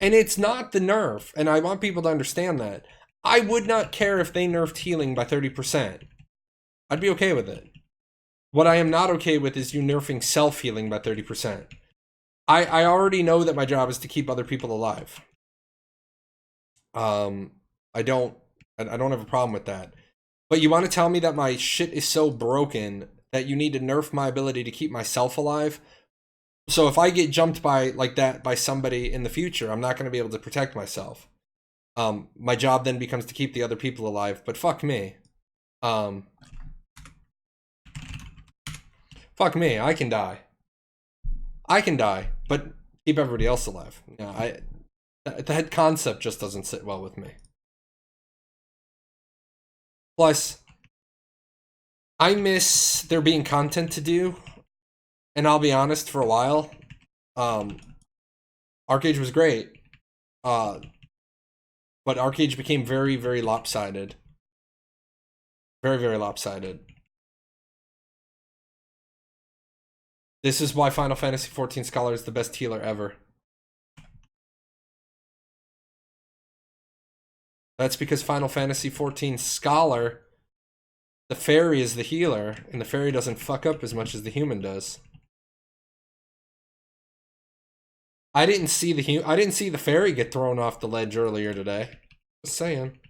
And it's not the nerf, and I want people to understand that. I would not care if they nerfed healing by 30%. I'd be okay with it. What I am not okay with is you nerfing self-healing by 30%. I already know that my job is to keep other people alive. I don't have a problem with that. But you want to tell me that my shit is so broken that you need to nerf my ability to keep myself alive? So if I get jumped by like that by somebody in the future, I'm not going to be able to protect myself. My job then becomes to keep the other people alive, but fuck me. Fuck me, I can die. I can die, but keep everybody else alive. Yeah, that concept just doesn't sit well with me. Plus, I miss there being content to do, and I'll be honest, for a while, Archeage was great, but Archeage became very, very lopsided. Very, very lopsided. This is why Final Fantasy XIV Scholar is the best healer ever. That's because Final Fantasy XIV Scholar, the fairy is the healer, and the fairy doesn't fuck up as much as the human does. I didn't see the fairy get thrown off the ledge earlier today. Just saying.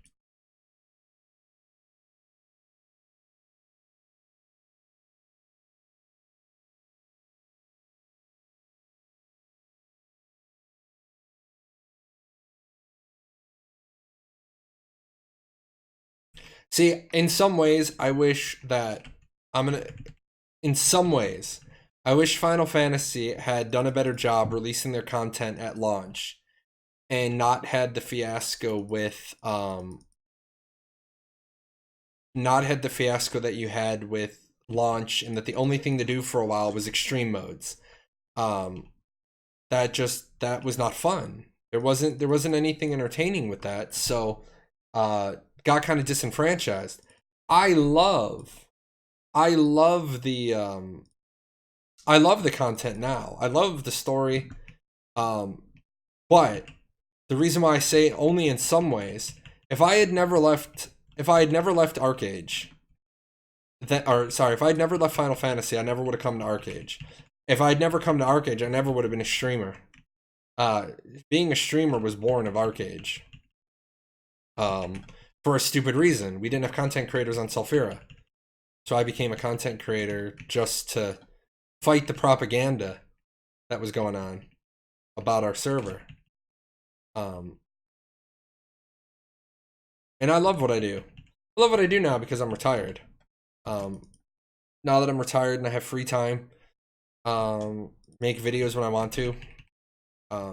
See, in some ways, I wish that in some ways, I wish Final Fantasy had done a better job releasing their content at launch and not had the fiasco with not had the fiasco that you had with launch, and that the only thing to do for a while was extreme modes. That was not fun. There wasn't anything entertaining with that, so got kind of disenfranchised. I love the content now. I love the story. But the reason why I say only in some ways, if I had never left Archeage, if I had never left Final Fantasy, I never would have come to Archeage. If I had never come to Archeage, I never would have been a streamer. Being a streamer was born of Archeage. For a stupid reason. We didn't have content creators on Sulfura. So I became a content creator just to fight the propaganda that was going on about our server. And I love what I do. I love what I do now because I'm retired. Now that I'm retired and I have free time, make videos when I want to,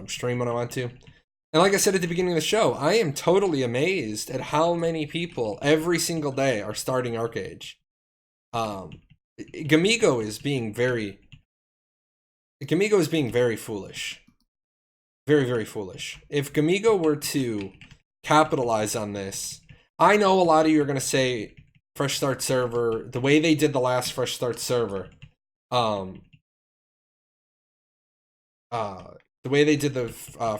stream when I want to. And like I said at the beginning of the show, I am totally amazed at how many people every single day are starting Archeage. Gamigo is being very foolish. Very, very foolish. If Gamigo were to capitalize on this, I know a lot of you are going to say fresh start server, the way they did the last fresh start server, the way they did the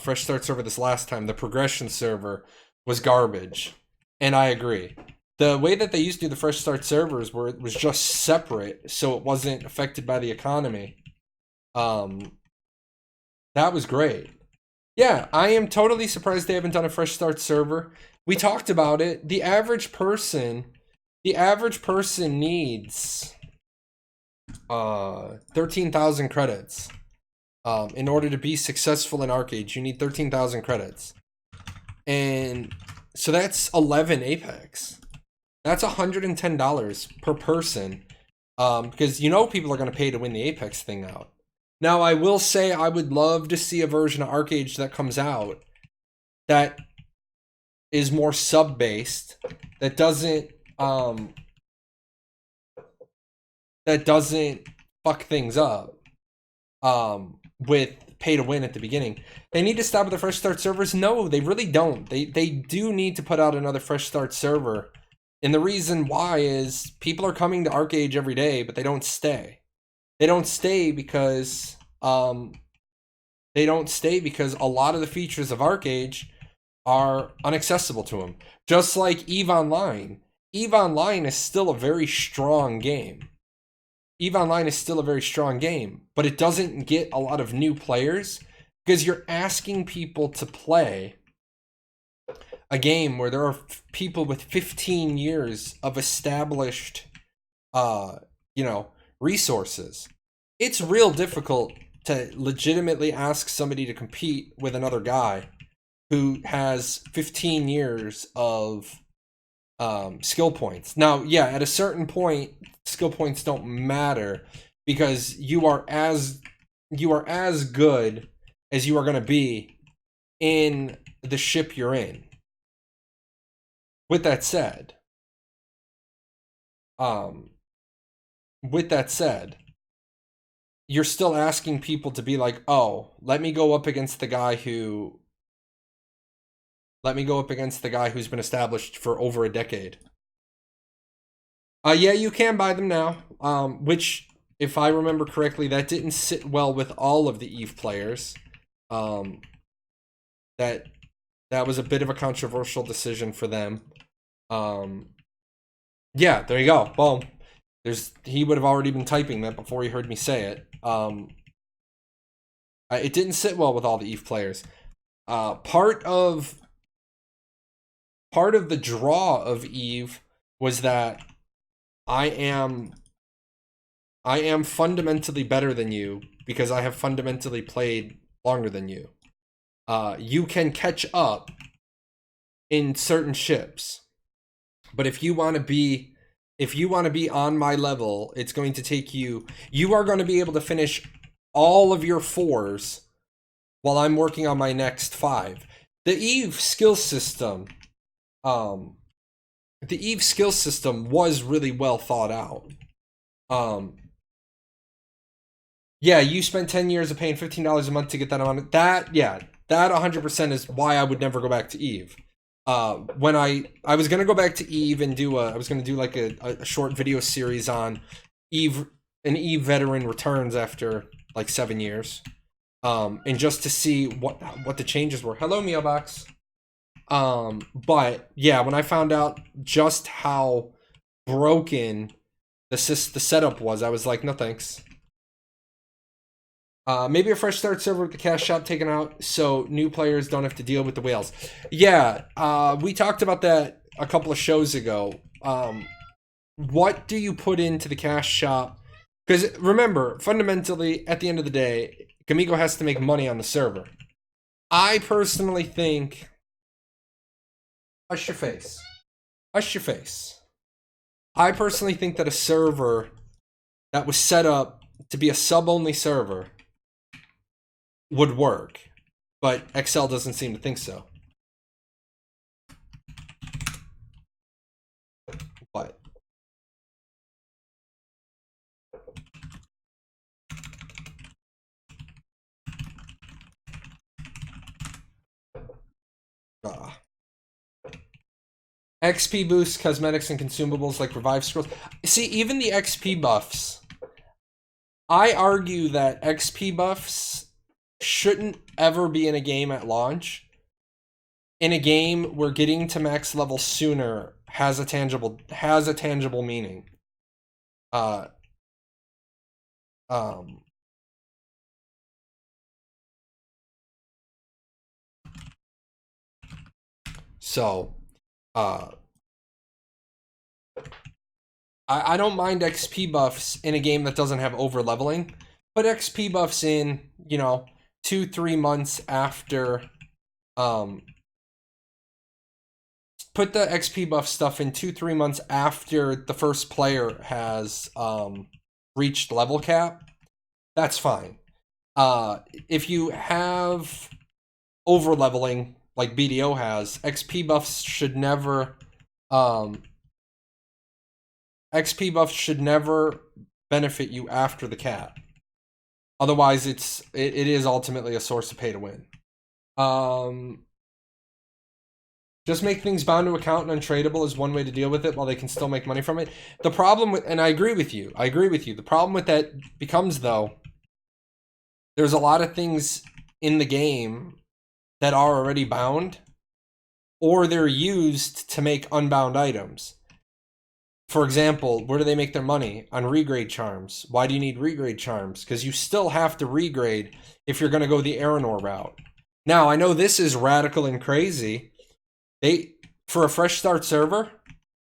fresh start server this last time, the progression server was garbage. And I agree. The way that they used to do the fresh start servers where it was just separate, so it wasn't affected by the economy. That was great. Yeah, I am totally surprised they haven't done a fresh start server. We talked about it. The average person needs 13,000 credits. In order to be successful in Archeage, you need 13,000 credits. And so that's 11 Apex. That's $110 per person. Because you know people are going to pay to win the Apex thing out. Now, I will say I would love to see a version of Archeage that comes out that is more sub-based, that doesn't fuck things up with pay to win at the beginning. They need to stop with the fresh start servers? No, they really don't. They do need to put out another fresh start server. And the reason why is people are coming to Archeage every day, but they don't stay. They don't stay because a lot of the features of Archeage are inaccessible to them. Just like EVE Online. EVE Online is still a very strong game. EVE Online is still a very strong game, but it doesn't get a lot of new players because you're asking people to play a game where there are people with 15 years of established, resources. It's real difficult to legitimately ask somebody to compete with another guy who has 15 years of skill points. Now, yeah, at a certain point, skill points don't matter because you are as good as you are going to be in the ship you're in. With that said, you're still asking people to be like, oh, let me go up against the guy who's been established for over a decade. Yeah, you can buy them now. Which, if I remember correctly, that didn't sit well with all of the EVE players. That was a bit of a controversial decision for them. Yeah, there you go. Boom. He would have already been typing that before he heard me say it. It didn't sit well with all the EVE players. Part of the draw of EVE was that I am fundamentally better than you because I have fundamentally played longer than you. You can catch up in certain ships, but if you want to be on my level, it's going to take you are going to be able to finish all of your 4s while I'm working on my next 5. The EVE skill system was really well thought out. Yeah, you spent 10 years of paying $15 a month to get that amount. That 100% is why I would never go back to EVE. When I was gonna go back to EVE and I was gonna do like a short video series on EVE, an EVE veteran returns after like 7 years, and just to see what the changes were. Hello, Meowbox. But yeah, when I found out just how broken the setup was, I was like, no thanks. Maybe a fresh start server with the cash shop taken out so new players don't have to deal with the whales. Yeah, we talked about that a couple of shows ago. What do you put into the cash shop? Because remember, fundamentally, at the end of the day, Gamigo has to make money on the server. I personally think... Hush your face. Hush your face. I personally think that a server that was set up to be a sub-only server would work. but Excel doesn't seem to think so. But XP boosts, cosmetics, and consumables like revive scrolls. See, even the XP buffs. I argue that XP buffs shouldn't ever be in a game at launch. In a game where getting to max level sooner has a tangible meaning. So, I don't mind XP buffs in a game that doesn't have over leveling, but XP buffs in, 2-3 months after, put the XP buff stuff in 2-3 months after the first player has reached level cap. That's fine. If you have over leveling like BDO has, XP buffs should never benefit you after the cap. Otherwise, it is ultimately a source of pay to win. Just make things bound to account and untradeable is one way to deal with it while they can still make money from it. The problem with, and I agree with you. The problem with that becomes, though, there's a lot of things in the game that are already bound, or they're used to make unbound items. For example, where do they make their money? On regrade charms. Why do you need regrade charms? Because you still have to regrade if you're going to go the Aranor route. Now, I know this is radical and crazy. For a fresh start server,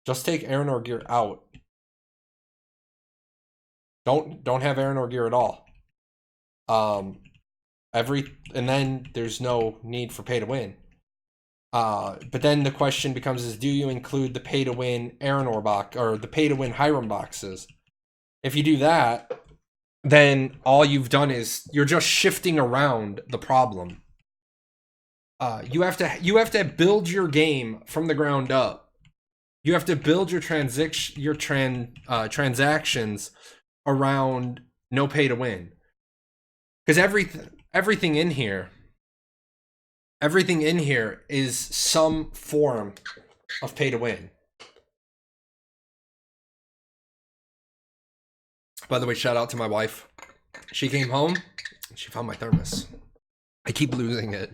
just take Aranor gear out. Don't have Aranor gear at all. And then there's no need for pay to win. But then the question becomes is, do you include the pay to win Aranor box or the pay to win Hiram boxes? If you do that, then all you've done is you're just shifting around the problem. You have to build your game from the ground up. You have to build your transactions around no pay to win. Because everything in here is some form of pay to win. By the way, shout out to my wife. She came home, she found my thermos. I keep losing it.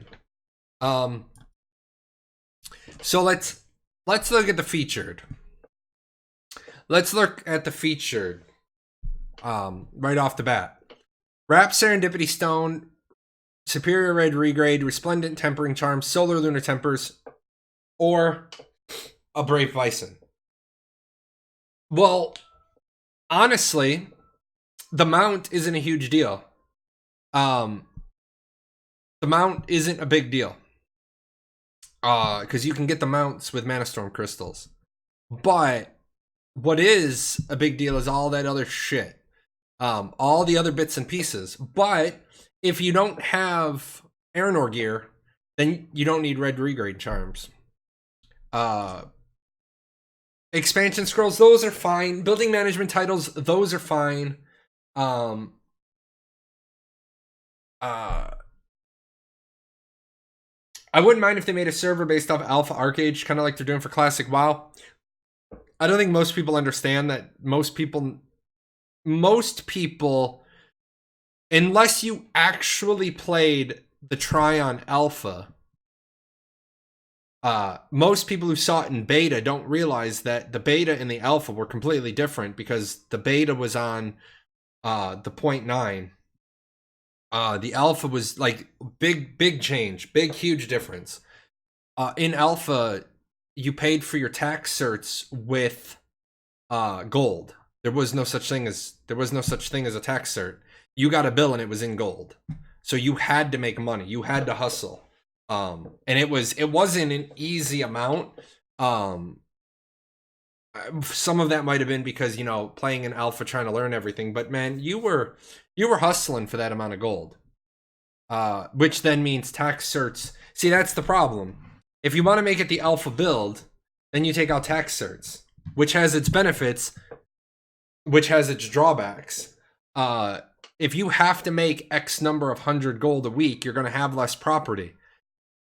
So let's look at the featured. Let's look at the featured right off the bat. Wrap Serendipity Stone, Superior Red Regrade, Resplendent Tempering Charm, Solar Lunar Tempers, or a Brave Bison. Well, honestly, the mount isn't a huge deal. The mount isn't a big deal. Because you can get the mounts with Mana Storm crystals. But what is a big deal is all that other shit. All the other bits and pieces. But if you don't have Aranor gear, then you don't need red regrade charms. Expansion scrolls, those are fine. Building management titles, those are fine. I wouldn't mind if they made a server based off Alpha Archeage, kind of like they're doing for Classic WoW. I don't think most people understand that most people, unless you actually played the Tryon Alpha, most people who saw it in beta don't realize that the beta and the alpha were completely different, because the beta was on the 0.9. The alpha was like big change, huge difference. In alpha, you paid for your tax certs with gold. There was no such thing as a tax cert. You got a bill and it was in gold, so you had to make money. You had to hustle. And it wasn't an easy amount. Some of that might have been because, playing in alpha, trying to learn everything, but man, you were hustling for that amount of gold. which then means tax certs. See, that's the problem. If you want to make it the alpha build, then you take out tax certs, which has its benefits, which has its drawbacks. If you have to make X number of 100 gold a week, you're going to have less property.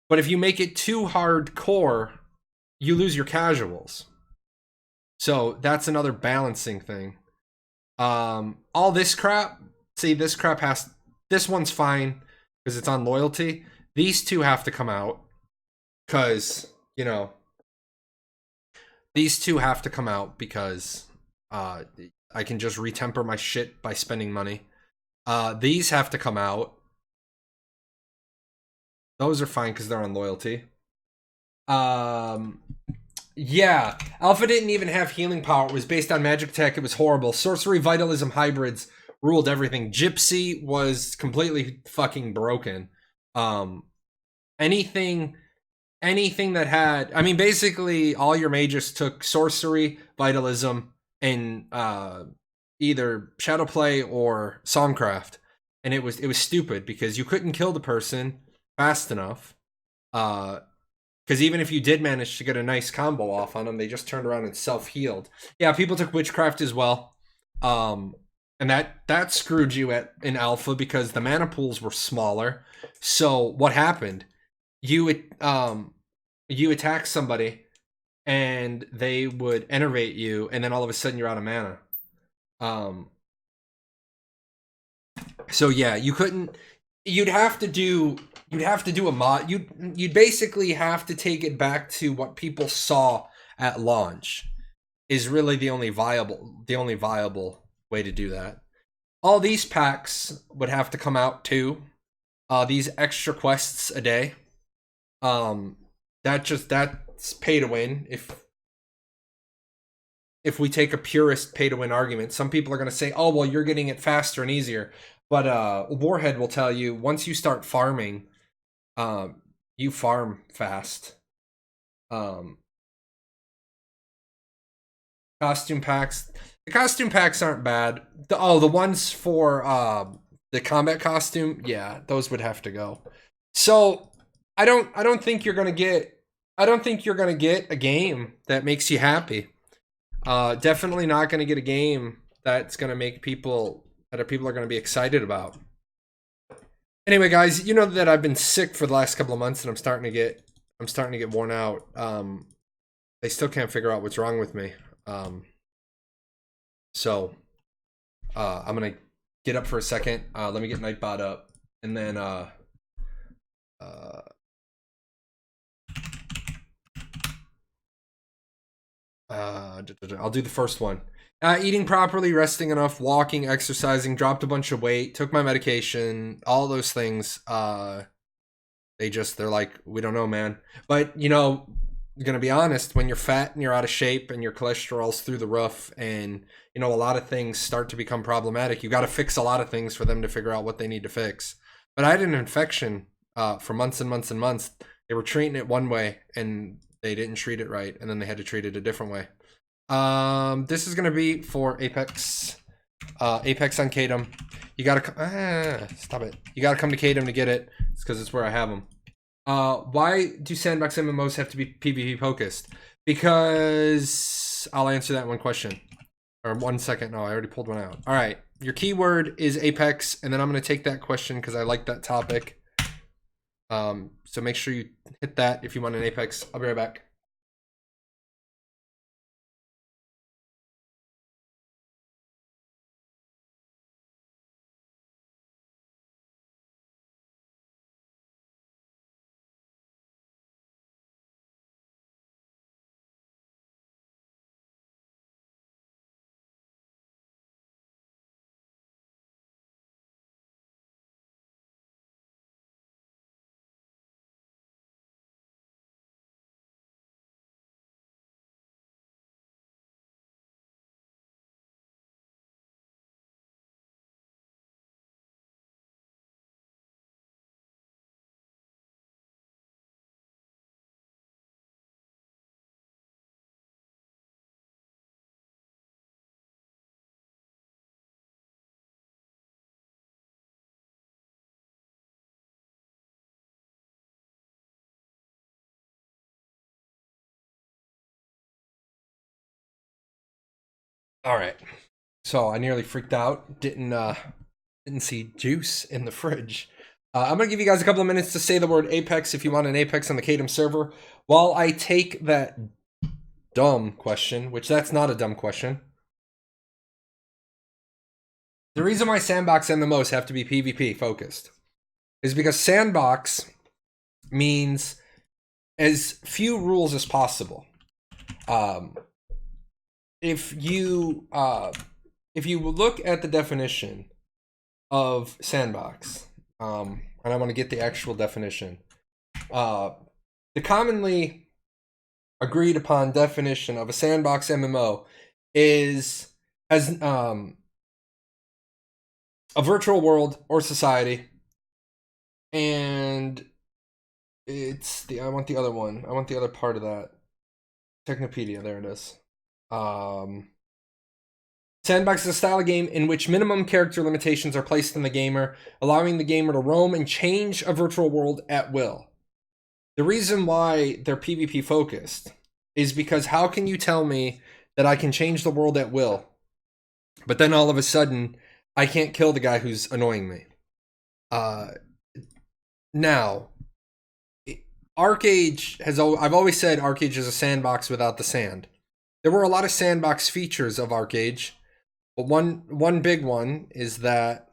But if you make it too hardcore, you lose your casuals. So that's another balancing thing. All this crap, see, this crap this one's fine because it's on loyalty. These two have to come out because, you know, these two have to come out because I can just retemper my shit by spending money. These have to come out. Those are fine because they're on loyalty. Yeah, Alpha didn't even have healing power. It was based on magic tech. It was horrible. Sorcery Vitalism hybrids ruled everything. Gypsy was completely fucking broken. Anything that had, I mean, basically all your mages took sorcery, vitalism, and either shadowplay or songcraft, and it was stupid because you couldn't kill the person fast enough. Because even if you did manage to get a nice combo off on them, they just turned around and self-healed. Yeah, people took witchcraft as well. And that screwed you in alpha because the mana pools were smaller. So what happened? You attack somebody and they would enervate you, and then all of a sudden you're out of mana. So yeah, you couldn't. You'd have to do a mod. You'd basically have to take it back to what people saw at launch is really the only viable way to do that. All these packs would have to come out too. These extra quests a day. That's pay to win. If we take a purist pay to win argument, some people are going to say, "Oh, well, you're getting it faster and easier." But Warhead will tell you once you start farming, you farm fast. Costume packs. The costume packs aren't bad. The ones for the combat costume, yeah, those would have to go. So I don't think you're gonna get a game that makes you happy. Definitely not gonna get a game that's gonna make people are gonna be excited about. Anyway, guys, you know that I've been sick for the last couple of months and I'm starting to get worn out. They still can't figure out what's wrong with me. So I'm gonna get up for a second. Let me get Nightbot up, and then I'll do the first one. Eating properly, resting enough, walking, exercising, dropped a bunch of weight, took my medication, all those things. They're like, we don't know, man. But, you know, I'm gonna be honest, when you're fat and you're out of shape and your cholesterol's through the roof and, you know, a lot of things start to become problematic, you got to fix a lot of things for them to figure out what they need to fix. But I had an infection for months and months and months. They were treating it one way and they didn't treat it right, and then they had to treat it a different way. This is gonna be for Apex. Apex on Kadum. You gotta stop it. You gotta come to Kadum to get it. It's because it's where I have them. Why do sandbox MMOs have to be PvP focused? Because I'll answer that one question. Or 1 second. No, I already pulled one out. All right. Your keyword is Apex, and then I'm gonna take that question because I like that topic. So make sure you hit that if you want an Apex. I'll be right back. All right. So I nearly freaked out. Didn't see juice in the fridge. I'm gonna give you guys a couple of minutes to say the word Apex if you want an Apex on the Kadem server. While I take that dumb question, which that's not a dumb question. The reason why Sandbox MMOs have to be PvP focused is because Sandbox means as few rules as possible. If you look at the definition of Sandbox, and I want to get the actual definition, the commonly agreed upon definition of a Sandbox MMO is as a virtual world or society, and it's I want the other one. I want the other part of that. Technopedia, there it is. Sandbox is a style of game in which minimum character limitations are placed on the gamer, allowing the gamer to roam and change a virtual world at will. The reason why they're PvP focused is because how can you tell me that I can change the world at will, but then all of a sudden I can't kill the guy who's annoying me? Now, Archeage I've always said Archeage is a sandbox without the sand. There were a lot of sandbox features of Archeage, but one big one is that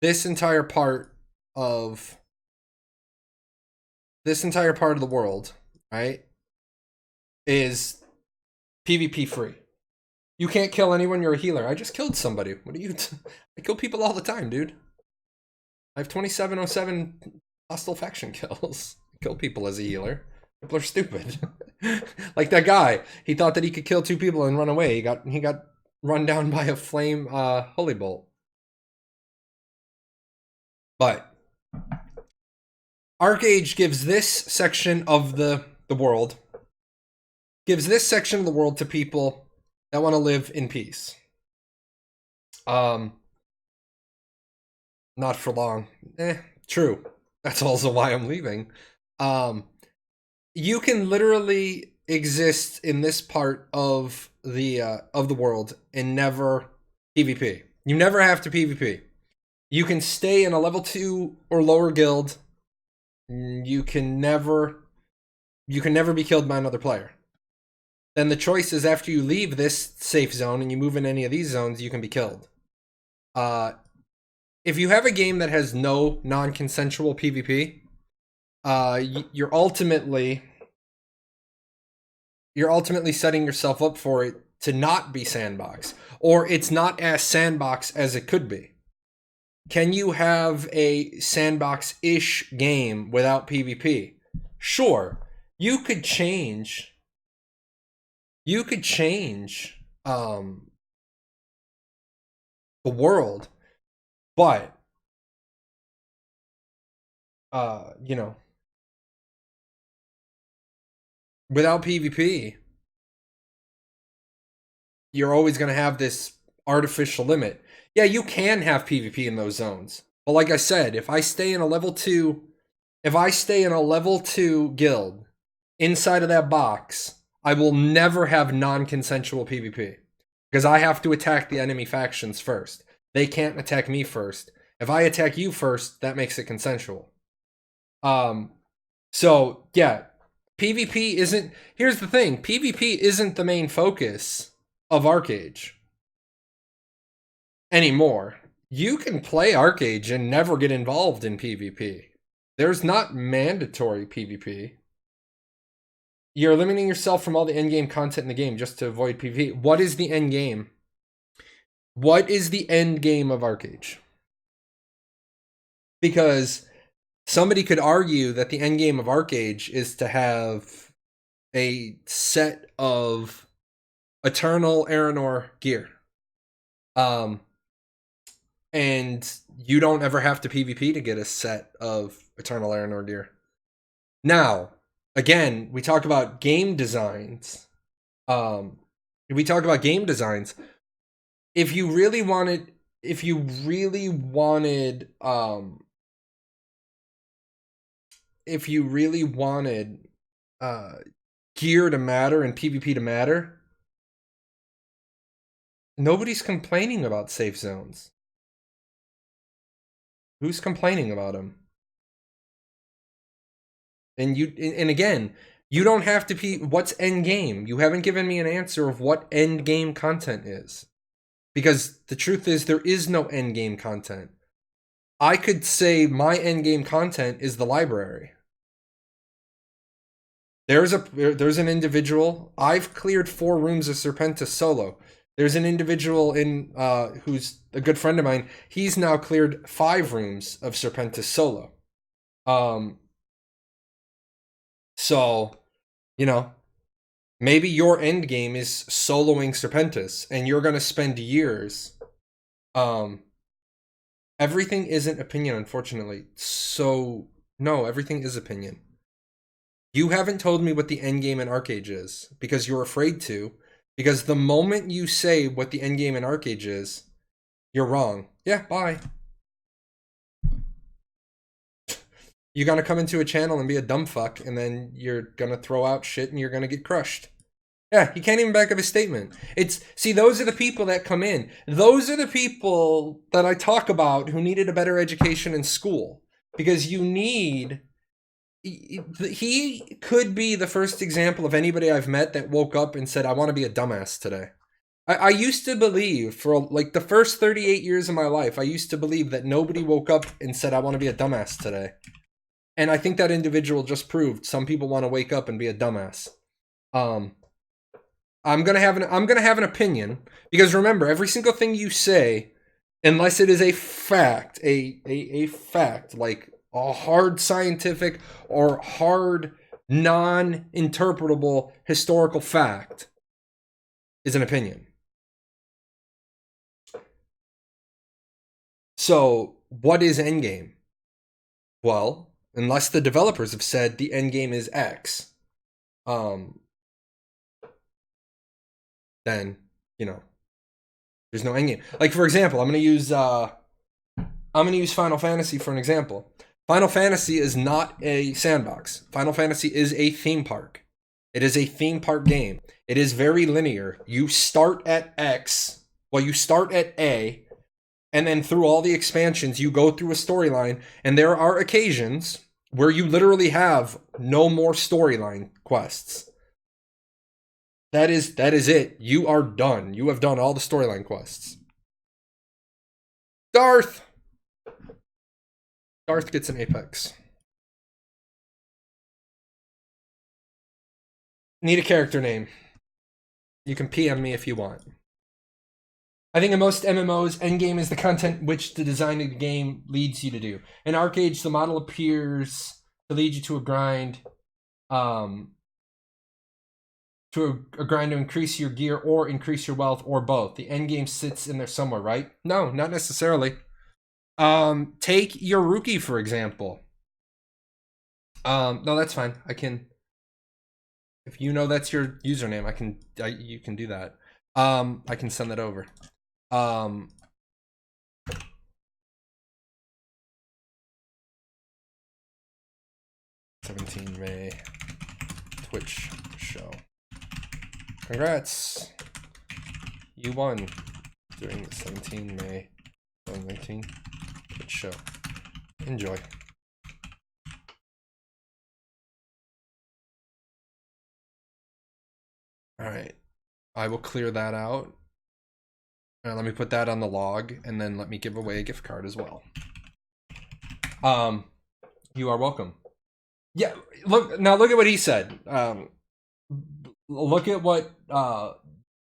this entire part of the world, right, is PvP free. You can't kill anyone, you're a healer. I just killed somebody. What are you I kill people all the time, dude. I have 2707 hostile faction kills. I kill people as a healer. People are stupid. Like that guy, he thought that he could kill 2 people and run away. He got run down by a flame holy bolt. But Archeage gives this section of the world, gives this section of the world to people that want to live in peace. Not for long. True. That's also why I'm leaving. You can literally exist in this part of the world and never PvP. You never have to PvP. You can stay in a level 2 or lower guild. You can never be killed by another player. Then the choice is after you leave this safe zone and you move in any of these zones, you can be killed. If you have a game that has no non-consensual PvP, you're ultimately setting yourself up for it to not be sandbox, or it's not as sandbox as it could be. Can you have a sandbox-ish game without PvP? Sure. You could change the world, but without PvP, you're always going to have this artificial limit. Yeah, you can have PvP in those zones. But like I said, if I stay in a level 2 guild inside of that box, I will never have non-consensual PvP because I have to attack the enemy factions first. They can't attack me first. If I attack you first, that makes it consensual. So yeah, PvP isn't. Here's the thing: PvP isn't the main focus of Archeage anymore. You can play Archeage and never get involved in PvP. There's not mandatory PvP. You're limiting yourself from all the endgame content in the game just to avoid PvP. What is the end game? What is the end game of Archeage? Because somebody could argue that the end game of Archeage is to have a set of Eternal Aranor gear. And you don't ever have to PvP to get a set of Eternal Aranor gear. Now, again, we talk about game designs. If you really wanted gear to matter and PvP to matter, Nobody's complaining about safe zones. Who's complaining about them? And again, you don't have to be, what's end game? You haven't given me an answer of what end game content is. Because the truth is, there is no end game content. I could say my end game content is the library. There's an individual. I've cleared 4 rooms of Serpentis solo. There's an individual in who's a good friend of mine. He's now cleared 5 rooms of Serpentis solo. So, you know, maybe your end game is soloing Serpentis, and you're gonna spend years. Everything isn't opinion, unfortunately. So no, everything is opinion. You haven't told me what the end game in Archeage is because you're afraid to. Because the moment you say what the end game in Archeage is, you're wrong. Yeah, bye. You're gonna come into a channel and be a dumb fuck, and then you're gonna throw out shit and you're gonna get crushed. Yeah, he can't even back up his statement. See, those are the people that come in. Those are the people that I talk about who needed a better education in school. Because you need... He could be the first example of anybody I've met that woke up and said, I want to be a dumbass today. I used to believe, for like the first 38 years of my life, I used to believe that nobody woke up and said, I want to be a dumbass today. And I think that individual just proved some people want to wake up and be a dumbass. I'm gonna have an opinion, because remember, every single thing you say, unless it is a fact, a fact, like a hard scientific or hard non-interpretable historical fact, is an opinion. So what is endgame? Well, unless the developers have said the endgame is X, then, you know, there's no endgame. Like, for example, I'm gonna use Final Fantasy for an example. Final Fantasy is not a sandbox. Final Fantasy is a theme park. It is a theme park game. It is very linear. You start at X, well, you start at A, and then through all the expansions, you go through a storyline, and there are occasions where you literally have no more storyline quests. That is it. You are done. You have done all the storyline quests. Darth gets an Apex. Need a character name. You can PM me if you want. I think in most MMOs, endgame is the content which the design of the game leads you to do. In Archeage, the model appears to lead you to a grind, to increase your gear or increase your wealth, or both. The endgame sits in there somewhere, right? No, not necessarily. Take Yoruki, for example. No, that's fine. I can, if you know that's your username, you can do that. I can send that over. 17 May Twitch show. Congrats! You won during the 17 May 2019 Twitch show. Enjoy. Alright. I will clear that out. Let me put that on the log, and then let me give away a gift card as well. You are welcome. Yeah, look at what he said. Look at what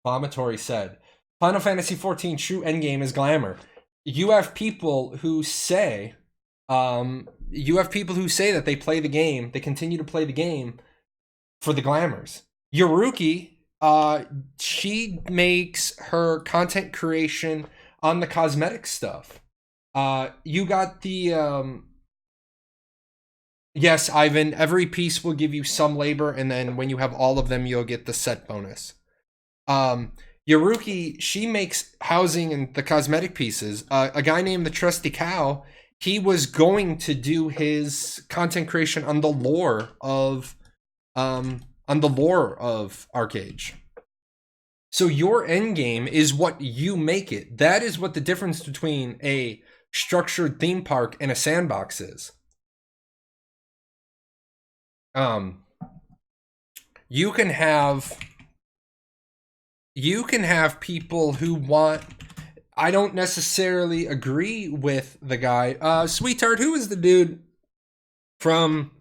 Vomitory said. Final Fantasy XIV true endgame is glamour. You have people who say that they play the game, they continue to play the game for the glamours. Yoruki, she makes her content creation on the cosmetic stuff. You got the yes, Ivan, every piece will give you some labor, and then when you have all of them, you'll get the set bonus. Yoruki, she makes housing and the cosmetic pieces. A guy named the Trusty Cow, he was going to do his content creation on the lore of Archeage. So your end game is what you make it. That is what the difference between a structured theme park and a sandbox is. You can have people who want. I don't necessarily agree with the guy. Sweetheart, who is the dude from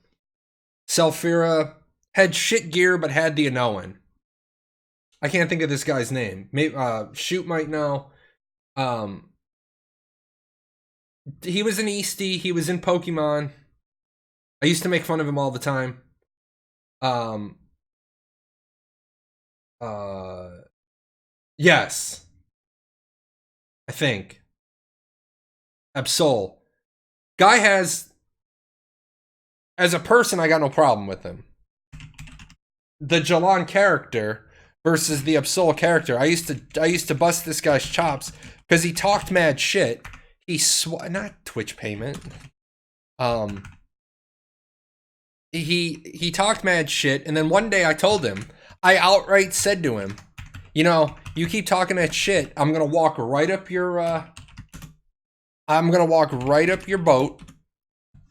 Selphira? Had shit gear but had the Anoan. I can't think of this guy's name. Maybe Shoot might know. He was in Eastie. He was in Pokemon. I used to make fun of him all the time. Yes. I think. Absol. Guy has, as a person, I got no problem with him. The Jalan character versus the Absol character. I used to bust this guy's chops because he talked mad shit. He not Twitch payment. He talked mad shit, and then one day I told him, I outright said to him, you know, you keep talking that shit, I'm gonna walk right up your boat,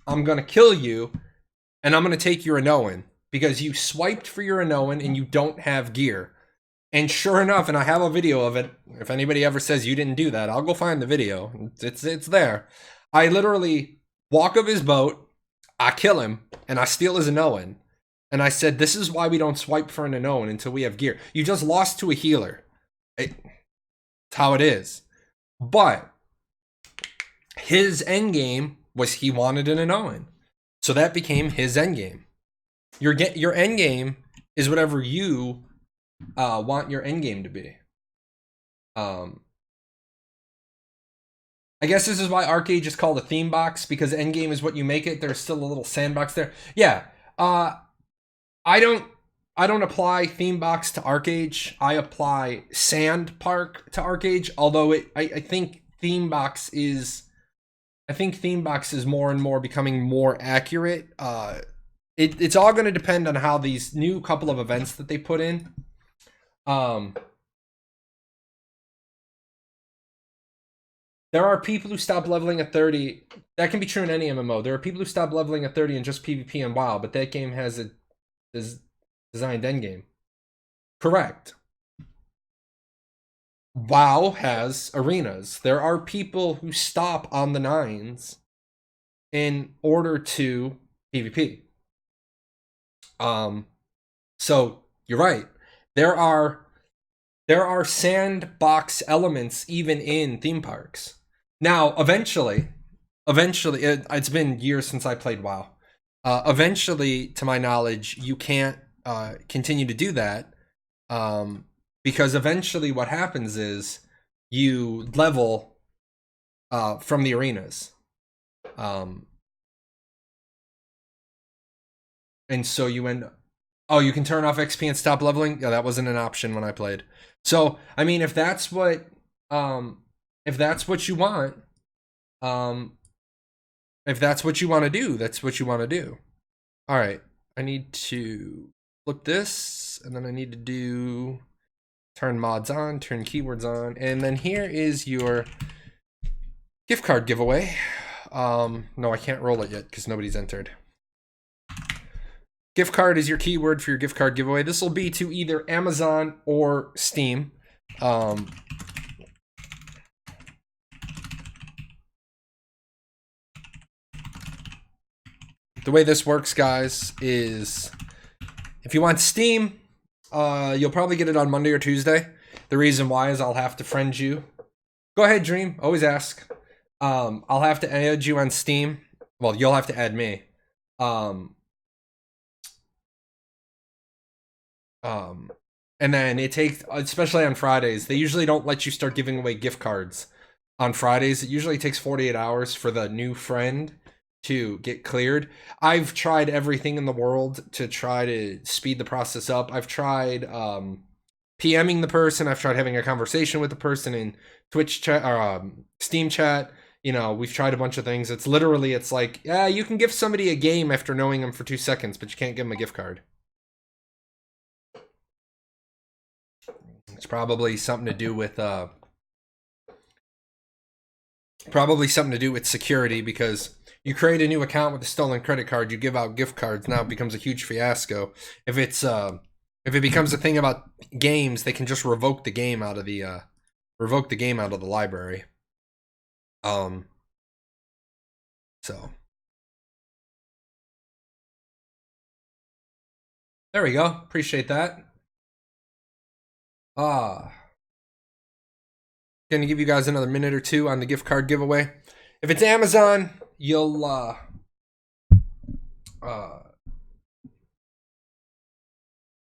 I'm gonna kill you, and I'm gonna take your Anoan because you swiped for your Anoan and you don't have gear. And sure enough, and I have a video of it. If anybody ever says you didn't do that, I'll go find the video. It's there. I literally walk up his boat, I kill him, and I steal his Anoan. And I said, this is why we don't swipe for an Anoan until we have gear. You just lost to a healer. It's how it is. But his endgame was he wanted an Anoan. So that became his endgame. Your endgame is whatever you want your endgame to be. I guess this is why Archeage is called a theme box, because endgame is what you make it. There's still a little sandbox there. Yeah. I don't apply theme box to Archeage. I apply sand park to Archeage, although I think theme box is more and more becoming more accurate. It's all going to depend on how these new couple of events that they put in. There are people who stop leveling at 30. That can be true in any MMO. There are people who stop leveling at 30 in just PvP and WoW, but that game has a designed endgame. Correct. WoW has arenas. There are people who stop on the 9s in order to PvP. So you're right. There are sandbox elements even in theme parks. Now, eventually, it's been years since I played WoW. Eventually, to my knowledge, you can't continue to do that because eventually what happens is you level from the arenas. And so you end up... Oh, you can turn off XP and stop leveling? Yeah, that wasn't an option when I played. So, I mean, if that's what you want, if that's what you want to do, that's what you want to do. All right, I need to flip this, and then I need to do turn mods on, turn keywords on, and then here is your gift card giveaway. No, I can't roll it yet because nobody's entered. Gift card is your keyword for your gift card giveaway. This will be to either Amazon or Steam. The way this works, guys, is if you want Steam, you'll probably get it on Monday or Tuesday. The reason why is I'll have to friend you. Go ahead, Dream. Always ask. I'll have to add you on Steam. Well, you'll have to add me. And then it takes, especially on Fridays, they usually don't let you start giving away gift cards on Fridays. It usually takes 48 hours for the new friend to get cleared. I've tried everything in the world to try to speed the process up. I've tried PMing the person. I've tried having a conversation with the person in Twitch chat or Steam chat. You know, we've tried a bunch of things. It's literally, it's like, yeah, you can give somebody a game after knowing them for 2 seconds, but you can't give them a gift card. It's probably something to do with security, because you create a new account with a stolen credit card, you give out gift cards, now it becomes a huge fiasco. If it becomes a thing about games, they can just revoke the game out of the library. So there we go. Appreciate that. Gonna give you guys another minute or two on the gift card giveaway. If it's Amazon, you'll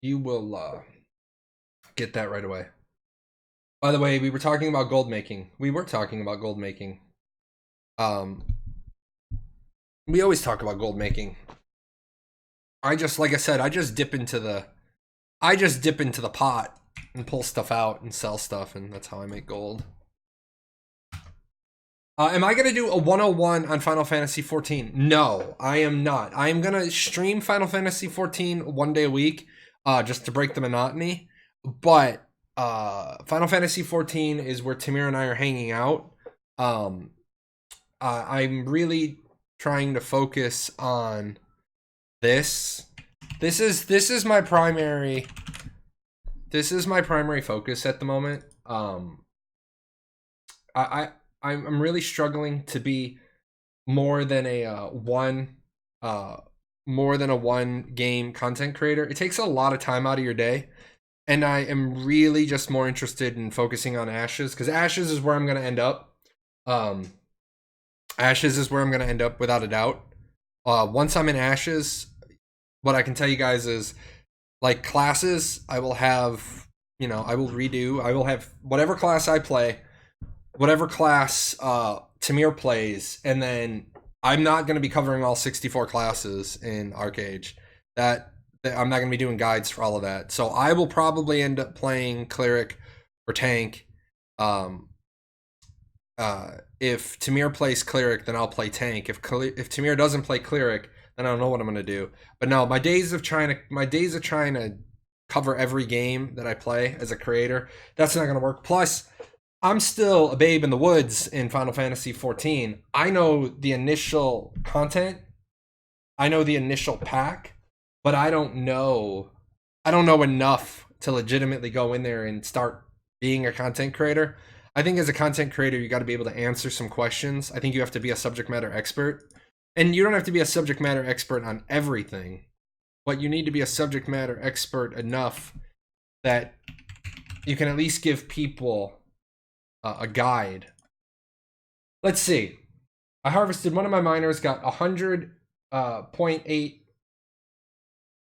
you will get that right away. By the way, we were talking about gold making. We always talk about gold making. Like I said, I just dip into the pot and pull stuff out and sell stuff, and that's how I make gold. Am I going to do a 101 on Final Fantasy 14? No, I am not. I am going to stream Final Fantasy 14 one day a week, just to break the monotony. But Final Fantasy 14 is where Tamir and I are hanging out. I'm really trying to focus on this. This is my primary focus at the moment. I'm really struggling to be more than a one game content creator. It takes a lot of time out of your day, and I am really just more interested in focusing on Ashes, because Ashes is where I'm going to end up. Ashes is where I'm going to end up without a doubt. Once I'm in Ashes, what I can tell you guys is, like, classes, I will have, I will redo. I will have whatever class I play, whatever class Tamir plays, and then I'm not going to be covering all 64 classes in Archeage. That I'm not going to be doing guides for all of that. So I will probably end up playing Cleric or Tank. If Tamir plays Cleric, then I'll play Tank. If Tamir doesn't play Cleric, then I don't know what I'm going to do. But no, my days of trying to cover every game that I play as a creator, that's not going to work. Plus, I'm still a babe in the woods in Final Fantasy 14. I know the initial content. I know the initial pack, but I don't know enough to legitimately go in there and start being a content creator. I think as a content creator, you got to be able to answer some questions. I think you have to be a subject matter expert. And you don't have to be a subject matter expert on everything, but you need to be a subject matter expert enough that you can at least give people a guide. Let's see. I harvested, one of my miners got 100.8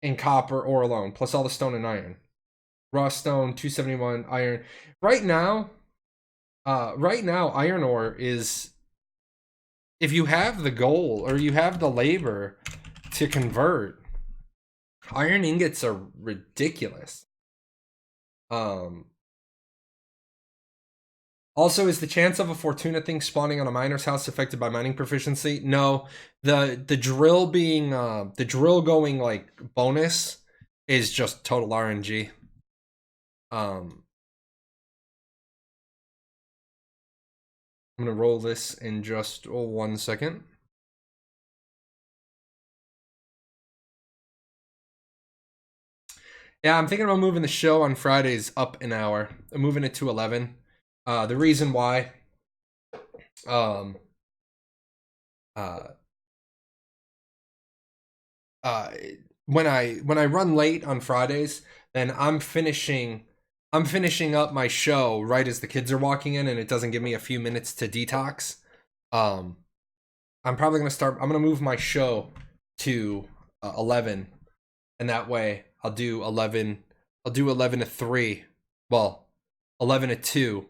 in copper ore alone, plus all the stone and iron. Raw stone, 271 iron. Right now, iron ore is, if you have the goal or you have the labor to convert, iron ingots are ridiculous. Also, is the chance of a Fortuna thing spawning on a miner's house affected by mining proficiency? No. The drill being the drill going like bonus is just total RNG. I'm gonna roll this in just 1 second. Yeah, I'm thinking about moving the show on Fridays up an hour. I'm moving it to 11. The reason why, when I run late on Fridays, then I'm finishing up my show right as the kids are walking in, and it doesn't give me a few minutes to detox. I'm probably gonna move my show to 11, and that way I'll do 11 to 3. Well, 11 to 2.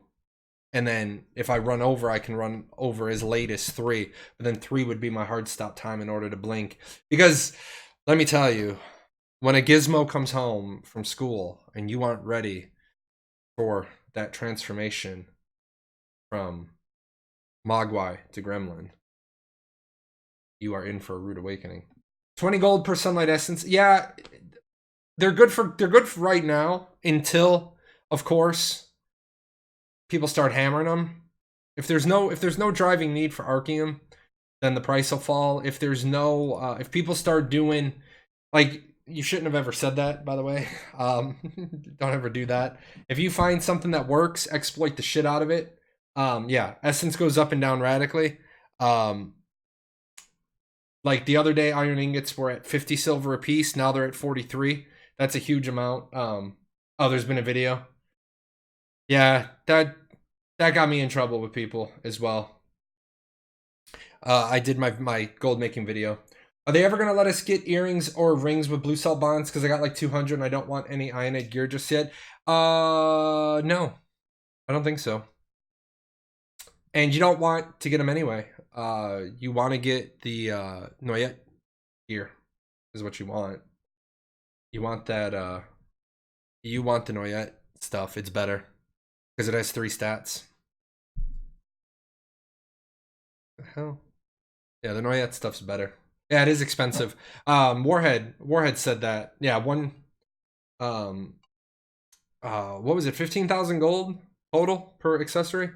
And then if I run over, I can run over as late as 3. But then 3 would be my hard stop time in order to blink. Because, let me tell you, when a gizmo comes home from school and you aren't ready for that transformation from Mogwai to Gremlin, you are in for a rude awakening. 20 gold per sunlight essence. Yeah, they're good for right now until of course, people start hammering them. If there's no driving need for Archeum, then the price will fall. If there's no if people start doing, like, you shouldn't have ever said that, by the way. Don't ever do that. If you find something that works, exploit the shit out of it. Yeah, Essence goes up and down radically. Like the other day, iron ingots were at 50 silver a piece. Now they're at 43. That's a huge amount. Oh, there's been a video. Yeah, that got me in trouble with people as well. I did my gold making video. Are they ever going to let us get earrings or rings with blue cell bonds? Because I got like 200 and I don't want any Ionite gear just yet. No. I don't think so. And you don't want to get them anyway. You want to get the Noyette gear is what you want. You want that, you want the Noyette stuff. It's better. Because it has 3 stats. The hell? Yeah, the Noyette stuff's better. Yeah, it is expensive. Warhead said that. Yeah, one what was it? 15,000 gold total per accessory?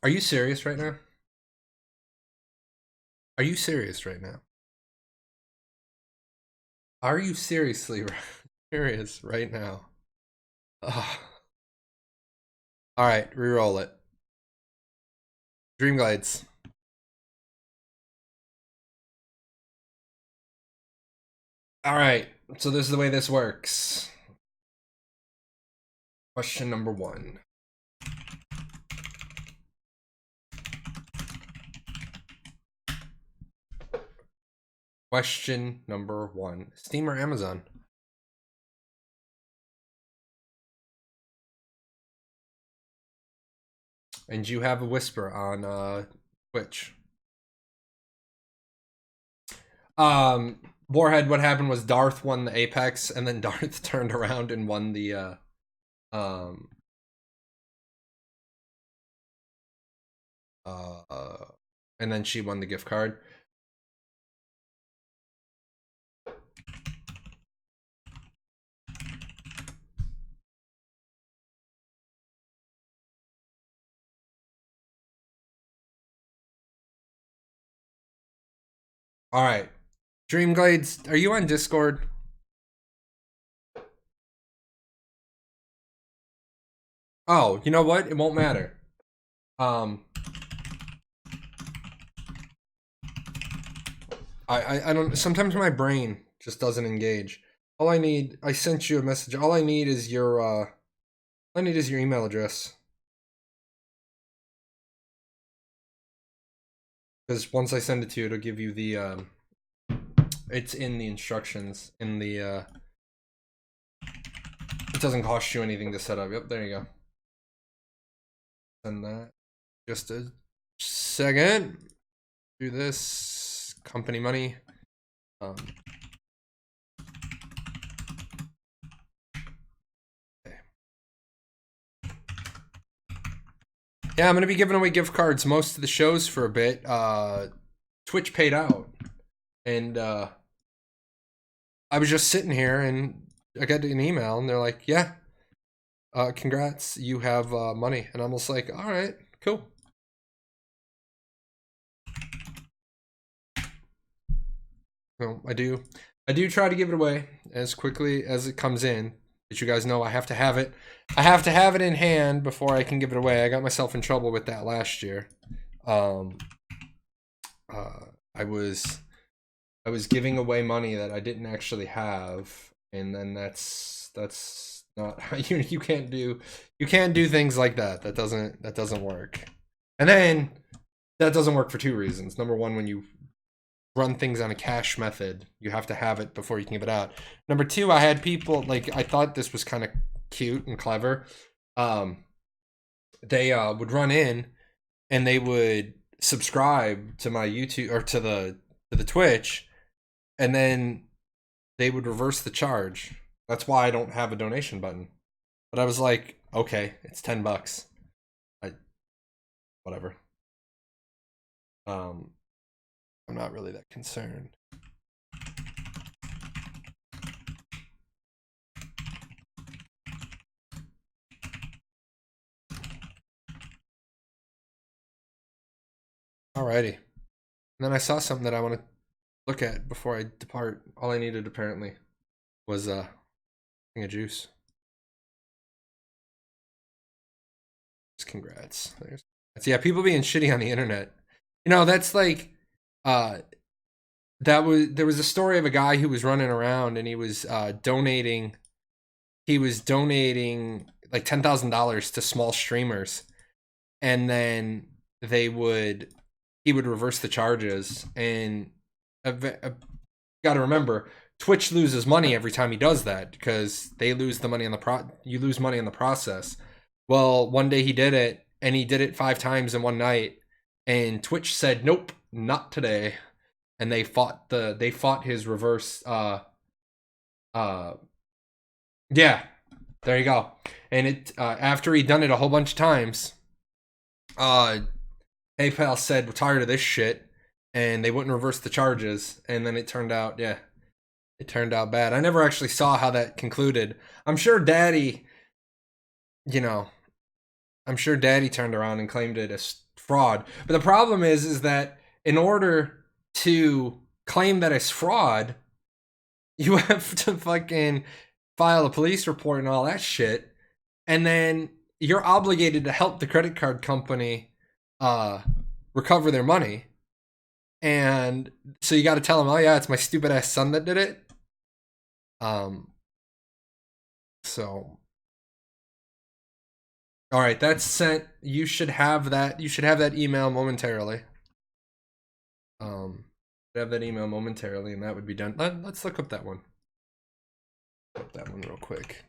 Are you serious right now? Are you serious right now? Are you seriously serious right now? Ugh. All right, reroll it. Dreamglades. All right, so this is the way this works. Question number 1. Question number 1. Steam or Amazon? And you have a whisper on Twitch. Warhead, what happened was Darth won the Apex, and then Darth turned around and won the and then she won the gift card. All right. Dreamglades, are you on Discord? Oh, you know what? It won't matter. I don't, sometimes my brain just doesn't engage. All I need, I sent you a message. All I need is your email address. Because once I send it to you, it'll give you the it's in the instructions in the it doesn't cost you anything to set up. Yep, there you go. Send that. Just a second. Do this. Company money. Okay. Yeah, I'm gonna be giving away gift cards most of the shows for a bit. Twitch paid out, and I was just sitting here and I got an email and they're like, "Yeah, congrats, you have money," and I'm almost like, "All right, cool." So I do try to give it away as quickly as it comes in. But you guys know I have to have it. I have to have it in hand before I can give it away. I got myself in trouble with that last year. I was giving away money that I didn't actually have, and then that's not how you can't do things like that. That doesn't work. And then that doesn't work for 2 reasons. Number 1, when you run things on a cash method, you have to have it before you can give it out. Number 2, I had people, like, I thought this was kind of cute and clever. They would run in and they would subscribe to my YouTube or to the Twitch, and then they would reverse the charge. That's why I don't have a donation button. But I was like, okay, it's $10. Whatever. I'm not really that concerned. Alrighty. And then I saw something that I want to look at before I depart. All I needed apparently was a thing of juice. Just congrats. Yeah, people being shitty on the internet. You know, that's like there was a story of a guy who was running around and he was donating like $10,000 to small streamers, and then he would reverse the charges. And got to remember, Twitch loses money every time he does that because they lose the money on you lose money on the process. Well, one day he did it, and he did it 5 times in one night, and Twitch said, "Nope, not today." And they fought his reverse yeah, there you go. And it after he'd done it a whole bunch of times, PayPal said, "We're tired of this shit," and they wouldn't reverse the charges. And then it turned out, it turned out bad. I never actually saw how that concluded. I'm sure Daddy turned around and claimed it as fraud. But the problem is that in order to claim that it's fraud, you have to fucking file a police report and all that shit. And then you're obligated to help the credit card company recover their money. And so you got to tell them, "Oh yeah, it's my stupid ass son that did it." So all right, that's sent. You should have that email momentarily. Have that email momentarily, and that would be done. Let's look up that one. Look up that one real quick.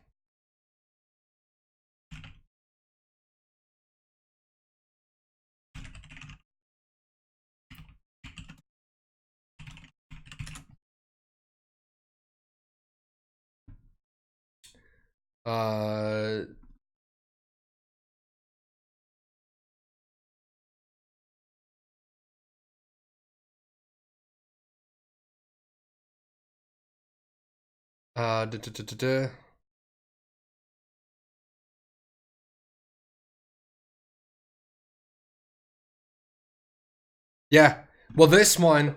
Da, da, da, da, da. Yeah. Well, this one,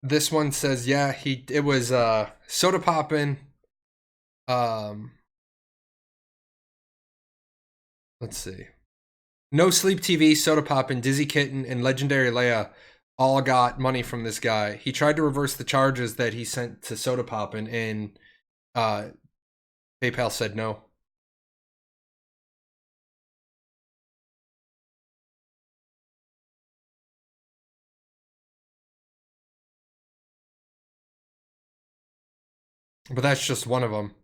this one says, yeah, it was soda poppin'. Let's see. No Sleep TV, Soda Poppin', Dizzy Kitten, and Legendary Leia all got money from this guy. He tried to reverse the charges that he sent to Soda Poppin', and PayPal said no. But that's just one of them.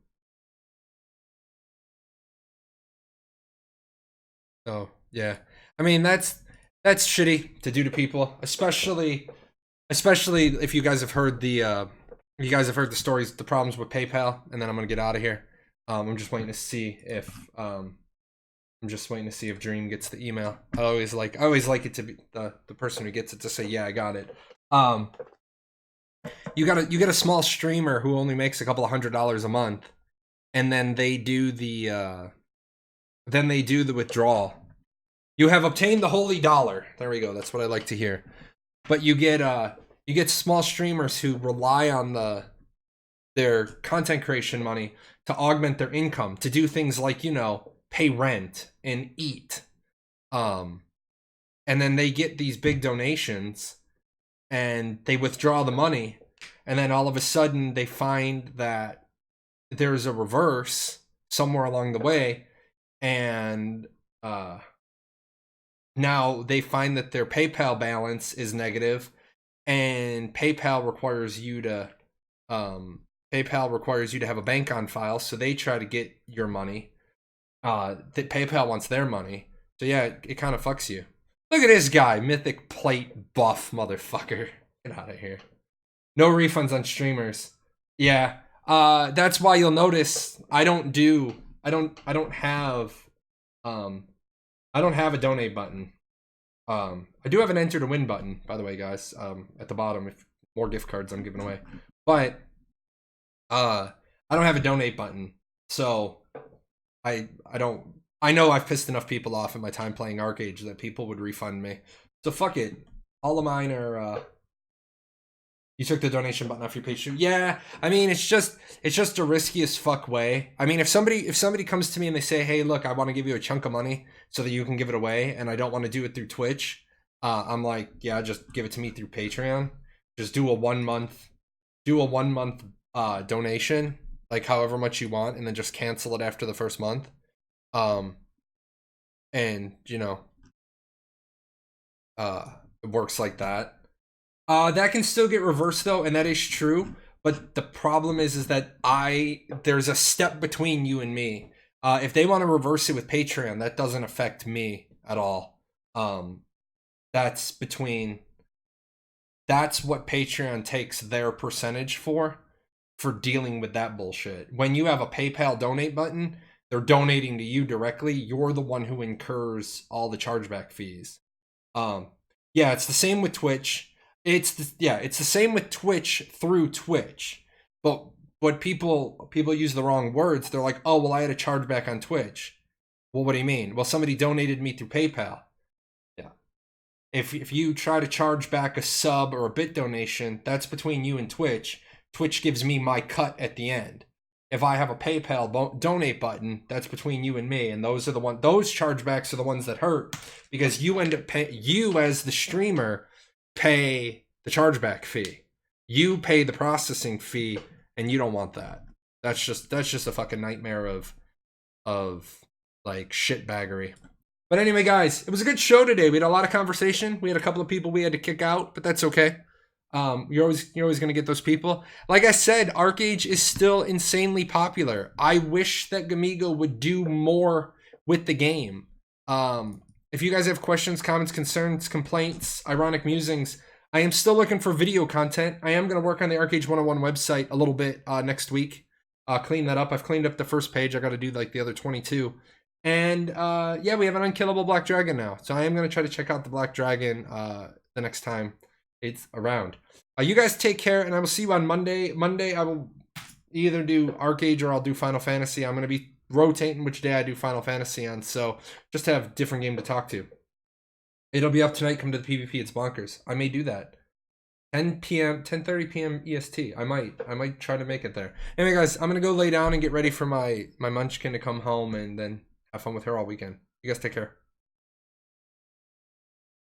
So yeah, I mean that's shitty to do to people, especially if you guys have heard the stories, the problems with PayPal. And then I'm gonna get out of here. I'm just waiting to see if Dream gets the email. I always like it to be the person who gets it to say, "Yeah, I got it." You get a small streamer who only makes a couple of $100 a month, and then they do the withdrawal. You have obtained the holy dollar. There we go. That's what I like to hear. But you get small streamers who rely on their content creation money to augment their income, to do things like, pay rent and eat. And then they get these big donations and they withdraw the money, and then all of a sudden they find that there's a reverse somewhere along the way, and now they find that their PayPal balance is negative, and PayPal requires you to have a bank on file, so they try to get your money. That PayPal wants their money, so yeah, it kind of fucks you. Look at this guy, Mythic Plate buff motherfucker. Get out of here. No refunds on streamers. Yeah, That's why you'll notice I don't have a donate button. I do have an enter to win button, by the way, guys, at the bottom, if more gift cards I'm giving away. But I don't have a donate button. So I know I've pissed enough people off in my time playing Archeage that people would refund me. So fuck it. All of mine are you took the donation button off your page too? Yeah, I mean it's just a risky as fuck way. I mean if somebody comes to me and they say, hey look, I want to give you a chunk of money so that you can give it away, and I don't want to do it through Twitch, I'm like, yeah, just give it to me through Patreon. Just do a 1 month donation, like however much you want, and then just cancel it after the first month. And you know, it works like that. That can still get reversed though, and that is true. But the problem is that there's a step between you and me. If they want to reverse it with Patreon, that doesn't affect me at all. That's what Patreon takes their percentage for dealing with that bullshit. When you have a PayPal donate button, they're donating to you directly. You're the one who incurs all the chargeback fees. Yeah, it's the same with Twitch. It's the same with Twitch through Twitch. But what people use the wrong words. They're like, oh, well, I had a chargeback on Twitch. Well, what do you mean? Well, somebody donated me through PayPal. Yeah. If you try to charge back a sub or a bit donation, that's between you and Twitch. Twitch gives me my cut at the end. If I have a PayPal donate button, that's between you and me, and those chargebacks are the ones that hurt, because you end up you as the streamer pay the chargeback fee. You pay the processing fee, and you don't want that. That's just a fucking nightmare of like shitbaggery. But anyway, guys, it was a good show today. We had a lot of conversation. We had a couple of people we had to kick out, but that's okay. You're always gonna get those people. Like I said, Archeage is still insanely popular. I wish that Gamigo would do more with the game. If you guys have questions, comments, concerns, complaints, ironic musings, I am still looking for video content. I am gonna work on the Archeage 101 website a little bit next week. Clean that up. I've cleaned up the first page. I got to do like the other 22. And yeah, we have an unkillable black dragon now. So I am gonna try to check out the black dragon the next time it's around. You guys take care, and I will see you on Monday. Monday I will either do Archeage or I'll do Final Fantasy. I'm going to be rotating which day I do Final Fantasy on, so just to have a different game to talk to. It'll be up tonight. Come to the PvP. It's bonkers. I may do that. 10 p.m. 10:30 p.m. EST. I might try to make it there. Anyway, guys, I'm going to go lay down and get ready for my munchkin to come home and then have fun with her all weekend. You guys take care.